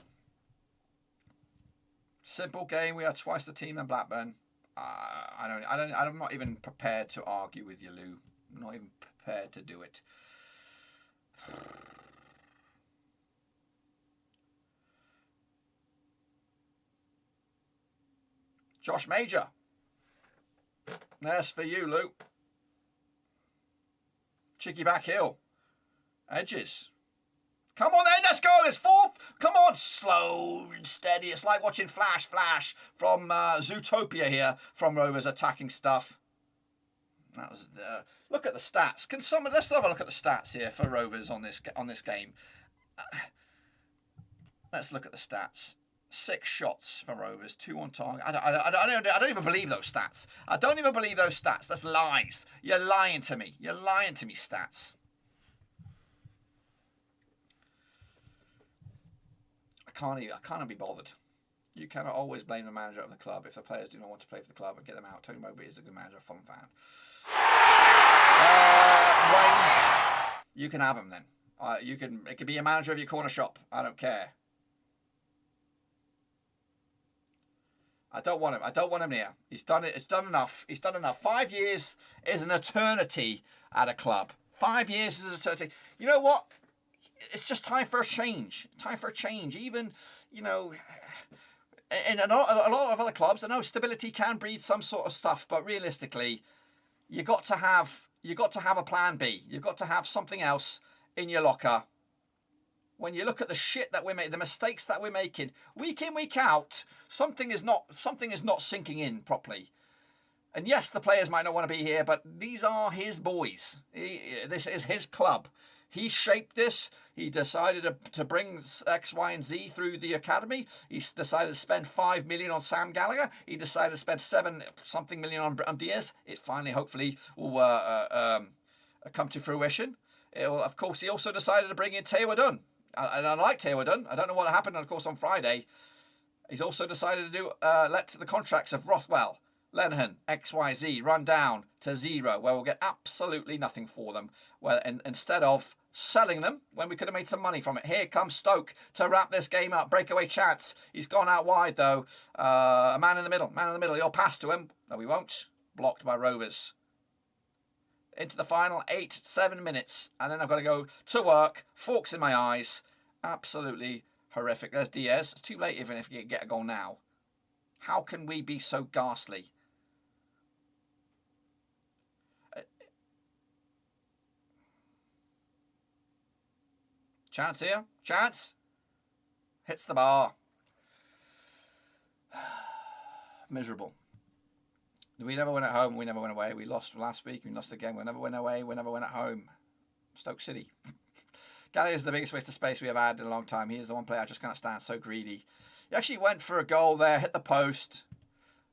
Simple game. We are twice the team in Blackburn. I'm not even prepared to argue with you, Lou. I'm not even prepared to do it. Josh Major. That's for you, Lou. Cheeky back heel. Edges. Come on then, let's go. It's fourth. Come on, slow and steady. It's like watching Flash from Zootopia here from Rovers attacking stuff. That was look at the stats. Let's have a look at the stats here for Rovers on this game. Let's look at the stats. 6 shots for Rovers, 2 on target. I don't even believe those stats. I don't even believe those stats. That's lies. You're lying to me. You're lying to me, stats. I can't be bothered. You cannot always blame the manager of the club if the players do not want to play for the club and get them out. Tony Mowbray is a good manager, fun fan. Wayne, you can have him then. It could be a manager of your corner shop. I don't care. I don't want him. I don't want him here. He's done it. It's done enough. He's done enough. 5 years is an eternity at a club. 5 years is an eternity. You know what? It's just time for a change. Time for a change. Even, you know, in a lot of other clubs, I know stability can breed some sort of stuff, but realistically, you got to have a plan B. You've got to have something else in your locker. When you look at the shit that we make, the mistakes that we're making, week in, week out, something is not sinking in properly. And yes, the players might not want to be here, but these are his boys. This is his club. He shaped this. He decided to bring X, Y, and Z through the academy. He decided to spend 5 million on Sam Gallagher. He decided to spend 7-something million on Diaz. It finally, hopefully, will come to fruition. Of course, he also decided to bring in Taylor Dunn. And I like Taylor Dunn. I don't know what happened, of course, on Friday. He's also decided to let the contracts of Rothwell, Lenihan, XYZ run down to 0, where we'll get absolutely nothing for them. Well, instead of selling them when we could have made some money from it. Here comes Stoke to wrap this game up. Breakaway chance. He's gone out wide though. A man in the middle. He'll pass to him. No, he won't. Blocked by Rovers. Into the final 7 minutes. And then I've got to go to work. Forks in my eyes. Absolutely horrific. There's Diaz. It's too late even if you get a goal now. How can we be so ghastly? Chance here. Chance. Hits the bar. Miserable. We never went at home. We never went away. We lost last week. We lost again. We never went away. We never went at home. Stoke City. Gallagher is the biggest waste of space we have had in a long time. He is the one player I just can't stand. So greedy. He actually went for a goal there. Hit the post.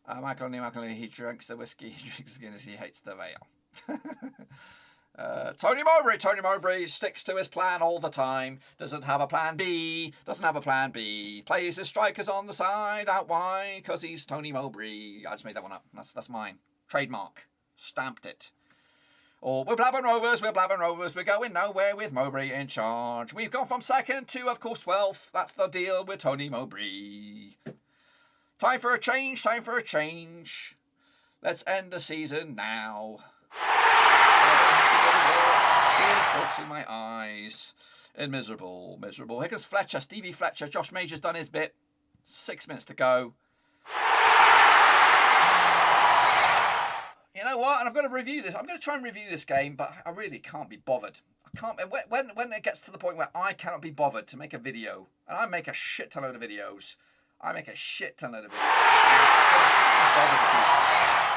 Michael O'Neill, he drinks the whiskey. He drinks Guinness. He hates the veil. Tony Mowbray sticks to his plan all the time. Doesn't have a plan B. Plays his strikers on the side out wide because he's Tony Mowbray. I just made that one up. That's mine. Trademark. Stamped it. Or we're Blackburn Rovers. We're going nowhere with Mowbray in charge. We've gone from second to, of course, 12th. That's the deal with Tony Mowbray. Time for a change. Let's end the season now. Forks in my eyes. And miserable. Here comes Fletcher. Stevie Fletcher. Josh Major's done his bit. 6 minutes to go. You know what? And I've got to review this. I'm going to try and review this game, but I really can't be bothered. I can't. When it gets to the point where I cannot be bothered to make a video, and I make a shit ton load of videos. When I can't be bothered to do it,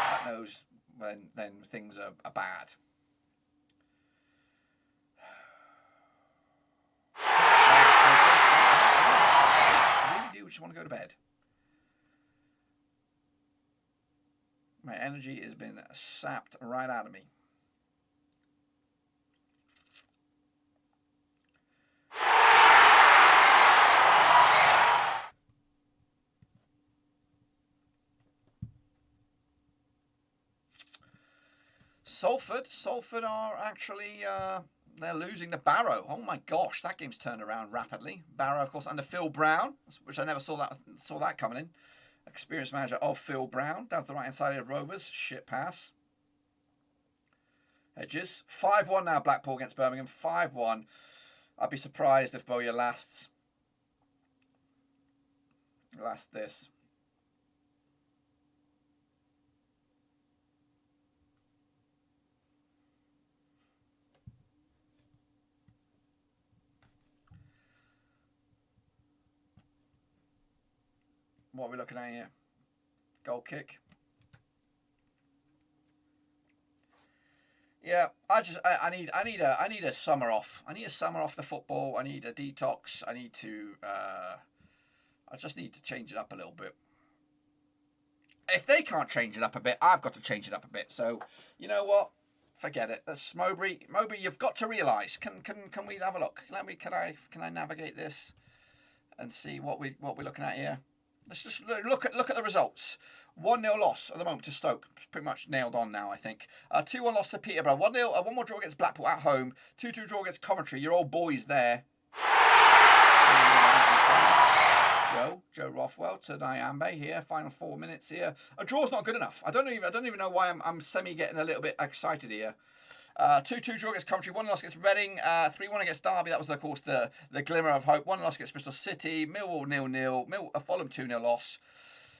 that knows when things are bad. I really do just want to go to bed. My energy has been sapped right out of me. Salford are actually they're losing to Barrow. Oh my gosh, that game's turned around rapidly. Barrow, of course, under Phil Brown, which I never saw that coming in. Experienced manager of Phil Brown, down to the right hand side of Rovers. Shit pass. Hedges 5-1 now. Blackpool against Birmingham. 5-1. I'd be surprised if Bowyer lasts this. What are we looking at here? Goal kick. Yeah, I need a summer off. I need a summer off the football. I need a detox. I just need to change it up a little bit. If they can't change it up a bit, I've got to change it up a bit. So, you know what? Forget it. That's Mowbray. Mowbray, you've got to realise. Can we have a look? Can I navigate this and see what we're looking at here? Let's just look at the results. 1-0 loss at the moment to Stoke. It's pretty much nailed on now, I think. 2-1 loss to Peterborough. 1-0. One more draw against Blackpool at home. 2-2 draw against Coventry. Your old boys there. Joe Rothwell to Nyambe here. Final 4 minutes here. A draw's not good enough. I don't even know why I'm getting a little bit excited here. 2-2 draw against Coventry, 1 loss against Reading, 3-1 against Derby. That was, of course, the glimmer of hope. 1 loss against Bristol City, Millwall 0-0, Fulham 2-0 loss.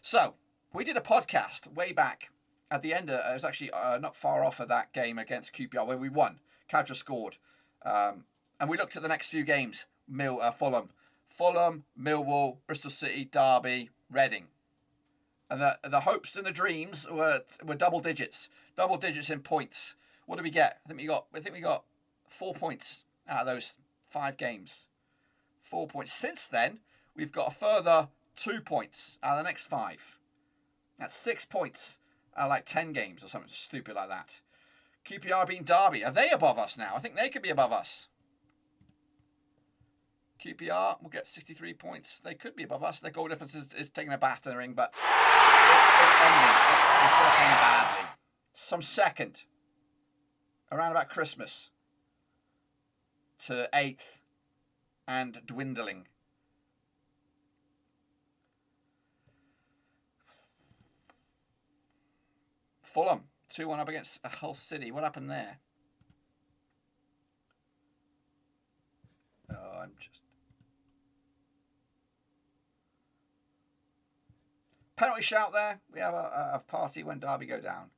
So, we did a podcast way back at the end. It was actually not far off of that game against QPR where we won. Kadra scored. And we looked at the next few games. Fulham, Millwall, Bristol City, Derby, Reading. And the hopes and the dreams were double digits in points. What did we get? I think we got 4 points out of those 5 games. 4 points. Since then, we've got a further 2 points out of the next 5. That's 6 points out of like 10 games or something stupid like that. QPR beating Derby. Are they above us now? I think they could be above us. QPR will get 63 points. They could be above us. Their goal difference is taking a battering, but it's ending. It's going to end badly. Some second. Around about Christmas to 8th and dwindling. Fulham 2-1 up against Hull City. What happened there? Oh, I'm just... Penalty shout there. We have a party when Derby go down.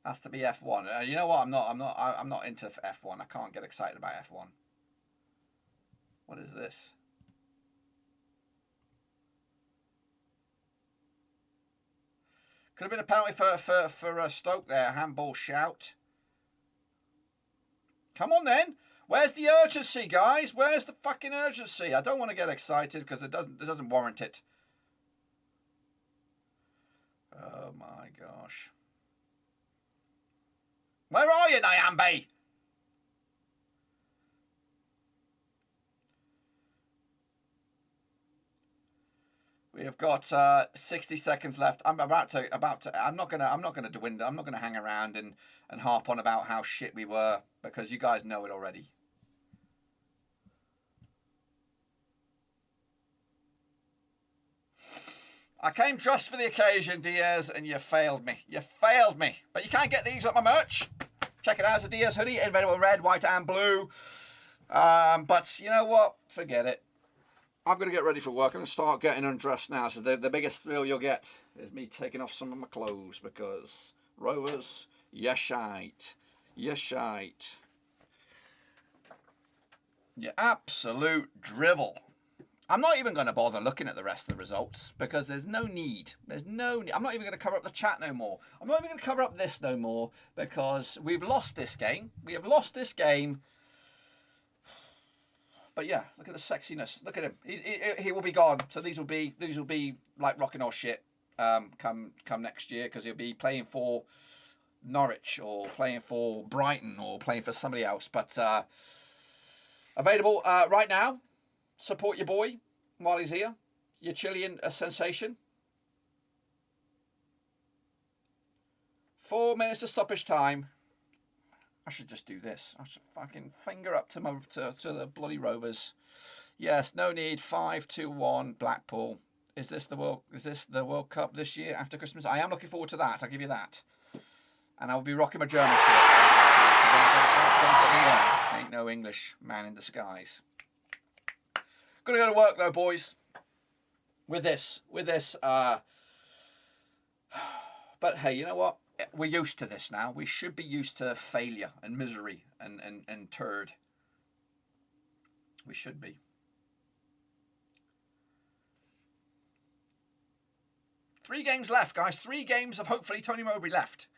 Has to be F1. You know what? I'm not into F1. I can't get excited about F1. What is this? Could have been a penalty for Stoke there. Handball shout. Come on then. Where's the urgency, guys? Where's the fucking urgency? I don't want to get excited because it doesn't warrant it. Oh my gosh. Where are you, Nyambe? We have got 60 seconds left. I'm about to. I'm not gonna dwindle. I'm not gonna hang around and harp on about how shit we were because you guys know it already. I came dressed for the occasion, Diaz, and you failed me. You failed me. But you can get these at my merch. Check it out. It's a Diaz hoodie, available in red, white, and blue. But you know what? Forget it. I'm going to get ready for work. I'm going to start getting undressed now. So the biggest thrill you'll get is me taking off some of my clothes because Rovers, you shite. You shite. You absolute drivel. I'm not even going to bother looking at the rest of the results because there's no need. There's no need. I'm not even going to cover up the chat no more. I'm not even going to cover up this no more because we've lost this game. We have lost this game. But yeah, look at the sexiness. Look at him. He will be gone. So these will be like rocking or shit come next year because he'll be playing for Norwich or playing for Brighton or playing for somebody else. But available right now. Support your boy while he's here. Your Chilean sensation. 4 minutes of stoppage time. I should just do this. I should fucking finger up to the bloody Rovers. Yes, no need. 5-2-1 Blackpool. Is this the World Cup this year after Christmas? I am looking forward to that. I'll give you that. And I'll be rocking my German shirt. So don't get me wrong. Ain't no English man in disguise. Gonna go to work though, boys. With this. But hey, you know what? We're used to this now. We should be used to failure and misery and turd. We should be. Three games left, guys. 3 games of hopefully Tony Mowbray left.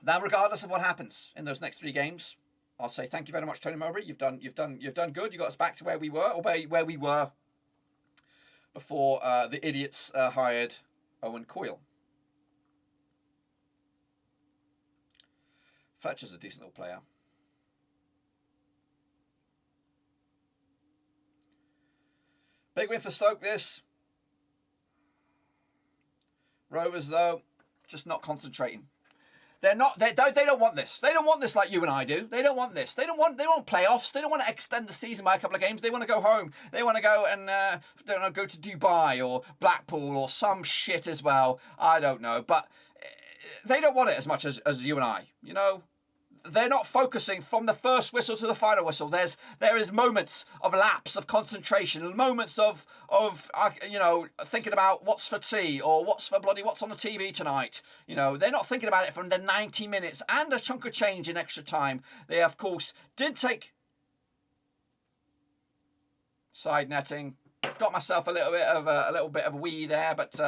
Now, regardless of what happens in those next 3 games, I'll say thank you very much, Tony Mowbray. You've done good. You got us back to where we were, or where we were before the idiots hired Owen Coyle. Fletcher's a decent little player. Big win for Stoke. This Rovers though, just not concentrating. They don't want this. They don't want this like you and I do. They don't want this. They don't want playoffs. They don't want to extend the season by a couple of games. They want to go home. They want to go and go to Dubai or Blackpool or some shit as well. I don't know, but they don't want it as much as you and I. You know, they're not focusing from the first whistle to the final whistle. There is moments of lapse of concentration, moments of thinking about what's for tea or what's on the TV tonight. You know, they're not thinking about it from the 90 minutes and a chunk of change in extra time. They of course didn't take side netting. Got myself a little bit of a wee there, but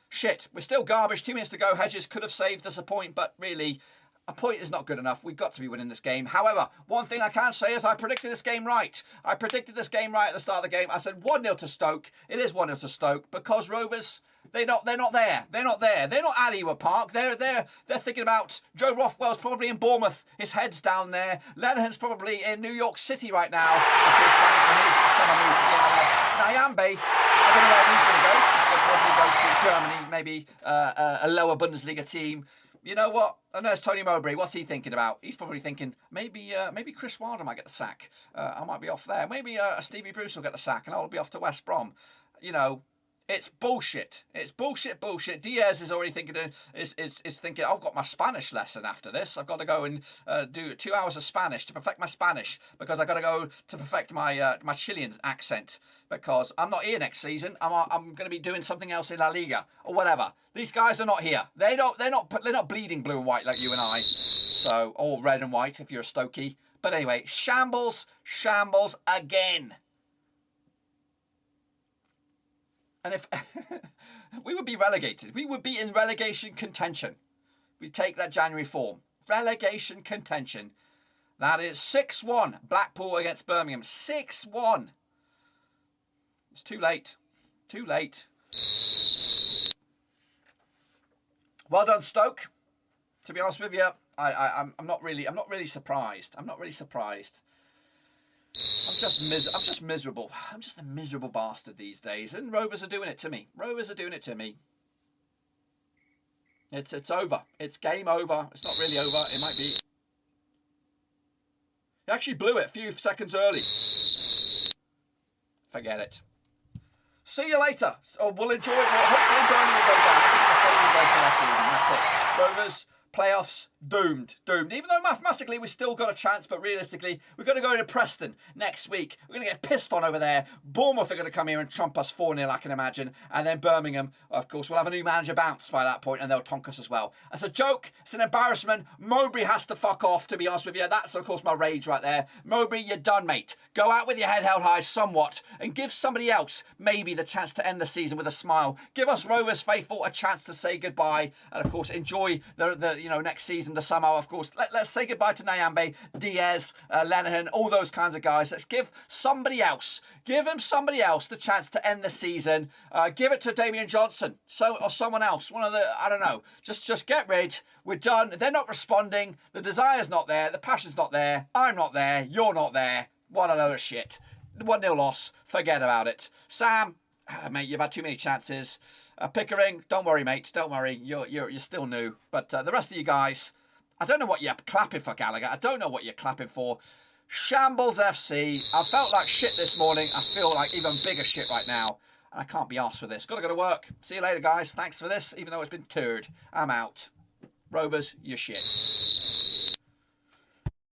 shit, we're still garbage. 2 minutes to go. Hedges could have saved us a point, but really, a point is not good enough. We've got to be winning this game. However, one thing I can say is I predicted this game right. I predicted this game right at the start of the game. I said 1-0 to Stoke. It is 1-0 to Stoke because Rovers, they're not there. They're not there. They're not at Ewood Park. They're thinking about Joe Rothwell's probably in Bournemouth. His head's down there. Lenihan's probably in New York City right now. Of course, planning for his summer move to the MLS. Nyambe, I don't know where he's going to go. He's going to probably go to Germany, maybe a lower Bundesliga team. You know what? And there's Tony Mowbray. What's he thinking about? He's probably thinking maybe Chris Wilder might get the sack. I might be off there. Maybe Stevie Bruce will get the sack, and I'll be off to West Brom. You know, it's bullshit. It's bullshit. Diaz is already thinking is thinking I've got my Spanish lesson after this. I've got to go and do 2 hours of Spanish to perfect my Spanish because I've got to go to perfect my my Chilean accent because I'm not here next season. I'm going to be doing something else in La Liga or whatever. These guys are not here. They're not bleeding blue and white like you and I. So or red and white if you're a Stokey. But anyway, shambles again. And if we would be relegated, we would be in relegation contention. We take that January form. Relegation contention. That is 6-1. Blackpool against Birmingham. 6-1. It's too late. Too late. Well done, Stoke. To be honest with you, I'm not really surprised. I'm not really surprised. I'm just miserable. I'm just a miserable bastard these days, and Rovers are doing it to me. Rovers are doing it to me. It's over. It's game over. It's not really over. It might be. He actually blew it a few seconds early. Forget it. See you later. We'll enjoy it. Hopefully Burnley will go down. That could be the saving grace of last season. That's it. Rovers, playoffs, doomed. Even though mathematically we've still got a chance, but realistically, we're going to go to Preston next week. We're going to get pissed on over there. Bournemouth are going to come here and trump us 4-0, I can imagine. And then Birmingham, of course, we'll have a new manager bounce by that point, and they'll tonk us as well. It's a joke. It's an embarrassment. Mowbray has to fuck off, to be honest with you. That's, of course, my rage right there. Mowbray, you're done, mate. Go out with your head held high somewhat and give somebody else maybe the chance to end the season with a smile. Give us Rovers faithful a chance to say goodbye and, of course, enjoy the next season, the summer, of course. Let's say goodbye to Nyambe, Diaz, Lenihan, all those kinds of guys. Let's give somebody else, the chance to end the season. Give it to Damian Johnson, or someone else. One of the, I don't know. Just get rid. We're done. They're not responding. The desire's not there. The passion's not there. I'm not there. You're not there. What a load of shit. 1-0 loss. Forget about it. Sam, mate, you've had too many chances. Pickering, don't worry, mate. Don't worry. You're still new. But the rest of you guys, I don't know what you're clapping for, Gallagher. I don't know what you're clapping for. Shambles FC. I felt like shit this morning. I feel like even bigger shit right now. And I can't be arsed for this. Got to go to work. See you later, guys. Thanks for this, even though it's been turd. I'm out. Rovers, you're shit.